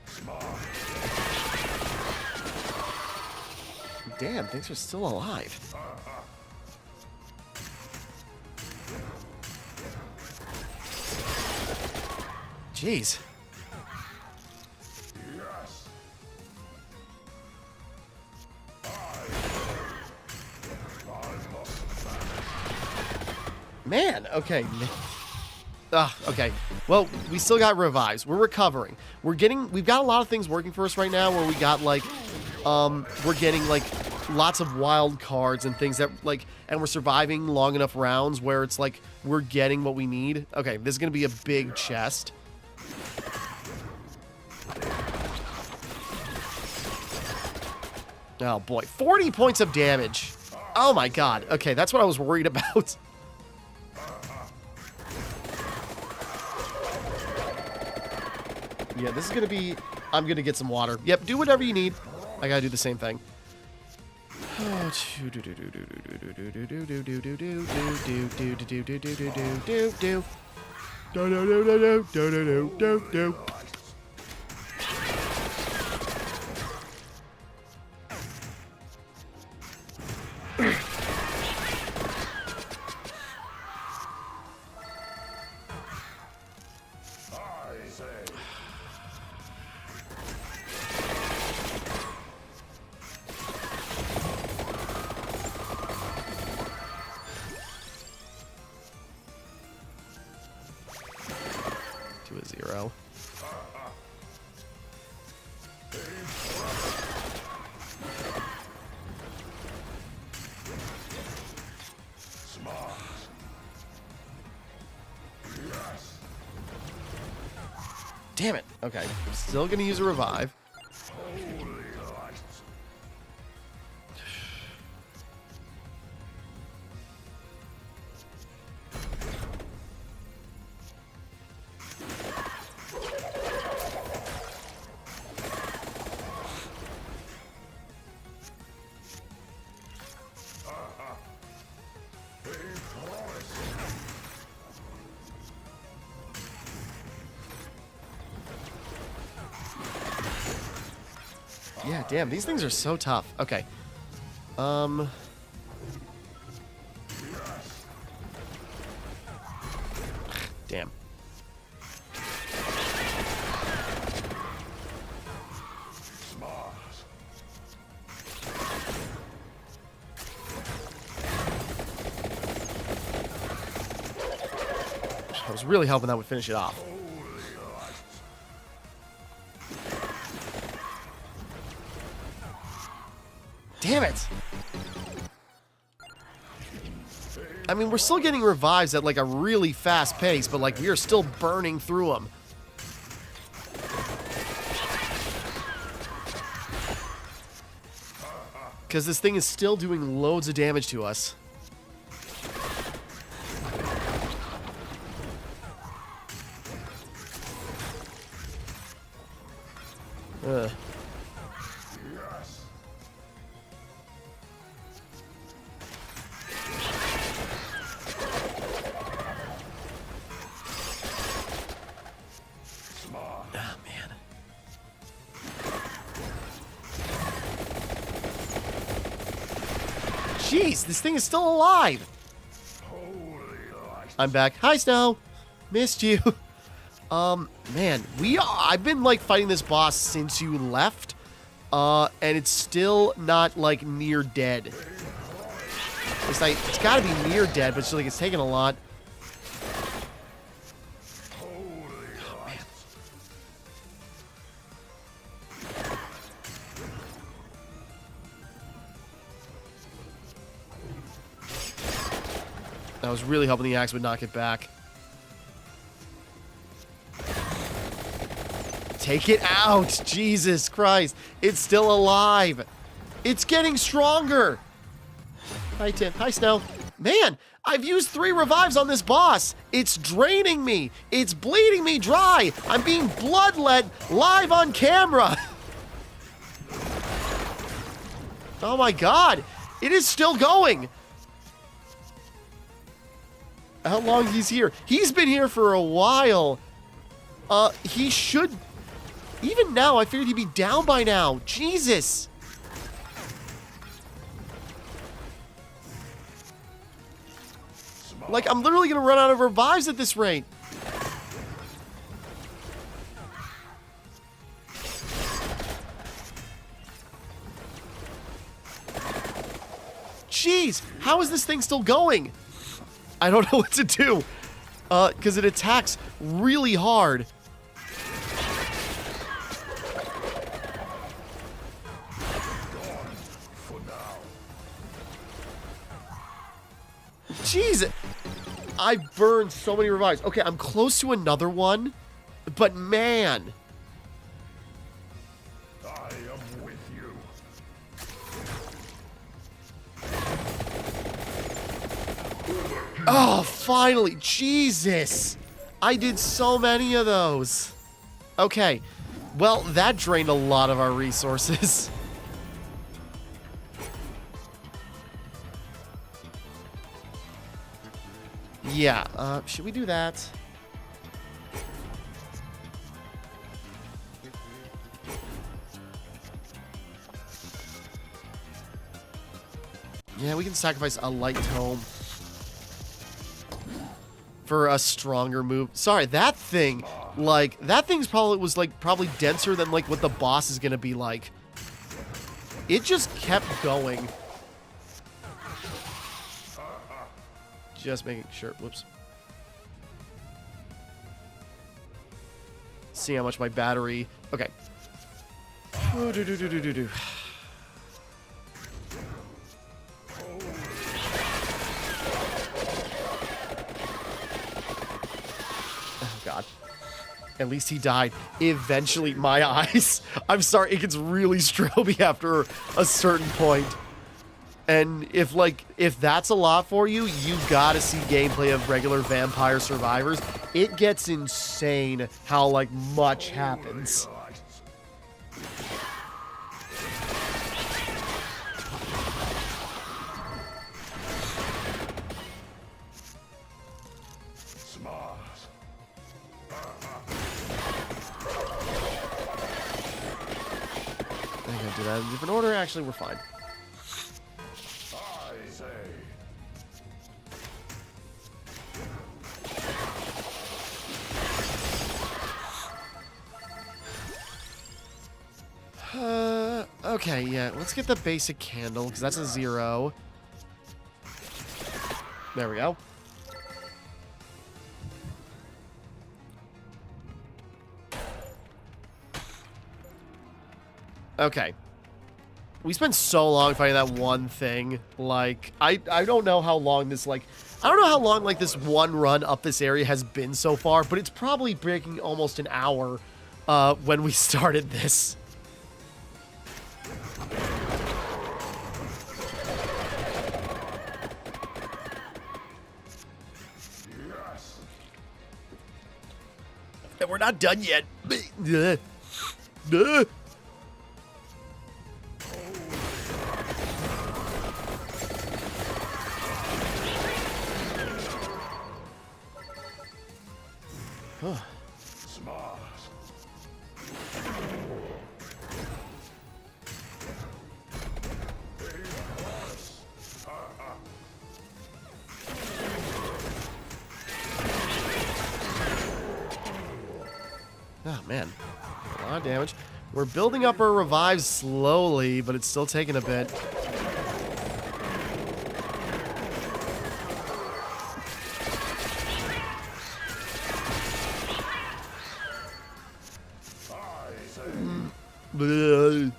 Smart. Damn, things are still alive. Jeez. Yes. Man, okay. Okay. Well, we still got revives. We're recovering. We've got a lot of things working for us right now where we got like, we're getting like lots of wild cards and things that like, and we're surviving long enough rounds where it's like, we're getting what we need. Okay, this is going to be a big chest. Oh boy, 40 points of damage. Oh my god. Okay, that's what I was worried about. Yeah, this is gonna be... I'm gonna get some water. Yep, do whatever you need. I gotta do the same thing. I say. To a 0. Smart. Yes. Damn it. Okay, still gonna use a revive. Holy lights. A promise. Yeah, damn, these things are so tough. Okay. Damn. Smart. I was really hoping that would finish it off. Holy lights. Damn it! I mean, we're still getting revives at like a really fast pace, but like we are still burning through them. Because this thing is still doing loads of damage to us. Ugh. Yes. Smart. Ah, man. Jeez, this thing is still alive. Holy light. I'm back. Hi, Snow. Missed you. Man, I've been like fighting this boss since you left, and it's still not like near dead. It's like it's got to be near dead, but it's like it's taking a lot. Holy light. I was really hoping the axe would knock it back. Take it out! Jesus Christ! It's still alive! It's getting stronger! Hi, Tim. Hi, Snow. Man, I've used 3 revives on this boss! It's draining me! It's bleeding me dry! I'm being bloodlet live on camera! Oh my god! It is still going! How long he's here? He's been here for a while. He should... Even now, I figured he'd be down by now. Jesus. Like, I'm literally going to run out of revives at this rate. Jeez, how is this thing still going? I don't know what to do. Because it attacks really hard. Jeez, I burned so many revives. Okay, I'm close to another one, but man. I am with you. Oh, finally. Jesus. I did so many of those. Okay, well, that drained a lot of our resources. Yeah, should we do that? Yeah, we can sacrifice a light tome for a stronger move. Sorry, that thing, like, that thing's probably denser than, like, what the boss is gonna be like. It just kept going. Just making sure. Whoops. See how much my battery. Okay. Oh God. At least he died. Eventually, my eyes. I'm sorry, it gets really stroby after a certain point. And if that's a lot for you, you gotta see gameplay of regular Vampire Survivors. It gets insane how, like, much happens. Smart. I'm gonna do that in a different order. Actually, we're fine. I say. Okay, yeah, let's get the basic candle, because that's a 0. There we go. Okay. We spent so long fighting that one thing. Like, I don't know how long this, like... I don't know how long, like, this one run up this area has been so far, but it's probably breaking almost an hour when we started this. Yes. And we're not done yet. Ugh. Smart. Oh, man. A lot of damage. We're building up our revives slowly, but it's still taking a bit. Blah.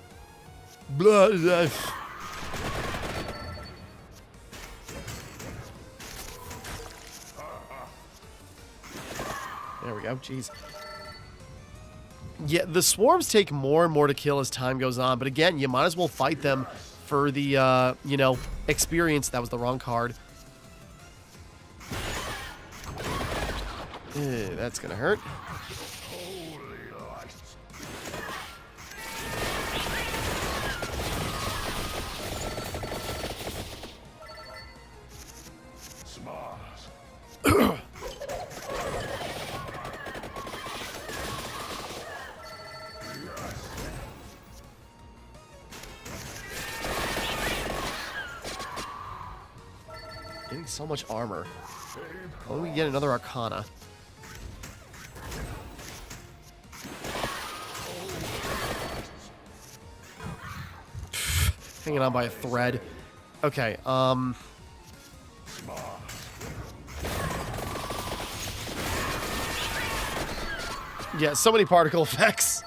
Blah, blah. There we go. Jeez. Yeah, the swarms take more and more to kill as time goes on, but again, you might as well fight them for the, you know, experience. That was the wrong card. That's gonna hurt. Holy lights. Smart. Getting so much armor. When we get another Arcana. Hanging on by a thread. Okay, yeah, so many particle effects.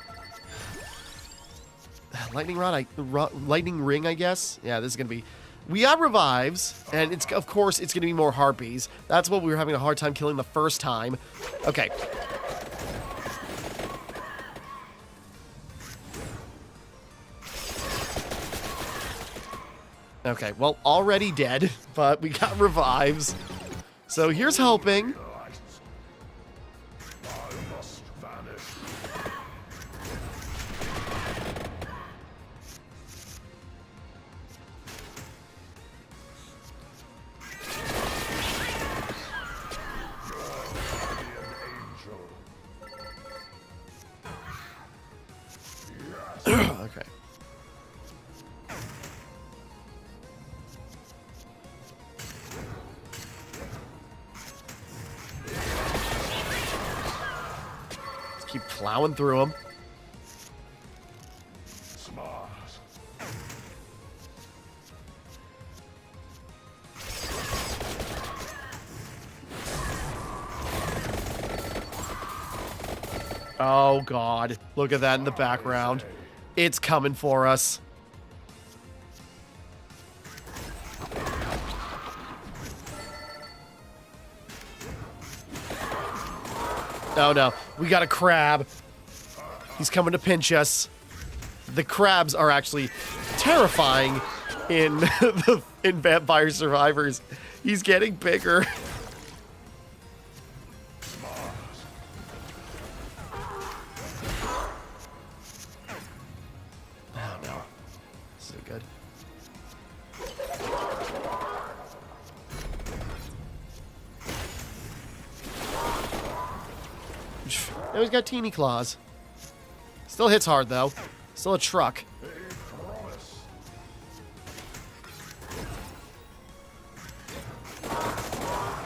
Lightning rod, lightning ring, I guess. Yeah, this is gonna be. We got revives, and it's of course it's gonna be more harpies. That's what we were having a hard time killing the first time. Okay. Okay, well, already dead, but we got revives. So here's hoping. Lights. I must vanish. Okay. Let's keep plowing through them. Smart. Oh, God. Look at that in the background. It's coming for us. Oh, no. We got a crab. He's coming to pinch us. The crabs are actually terrifying in in Vampire Survivors. He's getting bigger. Oh, no. This isn't good. Now he's got teeny claws. Still hits hard, though. Still a truck.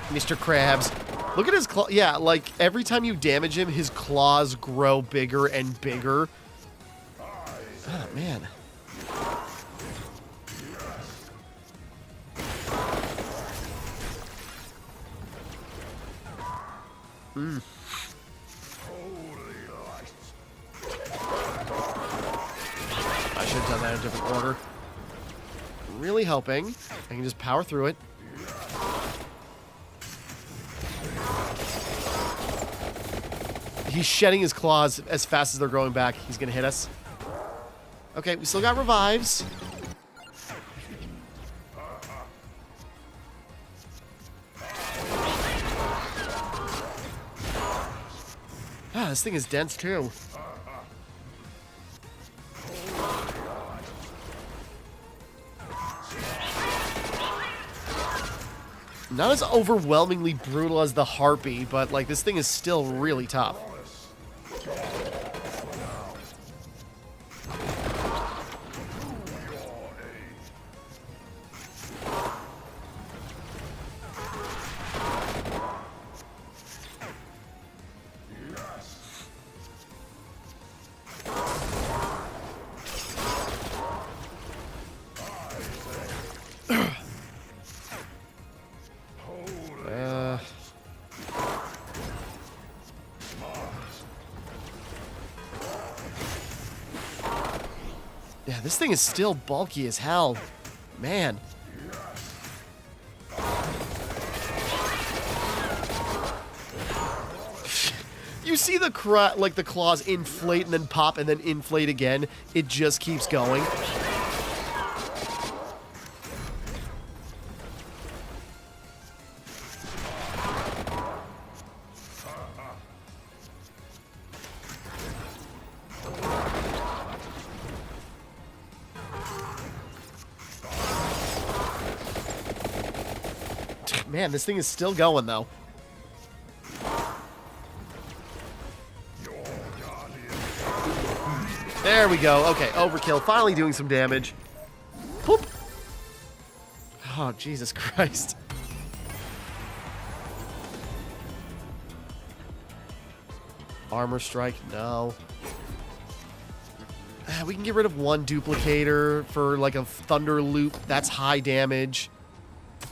Mr. Krabs. Look at his claw. Yeah, like, every time you damage him, his claws grow bigger and bigger. Oh, man. I should have done that in a different order. really hoping I can just power through it. He's shedding his claws as fast as they're growing back. He's going to hit us. Okay, we still got revives. Ah, this thing is dense too. Not as overwhelmingly brutal as the Harpy, but like this thing is still really tough. Yeah, this thing is still bulky as hell. Man. You see the the claws inflate and then pop and then inflate again. It just keeps going. Man, this thing is still going, though. There we go. Okay, overkill. Finally doing some damage. Poop. Oh, Jesus Christ. Armor strike? No. We can get rid of one duplicator for, like, a thunder loop. That's high damage.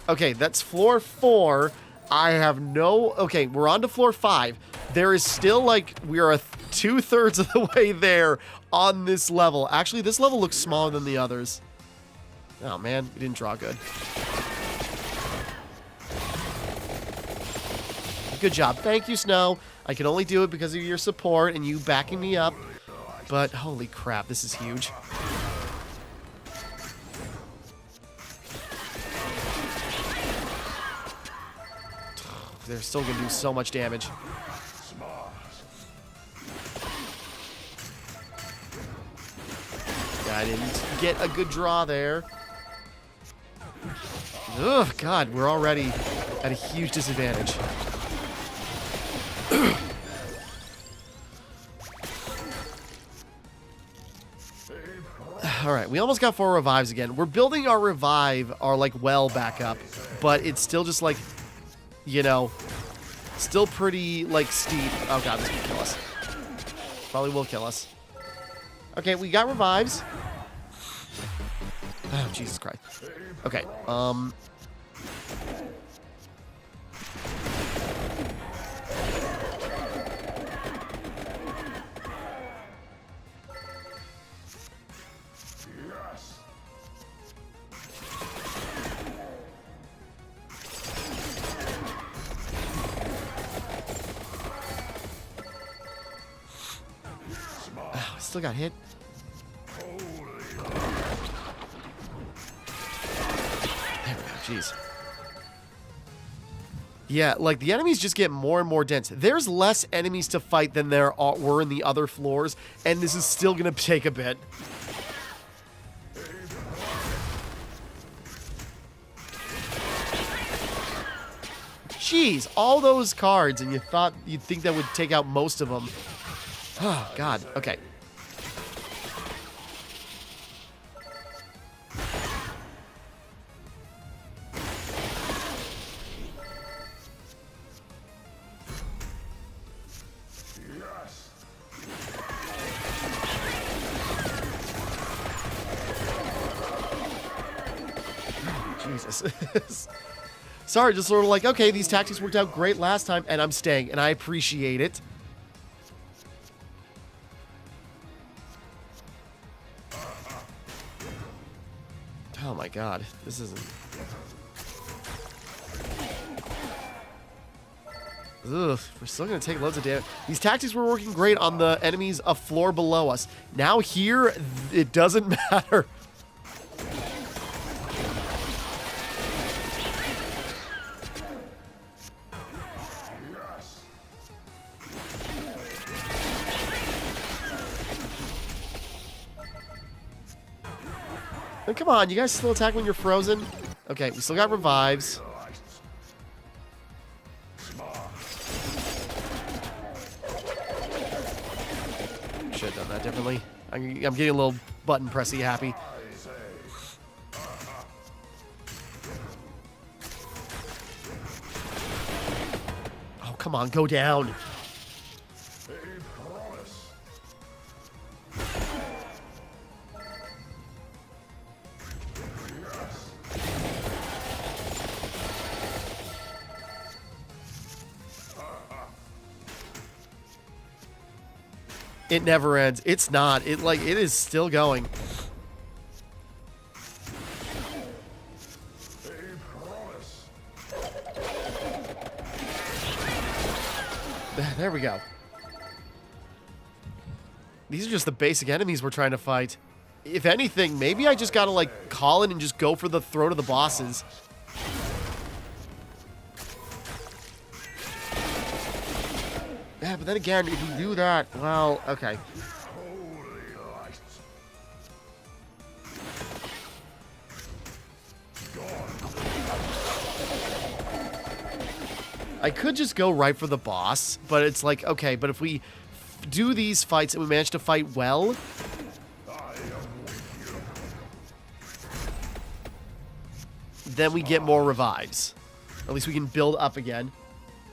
Okay, that's floor 4. I have no... Okay, we're on to floor 5. There is still, like, we are 2/3 of the way there on this level. Actually, this level looks smaller than the others. Oh, man. We didn't draw good. Good job. Thank you, Snow. I can only do it because of your support and you backing me up. But, holy crap, this is huge. They're still going to do so much damage. I didn't get a good draw there. Ugh, God, we're already at a huge disadvantage. Alright, we almost got 4 revives again. We're building our revive, our, like, well back up. But it's still just, like... You know, still pretty, like, steep. Oh, God, this will kill us. Probably will kill us. Okay, we got revives. Oh, Jesus Christ. Okay, still got hit. There we go, jeez. Yeah, like, the enemies just get more and more dense. There's less enemies to fight than there were in the other floors, and this is still gonna take a bit. Jeez, all those cards, and you'd think that would take out most of them. Oh, God, okay. Jesus. Sorry, just sort of like, okay, these tactics worked out great last time, and I'm staying, and I appreciate it. Oh Oh my god. This isn't... Ugh, we're still going to take loads of damage. These tactics were working great on the enemies a floor below us. Now here, it doesn't matter. And come on, you guys still attack when you're frozen? Okay, we still got revives. Should have done that differently. I'm getting a little button pressy happy. Oh, come on, go down. It never ends. It's not. It is still going. There we go. These are just the basic enemies we're trying to fight. If anything, maybe I just gotta like call in and just go for the throat of the bosses. Yeah, but then again, if you do that, well, okay. I could just go right for the boss, but it's like, okay, but if we do these fights and we manage to fight well, then we get more revives. At least we can build up again.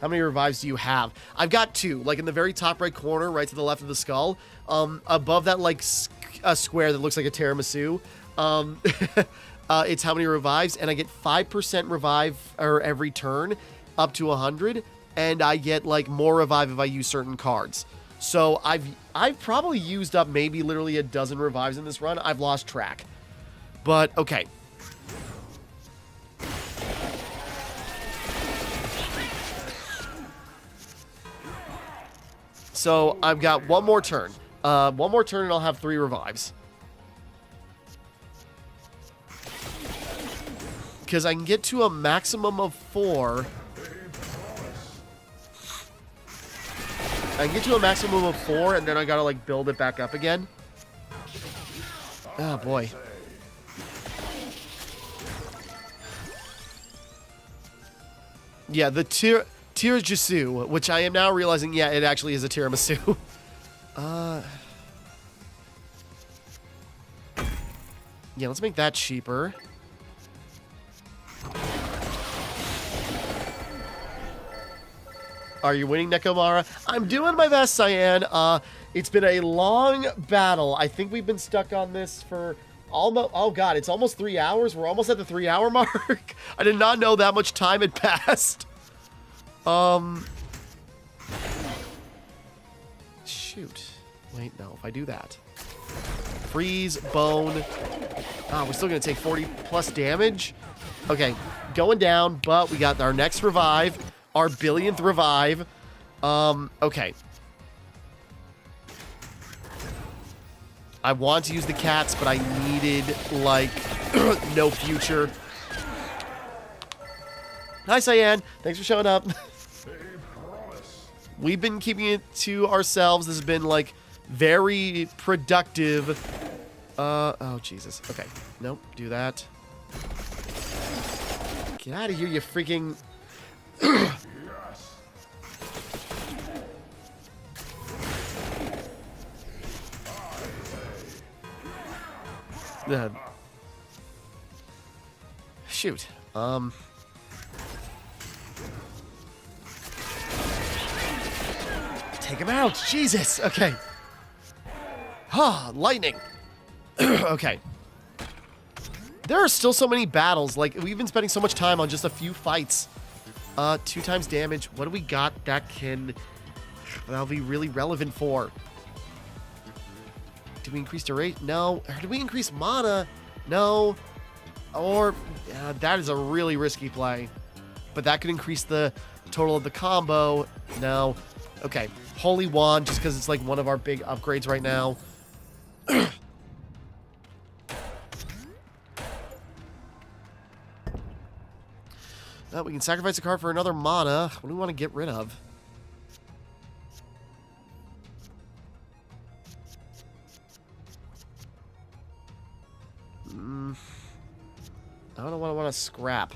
How many revives do you have? I've got 2, like in the very top right corner, right to the left of the skull. Above that, like, a square that looks like a tiramisu. It's how many revives, and I get 5% revive every turn, up to 100, and I get, like, more revive if I use certain cards. So I've probably used up maybe literally a dozen revives in this run. I've lost track. But, okay. So I've got one more turn. One more turn and I'll have 3 revives. Because I can get to a maximum of 4. I can get to a maximum of 4 and then I gotta like build it back up again. Oh boy. Yeah, the tiramisu, which I am now realizing, yeah, it actually is a tiramisu. Yeah, let's make that cheaper. Are you winning, Nekomara? I'm doing my best, Cyan. It's been a long battle. I think we've been stuck on this for almost... Oh, God, it's almost 3 hours. We're almost at the 3-hour mark. I did not know that much time had passed. Shoot. Wait, no. If I do that. Freeze, bone. Ah, we're still going to take 40 plus damage. Okay, going down, but we got our next revive. Our billionth revive. Okay. I want to use the cats, but I needed, like, no future. Hi, Cyan. Thanks for showing up. We've been keeping it to ourselves. This has been, like, very productive. Oh, Jesus. Okay. Nope. Do that. Get out of here, you freaking... Shoot. Take him out. Jesus. Okay. Ah, lightning. Okay. There are still so many battles. Like, we've been spending so much time on just a few fights. 2 times damage. What do we got that'll be really relevant for? Do we increase duration? No. Or do we increase mana? No. Or, that is a really risky play. But that could increase the total of the combo. No. Okay. Holy Wand, just because it's like one of our big upgrades right now. We can sacrifice a card for another mana. What do we want to get rid of? I don't know what I want to scrap.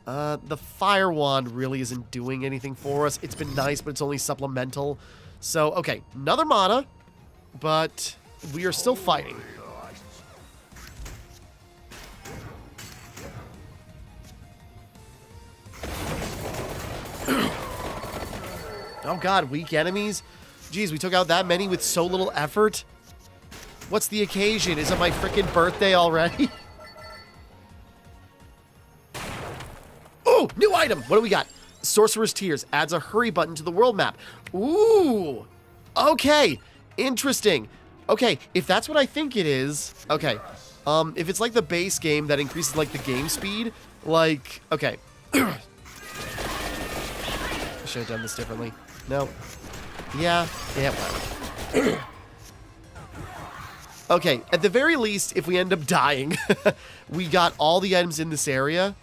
The Fire Wand really isn't doing anything for us. It's been nice, but it's only supplemental. So, okay, another mana, but we are still fighting. Oh god, weak enemies? Jeez, we took out that many with so little effort? What's the occasion? Is it my frickin' birthday already? Oh, new item! What do we got? Sorcerer's Tears adds a hurry button to the world map. Ooh! Okay, interesting. Okay, if that's what I think it is... Okay, if it's like the base game that increases like the game speed, like... Okay. I should have done this differently. No. Yeah, whatever. Okay, at the very least, if we end up dying, we got all the items in this area.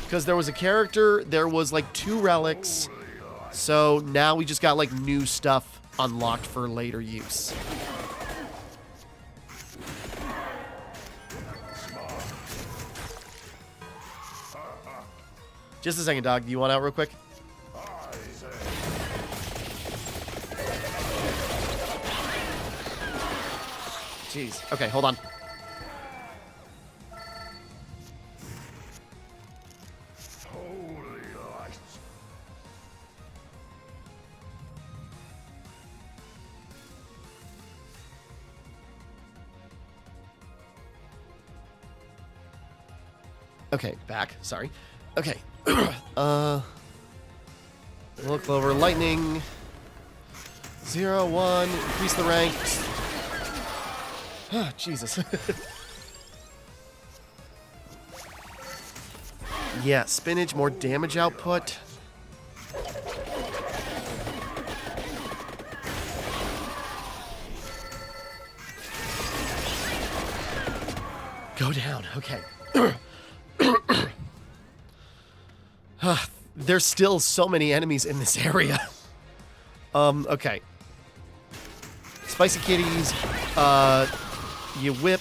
Because there was a character, there was like 2 relics, so now we just got like new stuff unlocked for later use. Just a second, dog. Do you want out real quick? Jeez. Okay, hold on. Okay, back. Sorry. Okay. Look over. Lightning. 0, 1. Increase the rank. Ah, Jesus. Yeah, spinach, more damage output. Go down. Okay. There's still so many enemies in this area. Okay. Spicy kitties. You whip.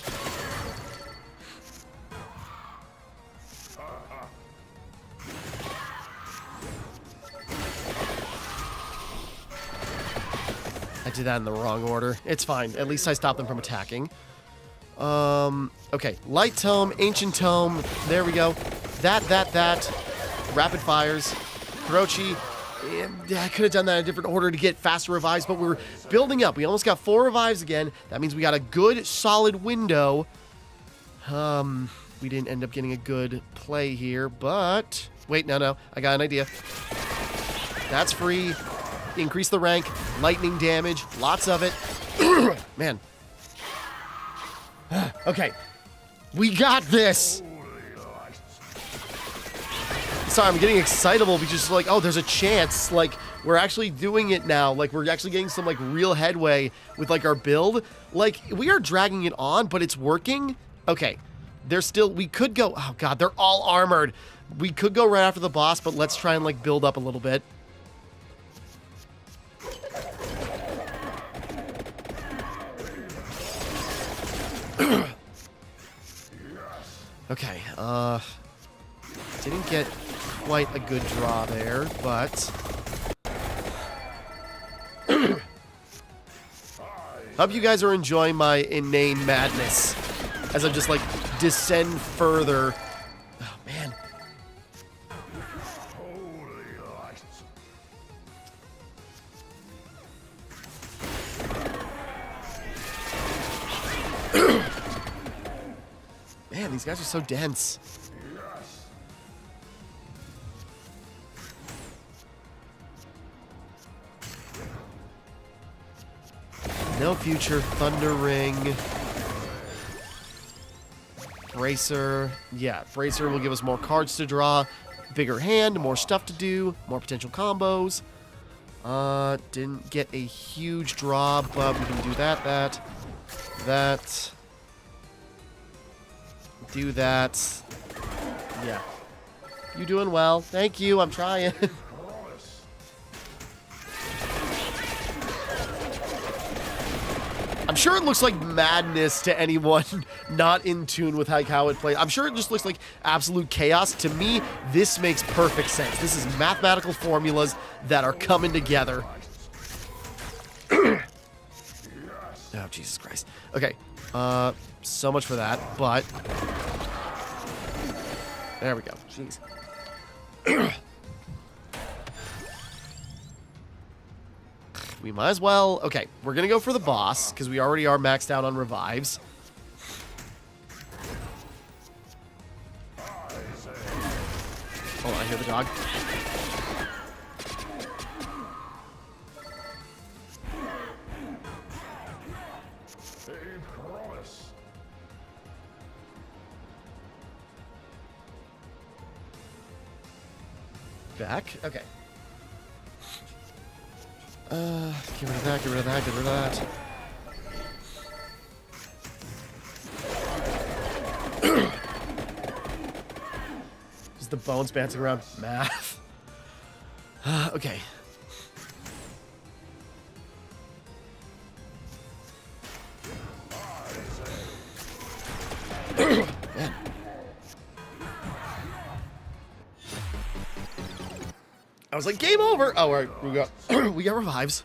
I did that in the wrong order. It's fine. At least I stopped them from attacking. Okay. Light Tome, Ancient Tome. There we go. That. Rapid fires. Hirochi. I could have done that in a different order to get faster revives, but we're building up. We almost got 4 revives again. That means we got a good, solid window. We didn't end up getting a good play here, but... Wait, no. I got an idea. That's free. Increase the rank. Lightning damage. Lots of it. Man. Okay. We got this! Sorry, I'm getting excitable because it's like, oh, there's a chance. Like, we're actually doing it now. Like, we're actually getting some, like, real headway with, like, our build. Like, we are dragging it on, but it's working. Okay. There's still... We could go... Oh, God. They're all armored. We could go right after the boss, but let's try and, like, build up a little bit. Okay. Didn't get quite a good draw there, but... Hope you guys are enjoying my inane madness as I just, like, descend further. Oh, man. Man, these guys are so dense. No future, Thunder Ring. Bracer. Yeah, Bracer will give us more cards to draw, bigger hand, more stuff to do, more potential combos. Didn't get a huge draw, but we can do that. Do that. Yeah. You doing well. Thank you. I'm trying. I'm sure it looks like madness to anyone not in tune with how it plays. I'm sure it just looks like absolute chaos. To me, this makes perfect sense. This is mathematical formulas that are coming together. Oh, Jesus Christ. Okay. So much for that, but... There we go. Jeez. We might as well... Okay, we're going to go for the boss, because we already are maxed out on revives. Oh, I hear the dog. Back? Okay. Get rid of that, get rid of that, get rid of that. Just the bones bouncing around. Math. Okay. Man. I was like, game over. Oh, all right, we got we got revives.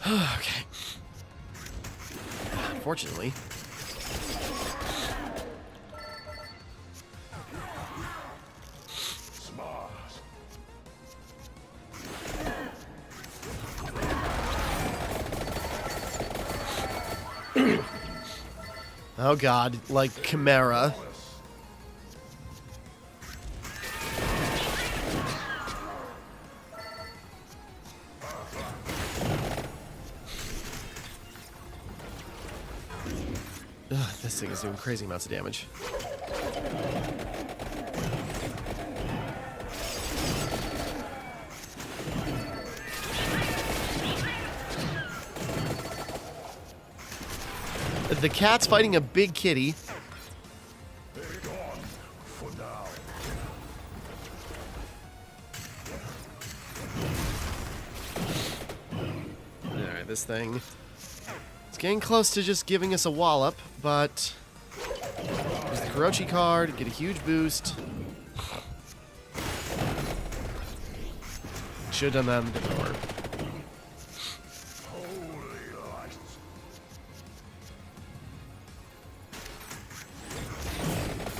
Okay. Unfortunately. Oh God, like Timmara. This thing is doing crazy amounts of damage. The cat's fighting a big kitty. Alright, this thing... It's getting close to just giving us a wallop, but... There's the Kurochi card, get a huge boost. Should have done that in a different order.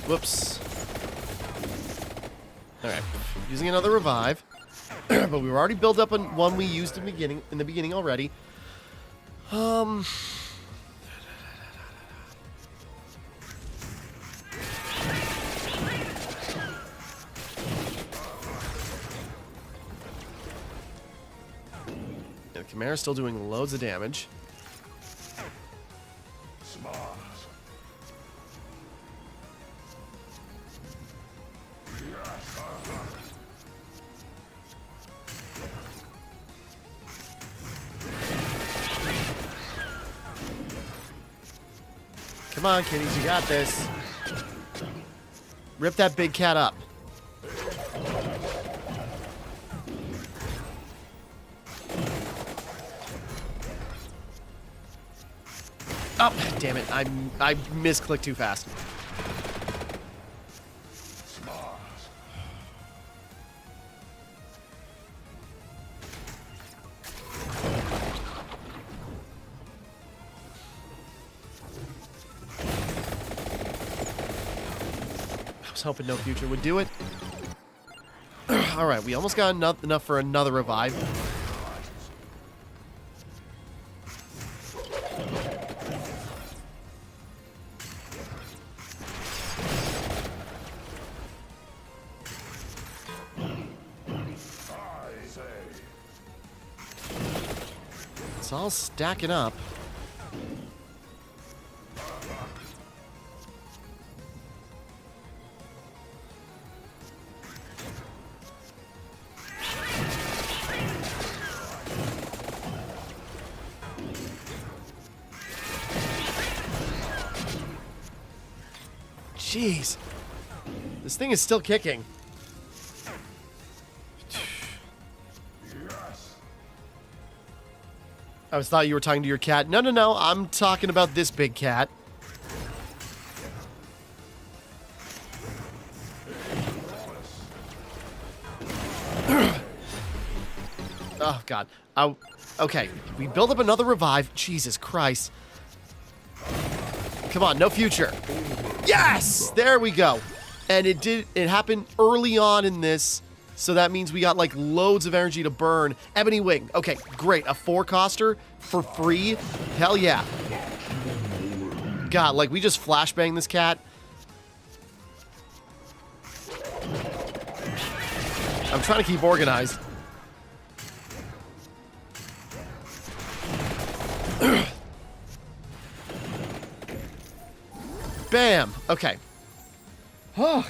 Whoops. Alright, using another revive. But we were already built up on one we used in the beginning already. The Chimera's still doing loads of damage. Come on, kitties, you got this. Rip that big cat up. Oh, damn it. I misclicked too fast. I was hoping no future would do it. Alright, we almost got enough for another revive. It's all stacking up. Jeez. This thing is still kicking. Yes. I was thought you were talking to your cat. No, no, no. I'm talking about this big cat. Oh, God. Okay. We build up another revive. Jesus Christ. Come on. No future. Yes! There we go. And it happened early on in this. So that means we got, like, loads of energy to burn. Ebony Wing. Okay, great. A 4-coster for free? Hell yeah. God, like, we just flashbang this cat. I'm trying to keep organized. Bam. Okay. Oh.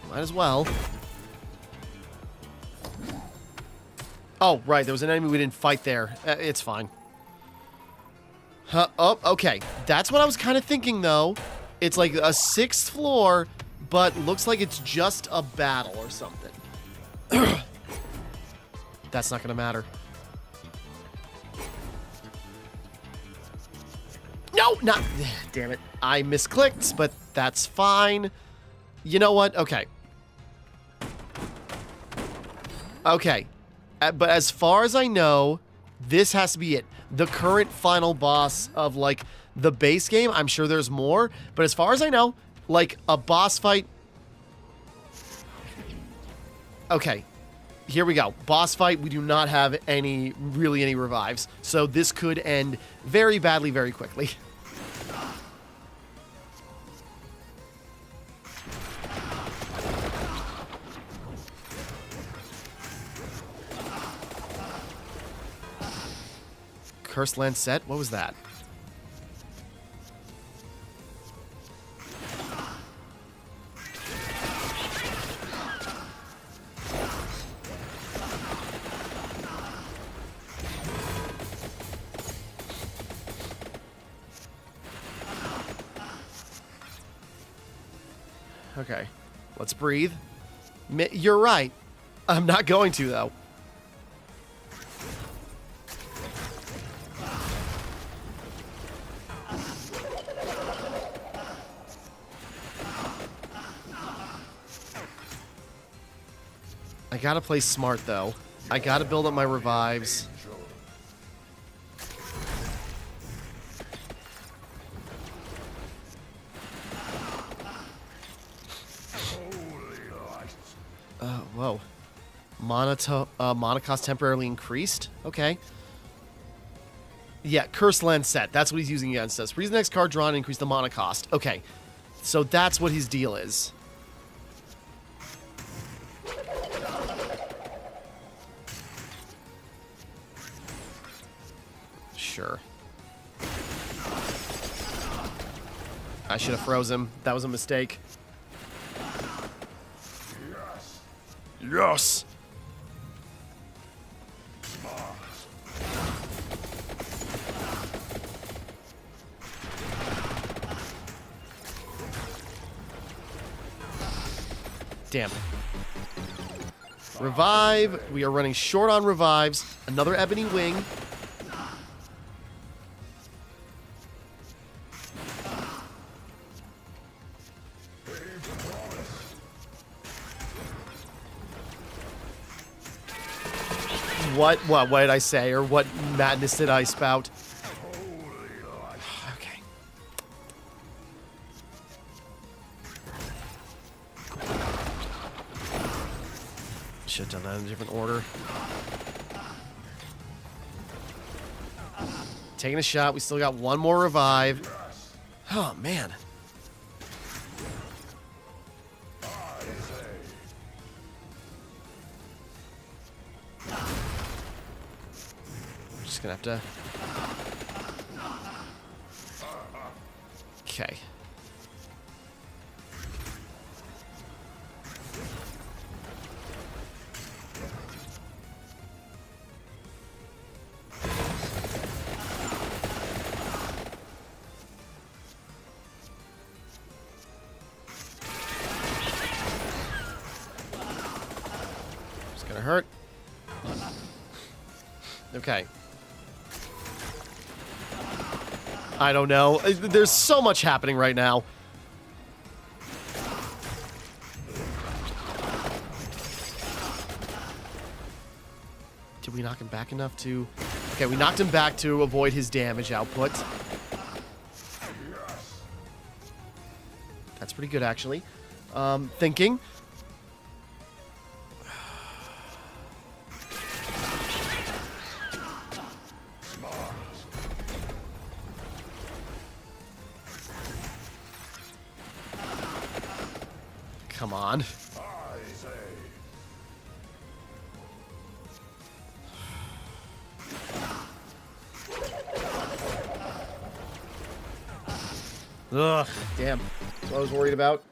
Might as well. Oh, right. There was an enemy we didn't fight there. It's fine. Oh, okay. That's what I was kind of thinking, though. It's like a 6th floor, but looks like it's just a battle or something. That's not going to matter. No, not... Damn it. I misclicked, but that's fine. You know what? Okay. Okay. But as far as I know, this has to be it. The current final boss of, like, the base game. I'm sure there's more. But as far as I know, like, a boss fight... Okay. Here we go. Boss fight. We do not have any revives. So this could end very badly very quickly. Cursed Land set? What was that? Okay. Let's breathe. You're right. I'm not going to, though. I gotta play smart, though. I gotta build up my revives. Whoa. Mana cost temporarily increased? Okay. Yeah, Cursed Land set. That's what he's using against us. Freeze the next card drawn and increase the mana cost. Okay. So that's what his deal is. Sure. I should have froze him. That was a mistake. Yes! Damn. Revive. We are running short on revives. Another Ebony Wing. What did I say? Or what madness did I spout? Okay. Should have done that in a different order. Taking a shot. We still got one more revive. Oh, man. Just gonna have to... Okay. hurt. Okay. I don't know. There's so much happening right now. Did we knock him back enough to... Okay, we knocked him back to avoid his damage output. That's pretty good, actually. Thinking. Come on. I say. Ugh, damn. That's what I was worried about.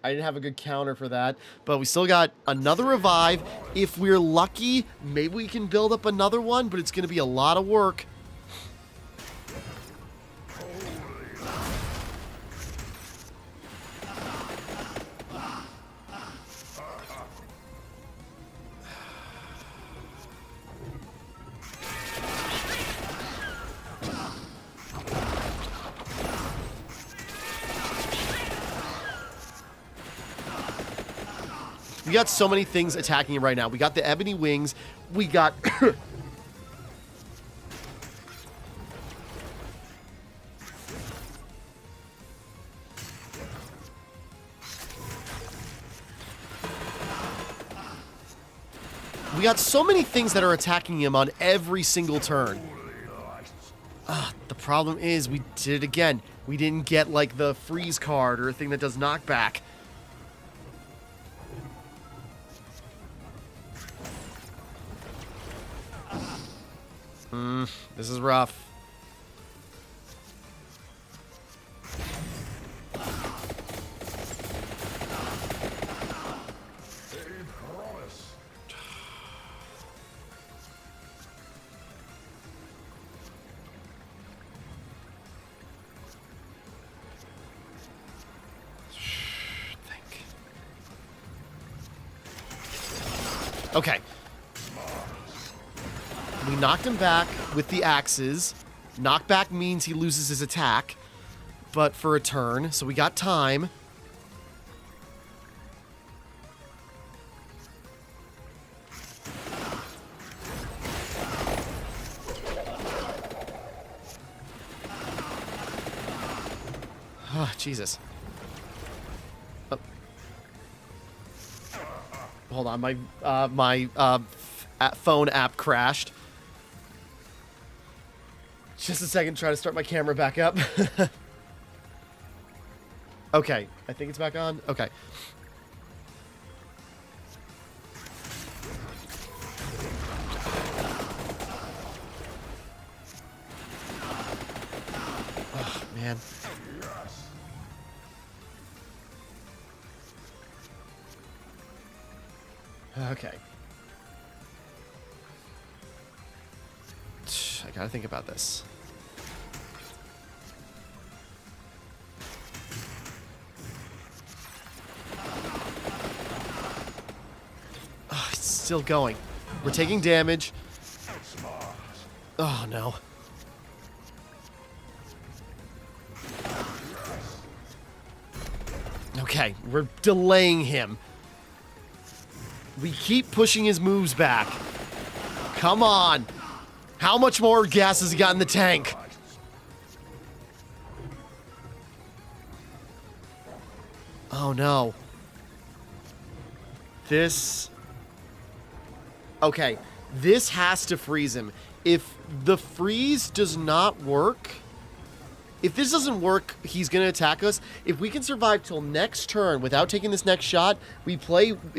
I didn't have a good counter for that, but we still got another revive. If we're lucky, maybe we can build up another one, but it's going to be a lot of work. We got so many things attacking him right now. We got the ebony wings. We got... we got so many things that are attacking him on every single turn. The problem is we did it again. We didn't get, like, the freeze card or a thing that does knockback. This is rough. Okay. We knocked him back with the axes. Knockback means he loses his attack, but for a turn, so we got time. Oh, Jesus. Oh. Hold on, my phone app crashed. Just a second, try to start my camera back up. Okay, I think it's back on. Okay. Oh, man. Okay. I gotta think about this. Oh, it's still going. We're taking damage. Oh, no. Okay, we're delaying him. We keep pushing his moves back. Come on. How much more gas has he got in the tank? Oh, no. This... Okay, this has to freeze him. If the freeze does not work... If this doesn't work, he's going to attack us. If we can survive till next turn without taking this next shot, if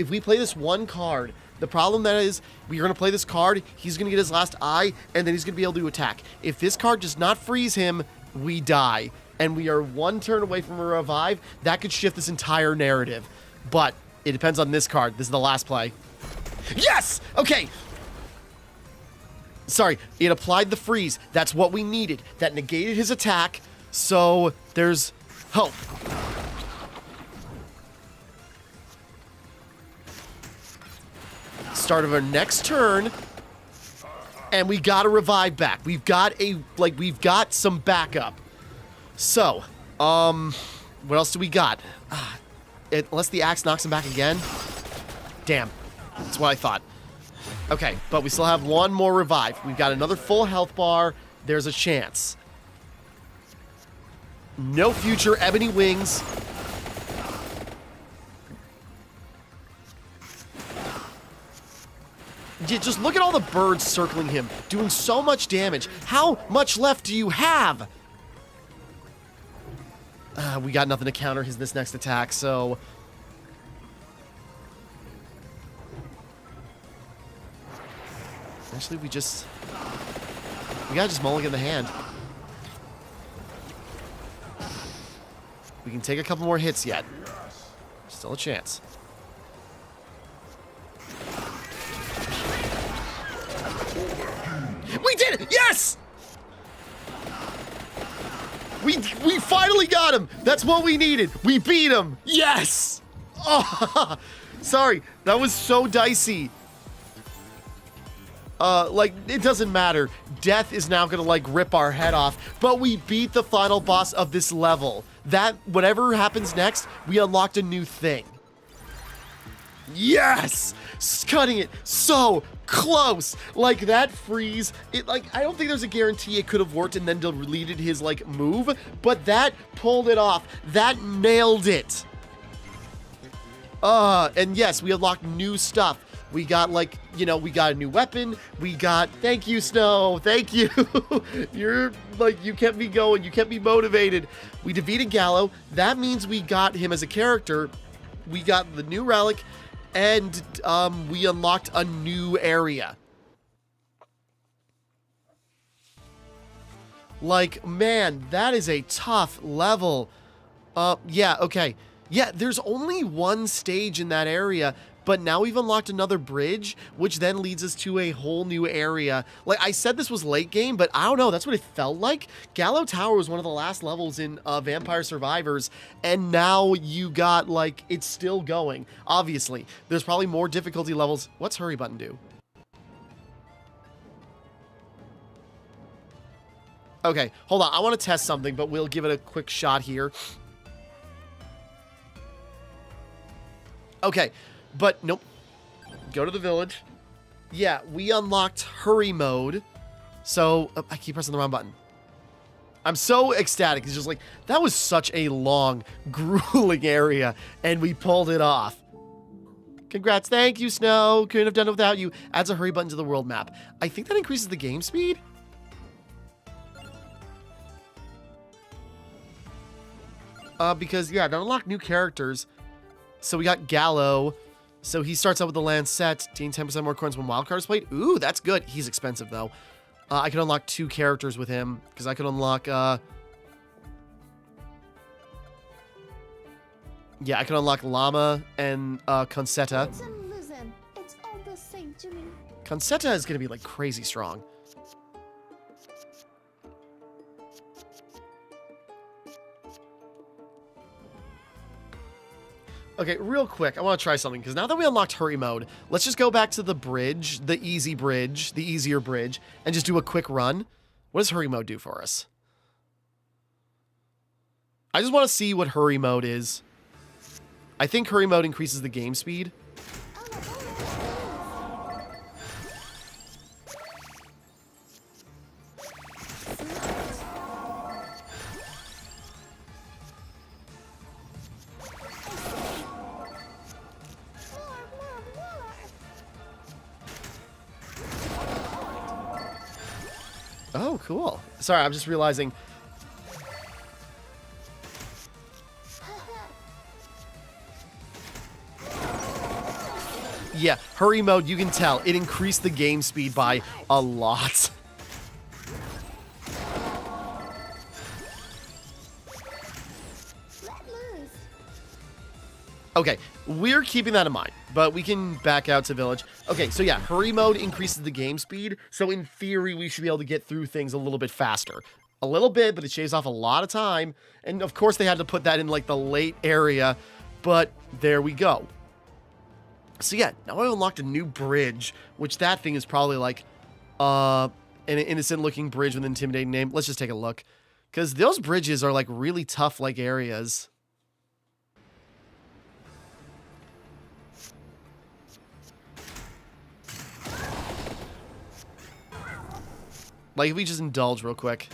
we play this one card, the problem that is, we're going to play this card, he's going to get his last eye, and then he's going to be able to attack. If this card does not freeze him, we die. And we are one turn away from a revive. That could shift this entire narrative. But it depends on this card. This is the last play. Yes! Okay. Sorry, it applied the freeze. That's what we needed. That negated his attack, so there's hope. start of our next turn. And we got a revive back. We've got some backup. So, what else do we got? Unless the axe knocks him back again. Damn. That's what I thought. Okay, but we still have one more revive. We've got another full health bar. There's a chance. No future ebony wings. Just look at all the birds circling him, doing so much damage. How much left do you have? We got nothing to counter this next attack, so... Actually, we gotta just mulligan the hand. We can take a couple more hits yet. Still a chance. We did it! Yes! We finally got him! That's what we needed! We beat him! Yes! Oh, sorry, that was so dicey. It doesn't matter. Death is now gonna, rip our head off. But we beat the final boss of this level. Whatever happens next, we unlocked a new thing. Yes! Cutting it so close! That freeze, I don't think there's a guarantee it could have worked and then deleted his, move, but that pulled it off. That nailed it. And yes, we unlocked new stuff. We got, we got a new weapon. Thank you, Snow. Thank you. You're, you kept me going. You kept me motivated. We defeated Gallo. That means we got him as a character. We got the new relic. And we unlocked a new area. Man, that is a tough level. Yeah, okay. Yeah, there's only one stage in that area, but now we've unlocked another bridge, which then leads us to a whole new area. I said this was late game, but I don't know. That's what it felt like. Gallo Tower was one of the last levels in Vampire Survivors, and now you got, it's still going. Obviously, there's probably more difficulty levels. What's hurry button do? Okay, hold on. I want to test something, but we'll give it a quick shot here. Okay. But, nope. Go to the village. Yeah, we unlocked hurry mode. So, I keep pressing the wrong button. I'm so ecstatic. It's just that was such a long, grueling area, and we pulled it off. Congrats. Thank you, Snow. Couldn't have done it without you. Adds a hurry button to the world map. I think that increases the game speed. Because, yeah, to unlock new characters. So we got Gallo. So he starts out with the Lancet, gain 10% more coins when wildcard is played. Ooh, that's good. He's expensive, though. I can unlock 2 characters with him, because I could unlock, yeah, I can unlock Llama and, Concetta. Listen, it's all the same to me. Concetta is going to be, crazy strong. Okay, real quick, I want to try something, because now that we unlocked hurry mode, let's just go back to the bridge, the easier bridge, and just do a quick run. What does hurry mode do for us? I just want to see what hurry mode is. I think hurry mode increases the game speed. Oh, cool. Sorry, I'm just realizing. Yeah, hurry mode, you can tell. It increased the game speed by a lot. Okay, we're keeping that in mind, but we can back out to village. Okay, so yeah, hurry mode increases the game speed, so in theory, we should be able to get through things a little bit faster. A little bit, but it shaves off a lot of time, and of course they had to put that in, the late area, but there we go. So yeah, now I unlocked a new bridge, which that thing is probably like an innocent looking bridge with an intimidating name. Let's just take a look. Because those bridges are like really tough like areas. Like if we just indulge real quick.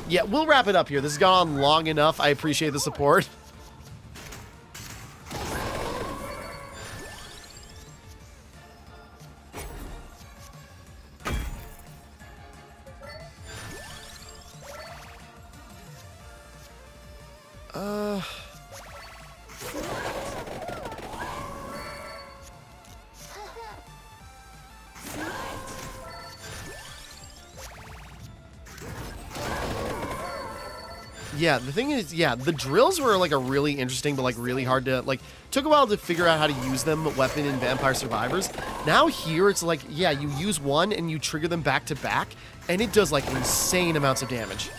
Yeah, we'll wrap it up here. This has gone on long enough. I appreciate the support. Yeah, the thing is, yeah, the drills were like a really interesting, but like really hard to, like, took a while to figure out how to use them, weapon in Vampire Survivors. Now here, it's like, yeah, you use one and you trigger them back to back, and it does like insane amounts of damage.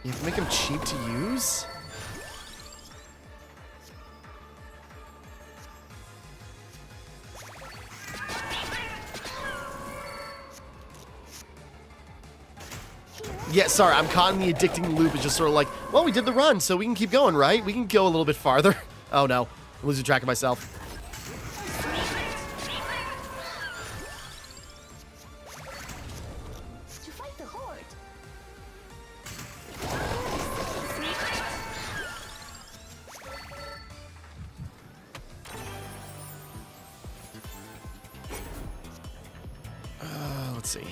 You have to make them cheap to use? Yeah, sorry, I'm caught in the addicting loop. It's just sort of like, well, we did the run, so we can keep going, right? We can go a little bit farther. Oh no, I'm losing track of myself. To fight the horde. Let's see.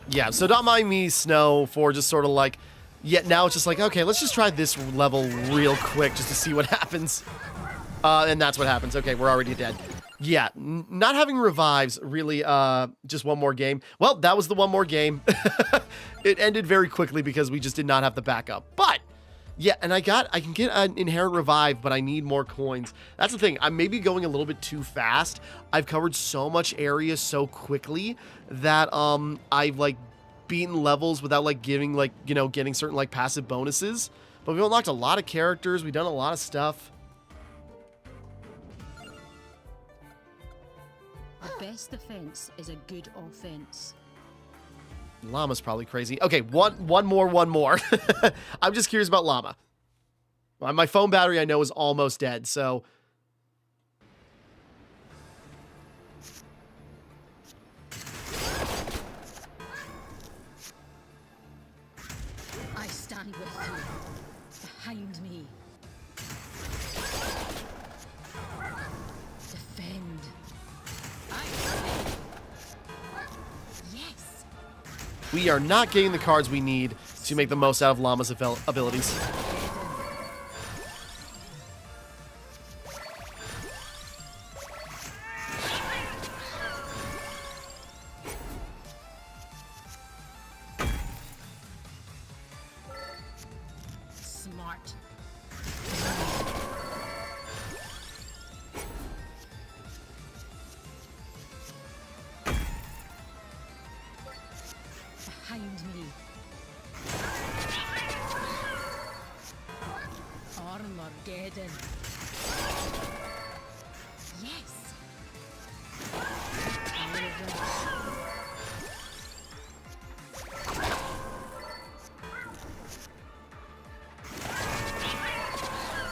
Yeah, so don't mind me, Snow, for just sort of like, yeah, now it's just like, okay, let's just try this level real quick just to see what happens. And that's what happens. Okay, we're already dead. Yeah, not having revives, really, just one more game. Well, that was the one more game. It ended very quickly because we just did not have the backup. But, yeah, and I can get an inherent revive, but I need more coins. That's the thing. I'm maybe going a little bit too fast. I've covered so much area so quickly that I've like beaten levels without like giving like, you know, getting certain like passive bonuses. But we've unlocked a lot of characters. We've done a lot of stuff. The best defense is a good offense. Llama's probably crazy. Okay, one more. I'm just curious about Llama. My phone battery I know is almost dead, so I stand with you. Behind me. Defend. I defend. Yes. we are not getting the cards we need to make the most out of Llama's abilities. Smart. Behind me. Armageddon. Yes.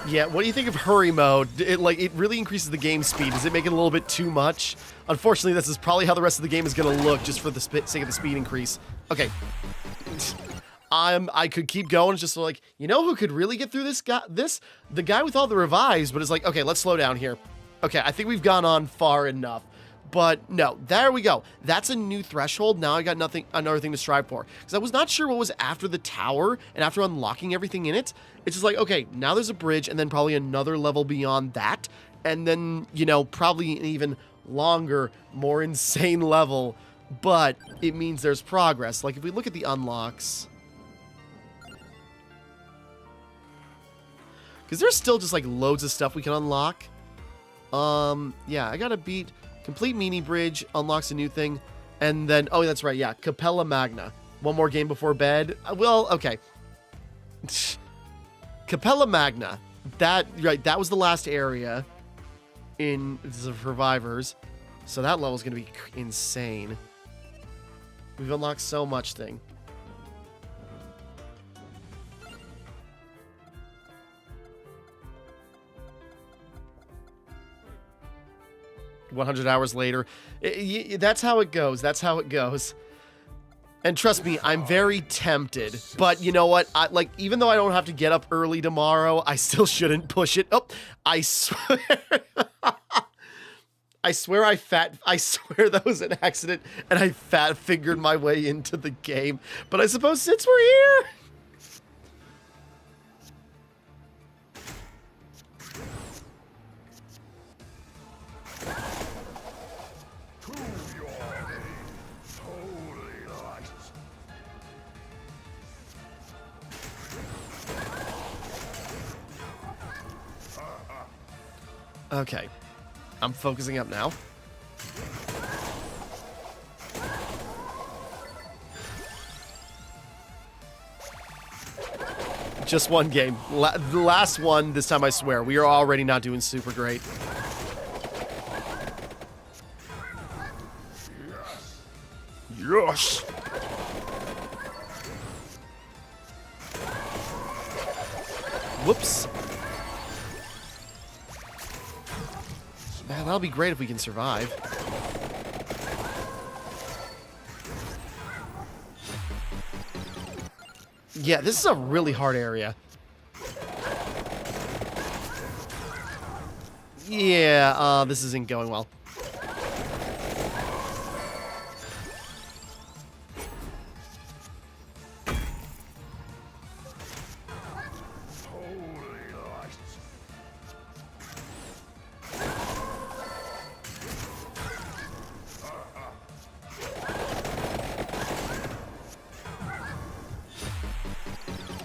Yeah, what do you think of hurry mode? It really increases the game speed. Does it make it a little bit too much? Unfortunately, this is probably how the rest of the game is going to look, just for the sake of the speed increase. Okay. I could keep going. It's just like, you know who could really get through this guy? The guy with all the revives, but it's like, okay, let's slow down here. Okay, I think we've gone on far enough. But no, there we go. That's a new threshold. Now I got another thing to strive for. Because I was not sure what was after the tower and after unlocking everything in it. It's just like, okay, now there's a bridge and then probably another level beyond that. And then, you know, probably an even longer, more insane level. But it means there's progress. Like if we look at the unlocks. Because there's still just like loads of stuff we can unlock. Yeah, I gotta beat Complete Mini Bridge unlocks a new thing. And then, oh, that's right, yeah. Capella Magna. One more game before bed. Well, okay. Capella Magna. That was the last area in the Survivors. So that level's going to be insane. We've unlocked so much thing. $100 hours later. That's how it goes. That's how it goes. And trust me, I'm very tempted. But you know what? Even though I don't have to get up early tomorrow, I still shouldn't push it. Oh, I swear. I swear that was an accident and I fat fingered my way into the game. But I suppose since we're here. Okay, I'm focusing up now. Just one game. The last one, this time I swear. We are already not doing super great. Yes! Whoops. Man, that'll be great if we can survive. Yeah, this is a really hard area. Yeah, this isn't going well.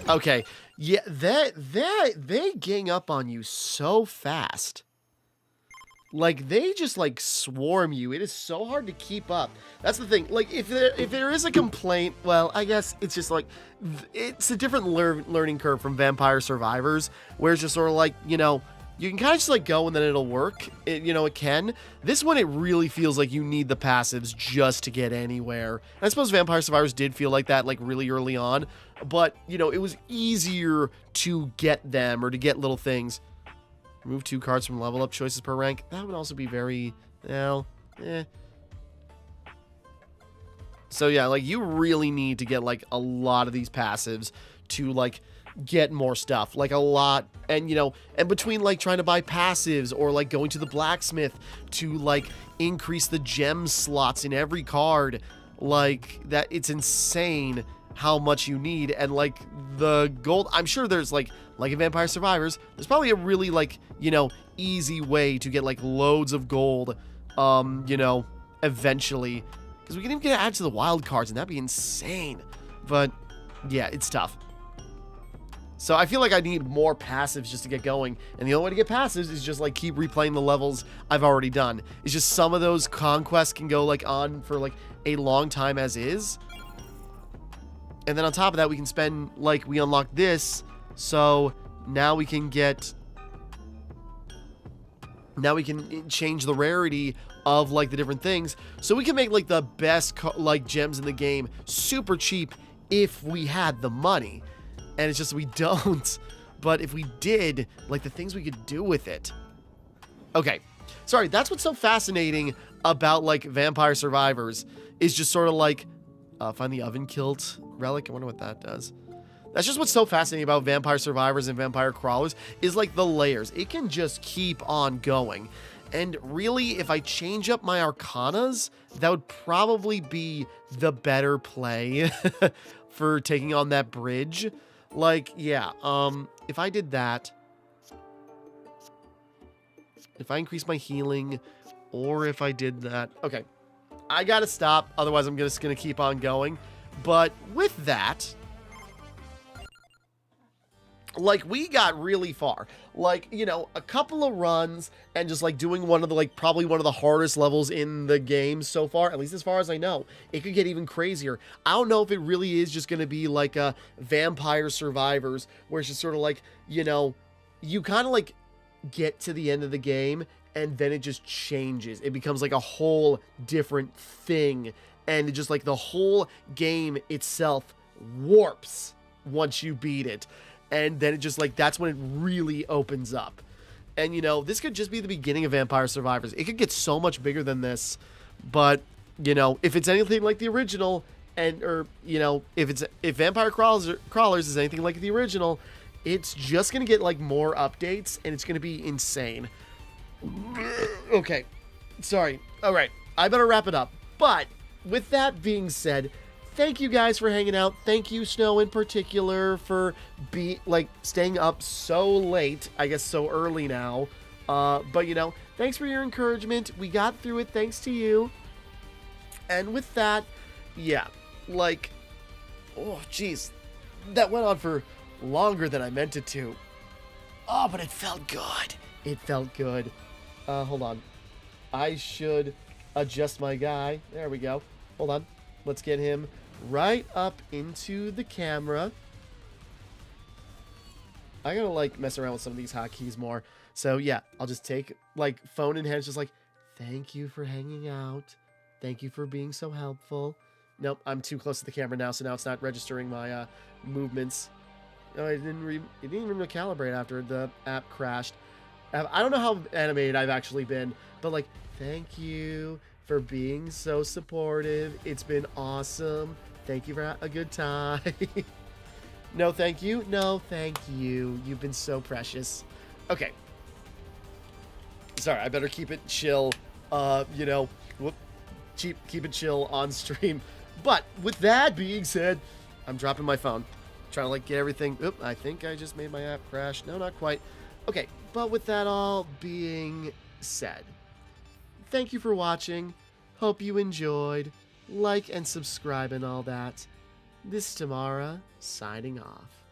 Okay, yeah, they gang up on you so fast. Like, they just, like, swarm you. It is so hard to keep up. That's the thing. Like, if there is a complaint, well, I guess it's just, like, it's a different learning curve from Vampire Survivors, where it's just sort of like, you know, you can kind of just, like, go and then it'll work. It can. This one, it really feels like you need the passives just to get anywhere. And I suppose Vampire Survivors did feel like that, like, really early on. But, you know, it was easier to get them or to get little things. Remove 2 cards from level up choices per rank. That would also be very, well, eh. So, yeah, like, you really need to get, like, a lot of these passives to, like, get more stuff. Like, a lot. And, you know, and between, like, trying to buy passives or, like, going to the blacksmith to, like, increase the gem slots in every card, like, that, it's insane how much you need. And, like, the gold, I'm sure there's, like in Vampire Survivors, there's probably a really, like, you know, easy way to get, like, loads of gold, you know, eventually. Because we can even get added to the wild cards, and that'd be insane. But, yeah, it's tough. So I feel like I need more passives just to get going. And the only way to get passives is just, like, keep replaying the levels I've already done. It's just some of those conquests can go, like, on for, like, a long time as is. And then on top of that, we can spend, like, we unlock this. So now we can get, now we can change the rarity of, like, the different things. So we can make, like, the best, like, gems in the game super cheap if we had the money. And it's just we don't. But if we did, like, the things we could do with it. Okay. Sorry, that's what's so fascinating about, like, Vampire Survivors. Is just sort of like, find the oven kilt relic. I wonder what that does. That's just what's so fascinating about Vampire Survivors and Vampire Crawlers is, like, the layers. It can just keep on going. And really, if I change up my Arcanas, that would probably be the better play for taking on that bridge. Like, yeah, if I did that, if I increase my healing, or if I did that, okay, I gotta stop, otherwise I'm just gonna keep on going. But with that, like, we got really far. Like, you know, a couple of runs and just, like, doing one of the, like, probably one of the hardest levels in the game so far, at least as far as I know. It could get even crazier. I don't know if it really is just going to be like a Vampire Survivors, where it's just sort of like, you know, you kind of, like, get to the end of the game, and then it just changes. It becomes, like, a whole different thing, and it just, like, the whole game itself warps once you beat it. And then it just, like, that's when it really opens up. And, you know, this could just be the beginning of Vampire Survivors. It could get so much bigger than this. But, you know, if it's anything like the original, or, you know, if Vampire Crawlers is anything like the original, it's just going to get, like, more updates, and it's going to be insane. Okay. Sorry. All right. I better wrap it up. But, with that being said, thank you guys for hanging out. Thank you, Snow, in particular, for staying up so late. I guess so early now. But, you know, thanks for your encouragement. We got through it thanks to you. And with that, yeah, like, oh, jeez. That went on for longer than I meant it to. Oh, but it felt good. It felt good. Hold on. I should adjust my guy. There we go. Hold on. Let's get him right up into the camera. I gotta, like, mess around with some of these hotkeys more. So, yeah, I'll just take, like, phone in hand, just like, thank you for hanging out. Thank you for being so helpful. Nope, I'm too close to the camera now, so now it's not registering my movements. No, it didn't even recalibrate after the app crashed. I don't know how animated I've actually been, but, like, thank you for being so supportive. It's been awesome. Thank you for a good time. No, thank you. No, thank you. You've been so precious. Okay. Sorry, I better keep it chill. You know, keep it chill on stream. But with that being said, I'm dropping my phone. Trying to, like, get everything. Oop, I think I just made my app crash. No, not quite. Okay, but with that all being said, thank you for watching. Hope you enjoyed. Like and subscribe and all that. This is Timmara, signing off.